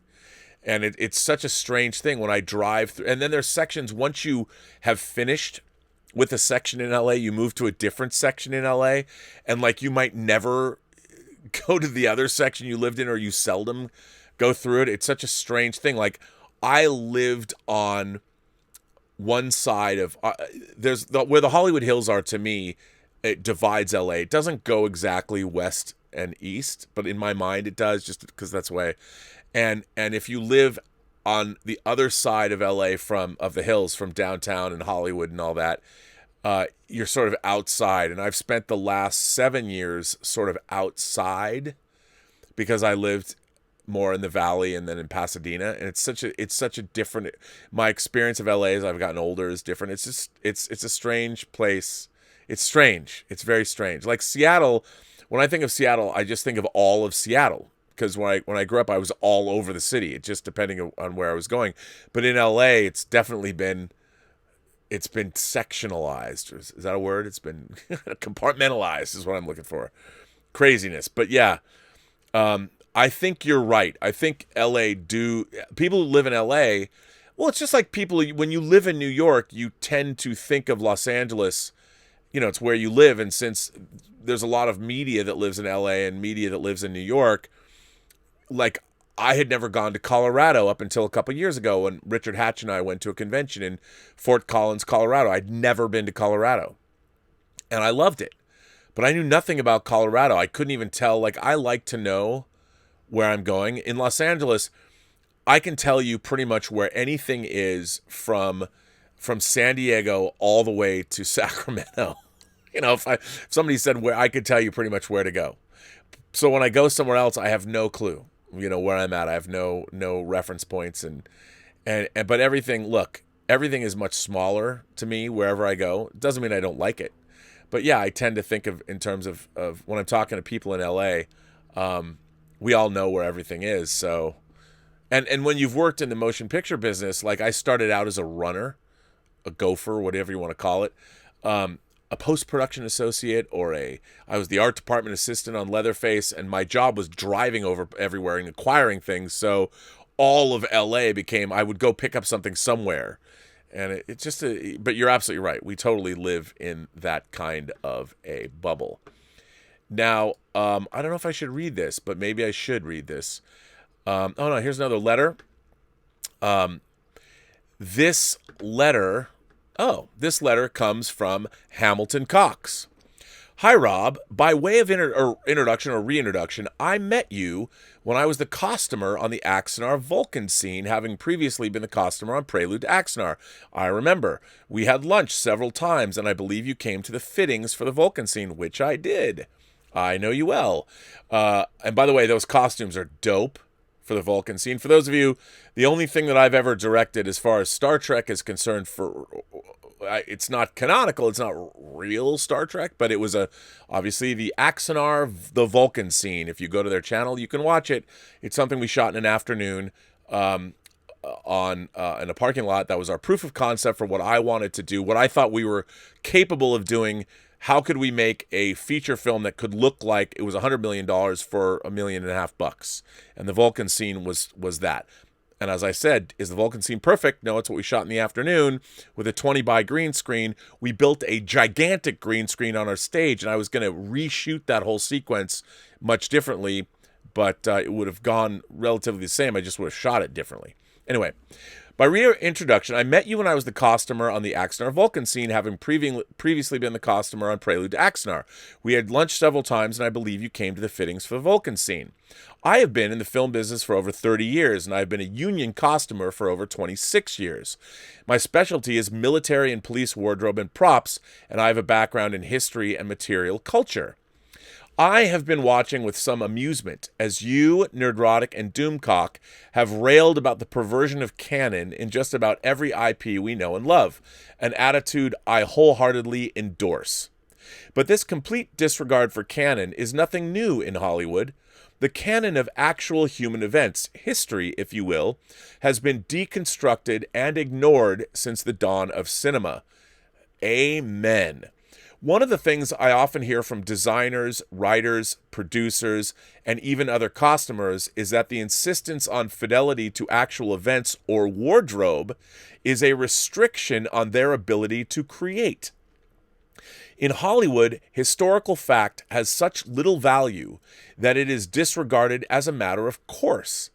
And it's such a strange thing when I drive through. And then there's sections, once you have finished with a section in LA, you move to a different section in LA. And like you might never go to the other section you lived in, or you seldom go through it. It's such a strange thing. Like I lived on one side of where the Hollywood Hills are. To me, it divides LA. It doesn't go exactly west and east, but in my mind it does, just because that's the way. And if you live on the other side of LA of the hills, from downtown and Hollywood and all that, you're sort of outside. And I've spent the last 7 years sort of outside because I lived more in the valley and then in Pasadena. And it's such a different... My experience of LA as I've gotten older is different. It's just it's a strange place. It's strange. It's very strange. Like Seattle, when I think of Seattle, I just think of all of Seattle. Because when I grew up, I was all over the city. It just depending on where I was going. But in LA, it's definitely been sectionalized. Is that a word? It's been compartmentalized is what I'm looking for. Craziness. But yeah, I I think you're right. I think people who live in LA, well, it's just like people, when you live in New York, you tend to think of Los Angeles, it's where you live. And since there's a lot of media that lives in LA and media that lives in New York, like I had never gone to Colorado up until a couple years ago when Richard Hatch and I went to a convention in Fort Collins, Colorado. I'd never been to Colorado, and I loved it. But I knew nothing about Colorado. I couldn't even tell. Like, I like to know where I'm going. In Los Angeles, I can tell you pretty much where anything is from San Diego all the way to Sacramento. If somebody said where, I could tell you pretty much where to go. So when I go somewhere else, I have no clue, where I'm at. I have no reference points, but everything is much smaller to me wherever I go. It doesn't mean I don't like it. But yeah, I tend to think of in terms of when I'm talking to people in LA, we all know where everything is. So, and when you've worked in the motion picture business, like I started out as a runner, a gopher, whatever you want to call it, a post-production associate, I was the art department assistant on Leatherface, and my job was driving over everywhere and acquiring things. So all of LA I would go pick up something somewhere. And it's just but you're absolutely right. We totally live in that kind of a bubble. Now, I don't know if I should read this, but maybe I should read this. Oh no, here's another letter. This letter comes from Hamilton Cox. Hi, Rob. By way of introduction or reintroduction, I met you when I was the costumer on the Axanar Vulcan scene, having previously been the costumer on Prelude to Axanar. I remember. We had lunch several times, and I believe you came to the fittings for the Vulcan scene, which I did. I know you well. And by the way, those costumes are dope for the Vulcan scene. For those of you, the only thing that I've ever directed as far as Star Trek is concerned it's not canonical, it's not real Star Trek, but it was obviously the Axanar, the Vulcan scene. If you go to their channel, you can watch it. It's something we shot in an afternoon in a parking lot. That was our proof of concept for what I wanted to do, what I thought we were capable of doing. How could we make a feature film that could look like it was $100 million for $1.5 million? And the Vulcan scene was that. And as I said, is the Vulcan scene perfect? No, it's what we shot in the afternoon with a 20 by green screen. We built a gigantic green screen on our stage, and I was going to reshoot that whole sequence much differently, but it would have gone relatively the same. I just would have shot it differently. Anyway, by reintroduction, I met you when I was the costumer on the Axanar Vulcan scene, having previously been the costumer on Prelude to Axanar. We had lunch several times, and I believe you came to the fittings for the Vulcan scene. I have been in the film business for over 30 years, and I've been a union costumer for over 26 years. My specialty is military and police wardrobe and props, and I have a background in history and material culture. I have been watching with some amusement as you, Nerdrotic, and Doomcock have railed about the perversion of canon in just about every IP we know and love, an attitude I wholeheartedly endorse. But this complete disregard for canon is nothing new in Hollywood. The canon of actual human events, history, if you will, has been deconstructed and ignored since the dawn of cinema. Amen. One of the things I often hear from designers, writers, producers, and even other costumers is that the insistence on fidelity to actual events or wardrobe is a restriction on their ability to create. In Hollywood, historical fact has such little value that it is disregarded as a matter of course,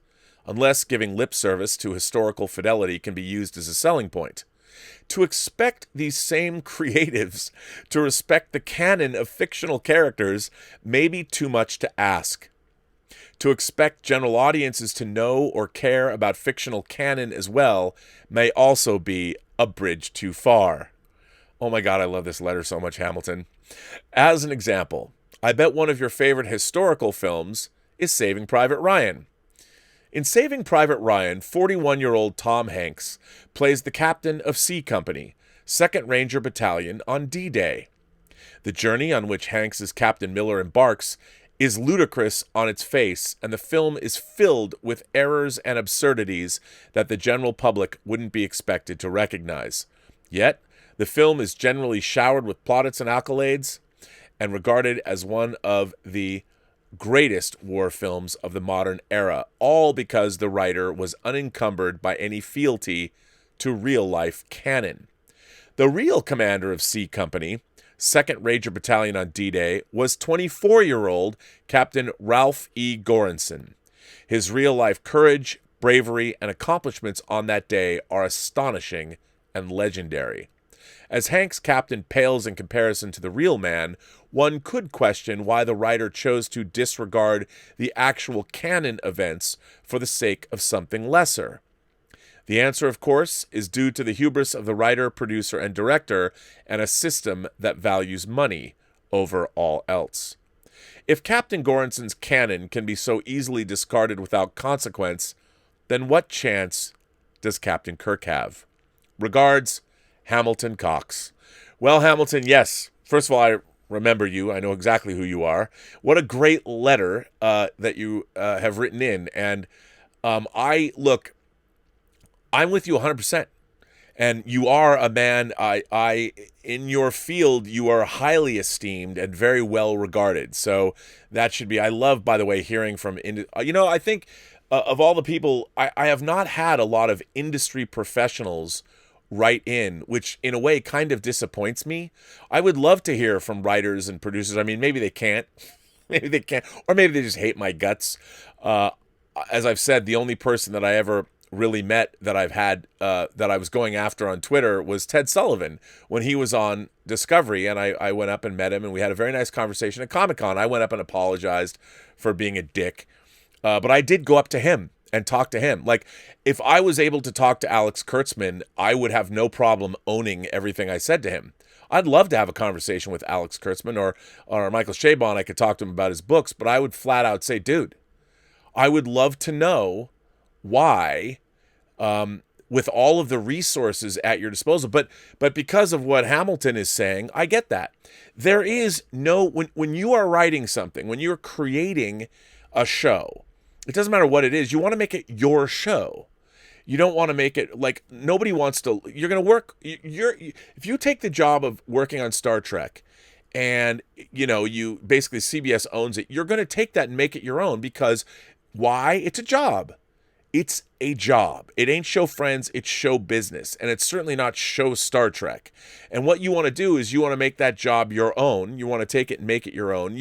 unless giving lip service to historical fidelity can be used as a selling point. To expect these same creatives to respect the canon of fictional characters may be too much to ask. To expect general audiences to know or care about fictional canon as well may also be a bridge too far. Oh my God, I love this letter so much, Hamilton. As an example, I bet one of your favorite historical films is Saving Private Ryan. In Saving Private Ryan, 41-year-old Tom Hanks plays the captain of C Company, 2nd Ranger Battalion on D-Day. The journey on which Hanks' Captain Miller embarks is ludicrous on its face, and the film is filled with errors and absurdities that the general public wouldn't be expected to recognize. Yet, the film is generally showered with plaudits and accolades and regarded as one of the greatest war films of the modern era, all because the writer was unencumbered by any fealty to real-life canon. The real commander of C Company, 2nd Ranger Battalion on D-Day, was 24-year-old Captain Ralph E. Goranson. His real-life courage, bravery, and accomplishments on that day are astonishing and legendary. As Hank's captain pales in comparison to the real man, one could question why the writer chose to disregard the actual canon events for the sake of something lesser. The answer, of course, is due to the hubris of the writer, producer, and director, and a system that values money over all else. If Captain Goranson's canon can be so easily discarded without consequence, then what chance does Captain Kirk have? Regards, Hamilton Cox. Well, Hamilton, yes. First of all, I remember you. I know exactly who you are. What a great letter that you have written in. And I'm with you 100%. And you are a man, in your field, you are highly esteemed and very well regarded. So that should be, I love, by the way, hearing from, I think of all the people, I have not had a lot of industry professionals write in, which in a way kind of disappoints me. I would love to hear from writers and producers. I mean, maybe they can't, or maybe they just hate my guts. As I've said, the only person that I ever really met that I've had that I was going after on Twitter was Ted Sullivan when he was on Discovery, and I went up and met him, and we had a very nice conversation at Comic-Con. I went up and apologized for being a dick, but I did go up to him and talk to him. Like, if I was able to talk to Alex Kurtzman, I would have no problem owning everything I said to him. I'd love to have a conversation with Alex Kurtzman or Michael Chabon. I could talk to him about his books, but I would flat out say, dude, I would love to know why, with all of the resources at your disposal. But because of what Hamilton is saying, I get that. There is no, when you are writing something, when you're creating a show, it doesn't matter what it is, you want to make it your show. You don't want to make it like, nobody wants to, you're going to work, if you take the job of working on Star Trek and, you basically, CBS owns it, you're going to take that and make it your own because why? It's a job. It's a job. It ain't show friends, it's show business. And it's certainly not show Star Trek. And what you want to do is you want to make that job your own. You want to take it and make it your own.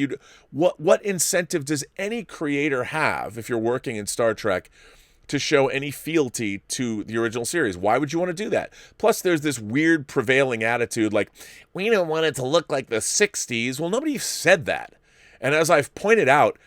What incentive does any creator have if you're working in Star Trek to show any fealty to the original series? Why would you want to do that? Plus, there's this weird prevailing attitude like, we don't want it to look like the 60s. Well, nobody said that. And as I've pointed out,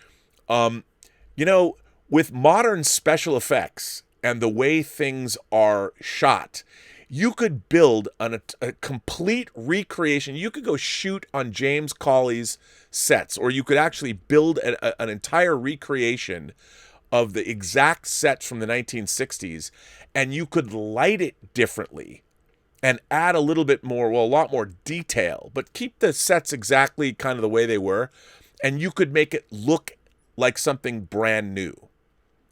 with modern special effects and the way things are shot, you could build a complete recreation. You could go shoot on James Cawley's sets, or you could actually build an entire recreation of the exact sets from the 1960s, and you could light it differently and add a little bit more, a lot more detail, but keep the sets exactly kind of the way they were, and you could make it look like something brand new.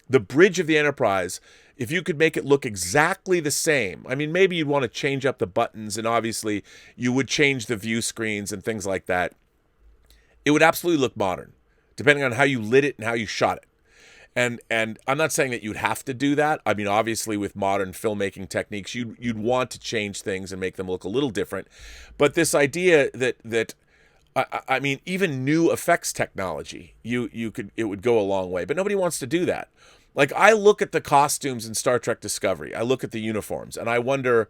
The bridge of the Enterprise, if you could make it look exactly the same, I mean, maybe you'd want to change up the buttons, and obviously you would change the view screens and things like that. It would absolutely look modern, depending on how you lit it and how you shot it. And I'm not saying that you'd have to do that. I mean, obviously with modern filmmaking techniques, you'd want to change things and make them look a little different. But this idea that I mean, even new effects technology, it would go a long way. But nobody wants to do that. Like, I look at the costumes in Star Trek Discovery. I look at the uniforms, and I wonder,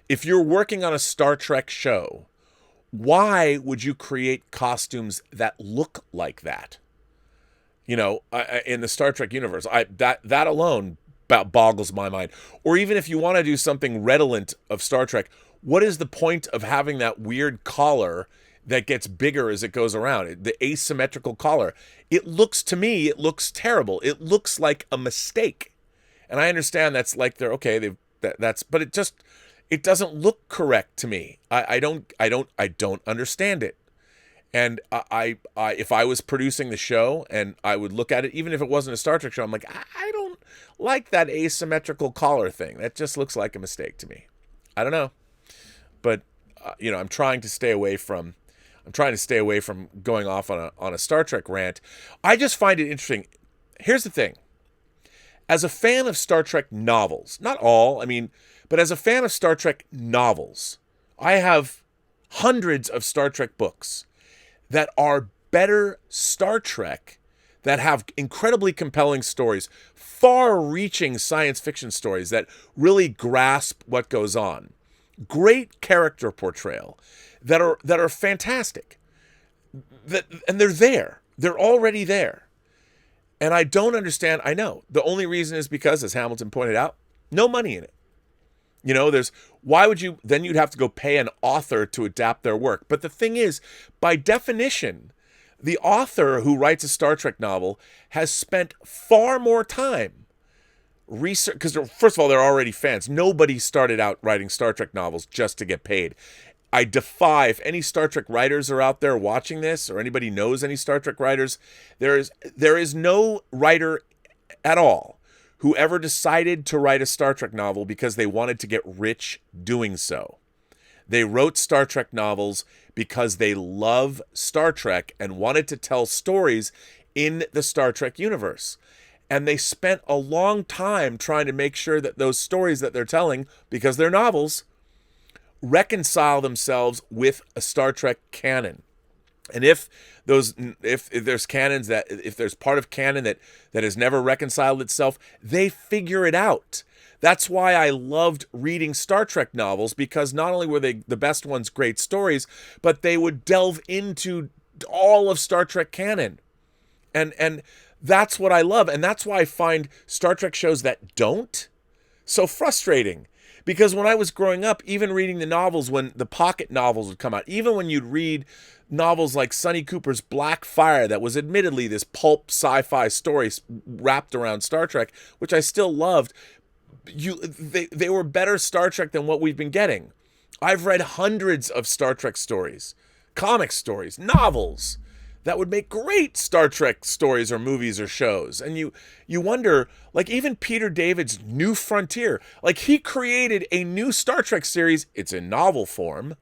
if you're working on a Star Trek show, why would you create costumes that look like that? In the Star Trek universe, that alone boggles my mind. Or even if you want to do something redolent of Star Trek, what is the point of having that weird collar that gets bigger as it goes around? The asymmetrical collar. To me, it looks terrible. It looks like a mistake. And I understand that's like but it doesn't look correct to me. I don't understand it. And I if I was producing the show and I would look at it, even if it wasn't a Star Trek show, I'm like, I don't like that asymmetrical collar thing. That just looks like a mistake to me. I don't know. But, I'm trying to stay away from, I'm trying to stay away from going off on a Star Trek rant. I just find it interesting. Here's the thing. As a fan of Star Trek novels, not all, I mean, but as a fan of Star Trek novels, I have hundreds of Star Trek books that are better Star Trek, that have incredibly compelling stories, far-reaching science fiction stories that really grasp what goes on. Great character portrayal that are fantastic. And they're there. They're already there. And I don't understand. I know. The only reason is because, as Hamilton pointed out, no money in it. You know, why would you, then you'd have to go pay an author to adapt their work. But the thing is, by definition, the author who writes a Star Trek novel has spent far more time research, because first of all, they're already fans. Nobody started out writing Star Trek novels just to get paid. I defy, if any Star Trek writers are out there watching this, or anybody knows any Star Trek writers, there is no writer at all who ever decided to write a Star Trek novel because they wanted to get rich doing so. They wrote Star Trek novels because they love Star Trek and wanted to tell stories in the Star Trek universe. And they spent a long time trying to make sure that those stories that they're telling, because they're novels, reconcile themselves with a Star Trek canon. And if there's canons if there's part of canon that has never reconciled itself, they figure it out. That's why I loved reading Star Trek novels, because not only were they the best ones great stories, but they would delve into all of Star Trek canon. And that's what I love. And that's why I find Star Trek shows that don't so frustrating. Because when I was growing up, even reading the novels, when the pocket novels would come out, even when you'd read novels like Sonny Cooper's Black Fire, that was admittedly this pulp sci-fi story wrapped around Star Trek, which I still loved, they were better Star Trek than what we've been getting. I've read hundreds of Star Trek stories, comic stories, novels that would make great Star Trek stories or movies or shows. And you wonder, like even Peter David's New Frontier, like he created a new Star Trek series. It's in novel form,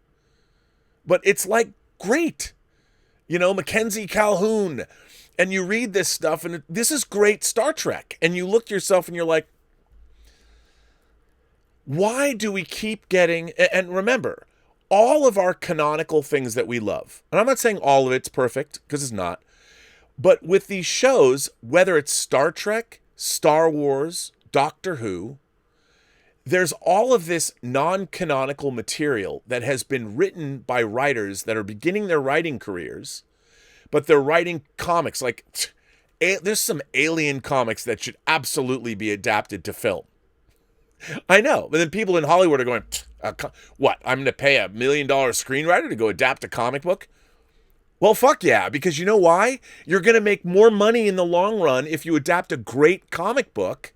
but it's like great. You know, Mackenzie Calhoun. And you read this stuff and this is great Star Trek. And you look yourself and you're like, why do we keep getting, and remember, all of our canonical things that we love, and I'm not saying all of it's perfect, because it's not, but with these shows, whether it's Star Trek, Star Wars, Doctor Who, there's all of this non-canonical material that has been written by writers that are beginning their writing careers, but they're writing comics. Like, there's some Alien comics that should absolutely be adapted to film. I know, but then people in Hollywood are going, what, I'm going to pay $1 million screenwriter to go adapt a comic book? Well, fuck yeah, because you know why? You're going to make more money in the long run if you adapt a great comic book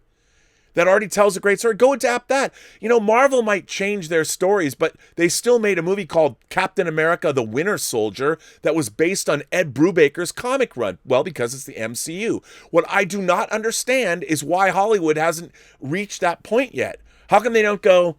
that already tells a great story. Go adapt that. You know, Marvel might change their stories, but they still made a movie called Captain America: The Winter Soldier that was based on Ed Brubaker's comic run. Well, because it's the MCU. What I do not understand is why Hollywood hasn't reached that point yet. How come they don't go,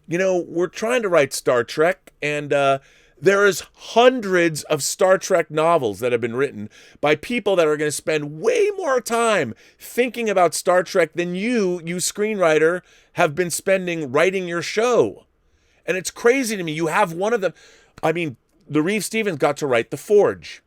you know, we're trying to write Star Trek, and there is hundreds of Star Trek novels that have been written by people that are going to spend way more time thinking about Star Trek than you screenwriter, have been spending writing your show. And it's crazy to me. You have one of them. I mean, the Reeve Stevens got to write The Forge,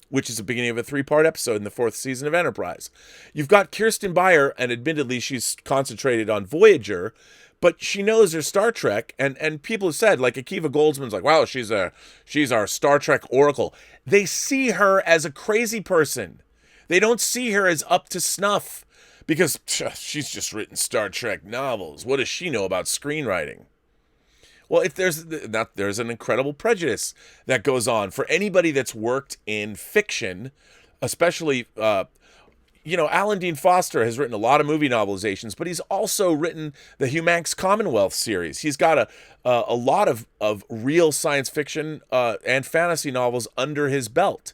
which is the beginning of a 3-part episode in the 4th season of Enterprise. You've got Kirsten Beyer, and admittedly she's concentrated on Voyager, but she knows her Star Trek, and people have said, like Akiva Goldsman's like, wow, she's our Star Trek oracle. They see her as a crazy person. They don't see her as up to snuff, because she's just written Star Trek novels. What does she know about screenwriting? Well, if there's an incredible prejudice that goes on for anybody that's worked in fiction, especially, Alan Dean Foster has written a lot of movie novelizations, but he's also written the Hugh Manx Commonwealth series. He's got a lot of real science fiction and fantasy novels under his belt.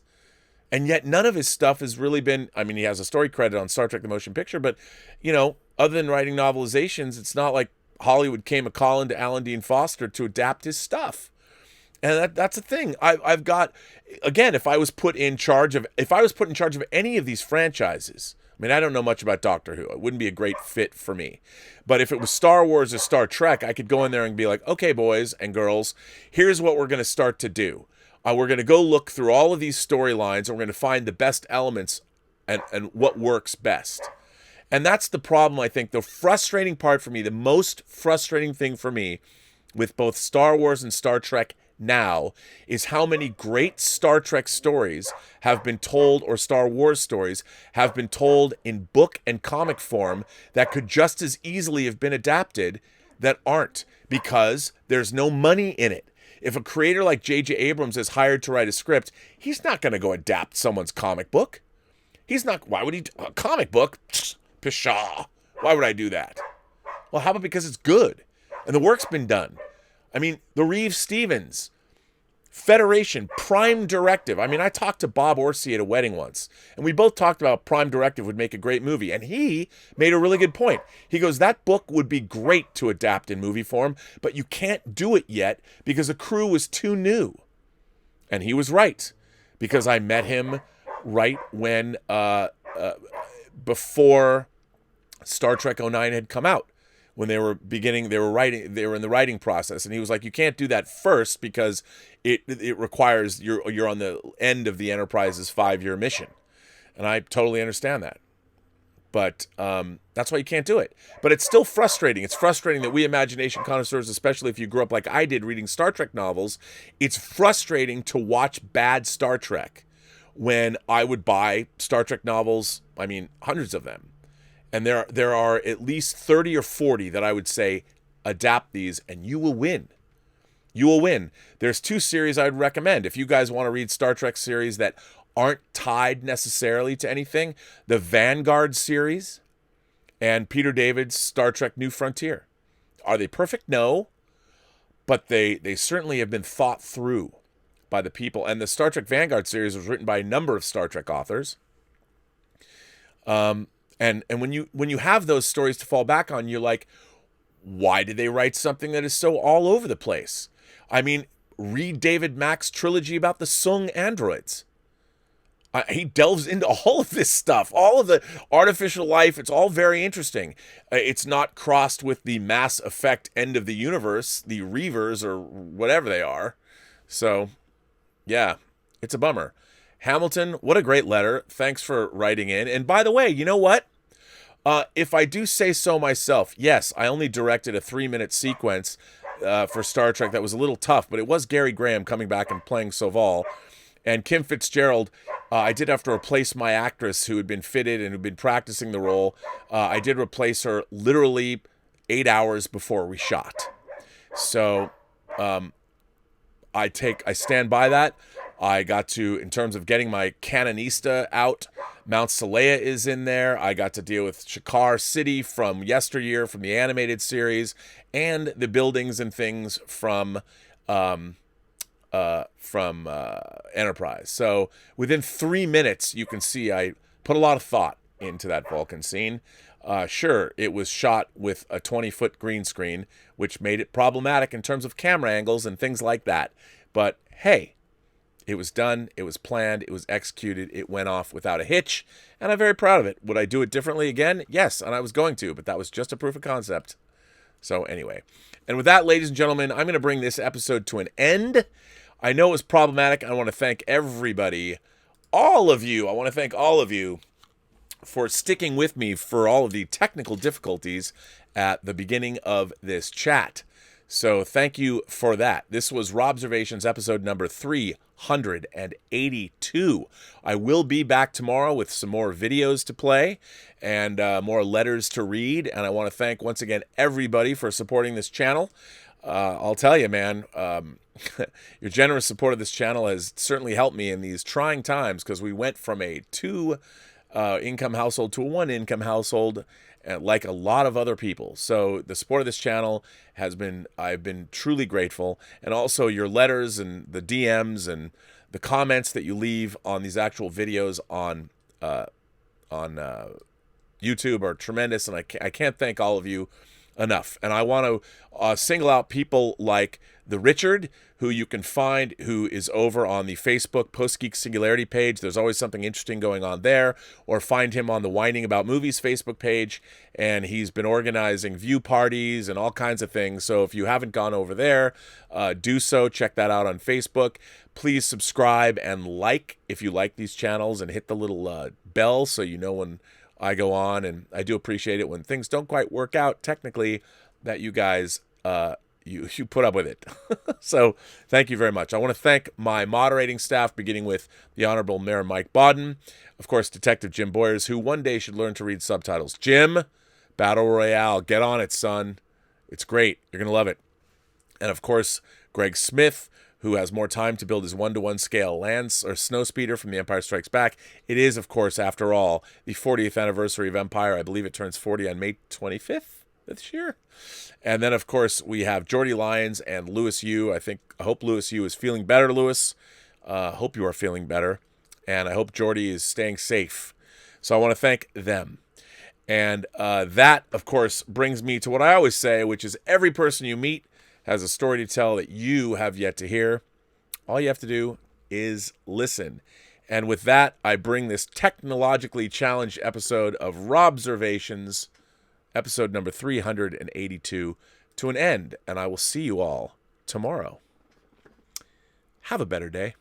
And yet none of his stuff has really been, I mean, he has a story credit on Star Trek The Motion Picture, but, other than writing novelizations, it's not like Hollywood came a calling to Alan Dean Foster to adapt his stuff. And that's the thing. I've got, again, if I was put in charge of any of these franchises, I mean, I don't know much about Doctor Who. It wouldn't be a great fit for me. But if it was Star Wars or Star Trek, I could go in there and be like, okay, boys and girls, here's what we're going to start to do. We're going to go look through all of these storylines, and we're going to find the best elements and what works best. And that's the problem, I think. The frustrating part for me, the most frustrating thing for me with both Star Wars and Star Trek now is how many great Star Trek stories have been told, or Star Wars stories have been told in book and comic form that could just as easily have been adapted that aren't, because there's no money in it. If a creator like J.J. Abrams is hired to write a script, he's not going to go adapt someone's comic book. He's not. Why would he? A comic book? Pshaw. Why would I do that? Well, how about because it's good and the work's been done? I mean, the Reeves-Stevens, Federation, Prime Directive. I mean, I talked to Bob Orsi at a wedding once, and we both talked about Prime Directive would make a great movie, and he made a really good point. He goes, that book would be great to adapt in movie form, but you can't do it yet because the crew was too new. And he was right, because I met him right when, before Star Trek '09 had come out. When they were in the writing process, and he was like, you can't do that first because it requires you're on the end of the Enterprise's 5-year mission. And I totally understand that. But that's why you can't do it. But it's still frustrating. It's frustrating that we imagination connoisseurs, especially if you grew up like I did reading Star Trek novels, it's frustrating to watch bad Star Trek when I would buy Star Trek novels, I mean, hundreds of them. And there are at least 30 or 40 that I would say adapt these, and you will win. You will win. There's 2 series I'd recommend. If you guys want to read Star Trek series that aren't tied necessarily to anything, the Vanguard series and Peter David's Star Trek New Frontier. Are they perfect? No. But they certainly have been thought through by the people. And the Star Trek Vanguard series was written by a number of Star Trek authors. And when you have those stories to fall back on, you're like, why did they write something that is so all over the place? I mean, read David Mack's trilogy about the Sung androids. He delves into all of this stuff, all of the artificial life. It's all very interesting. It's not crossed with the Mass Effect end of the universe, the Reavers or whatever they are. So, yeah, it's a bummer. Hamilton, what a great letter. Thanks for writing in. And by the way, you know what? If I do say so myself, yes, I only directed a 3-minute sequence for Star Trek that was a little tough, but it was Gary Graham coming back and playing Soval. And Kim Fitzgerald, I did have to replace my actress who had been fitted and who'd been practicing the role. I did replace her literally 8 hours before we shot. So I stand by that. I got to, in terms of getting my Canonista out, Mount Saleya is in there. I got to deal with Shakar City from yesteryear, from the animated series, and the buildings and things from Enterprise. So within 3 minutes, you can see I put a lot of thought into that Vulcan scene. Sure, it was shot with a 20-foot green screen, which made it problematic in terms of camera angles and things like that. But hey, it was done, it was planned, it was executed, it went off without a hitch, and I'm very proud of it. Would I do it differently again? Yes, and I was going to, but that was just a proof of concept. So anyway, and with that, ladies and gentlemen, I'm going to bring this episode to an end. I know it was problematic. I want to thank everybody, all of you. I want to thank all of you for sticking with me for all of the technical difficulties at the beginning of this chat. So thank you for that. This was Robservations episode number 382. I will be back tomorrow with some more videos to play and more letters to read. And I want to thank once again everybody for supporting this channel. I'll tell you, man, your generous support of this channel has certainly helped me in these trying times, because we went from a 2-income household to a 1-income household, like a lot of other people. So the support of this channel has been, I've been truly grateful. And also your letters and the DMs and the comments that you leave on these actual videos on YouTube are tremendous. And I can't thank all of you enough. And I want to single out people like the Richard, who you can find, who is over on the Facebook Post-Geek Singularity page. There's always something interesting going on there. Or find him on the Whining About Movies Facebook page. And he's been organizing view parties and all kinds of things. So if you haven't gone over there, do so. Check that out on Facebook. Please subscribe and like if you like these channels, and hit the little bell so you know when I go on. And I do appreciate it when things don't quite work out technically, that you guys you put up with it. So thank you very much. I want to thank my moderating staff, beginning with the Honorable Mayor Mike Bodden, of course Detective Jim Boyers, who one day should learn to read subtitles. Jim, Battle Royale, get on it, son. It's great. You're going to love it. And of course Greg Smith, who has more time to build his 1-to-1 scale Lance or Snowspeeder from The Empire Strikes Back. It is, of course, after all, the 40th anniversary of Empire. I believe it turns 40 on May 25th this year. And then, of course, we have Jordy Lyons and Lewis Yu. I hope Lewis Yu is feeling better, Lewis. Hope you are feeling better. And I hope Jordy is staying safe. So I want to thank them. And that, of course, brings me to what I always say, which is every person you meet has a story to tell that you have yet to hear. All you have to do is listen. And with that, I bring this technologically challenged episode of Robservations, episode number 382, to an end. And I will see you all tomorrow. Have a better day.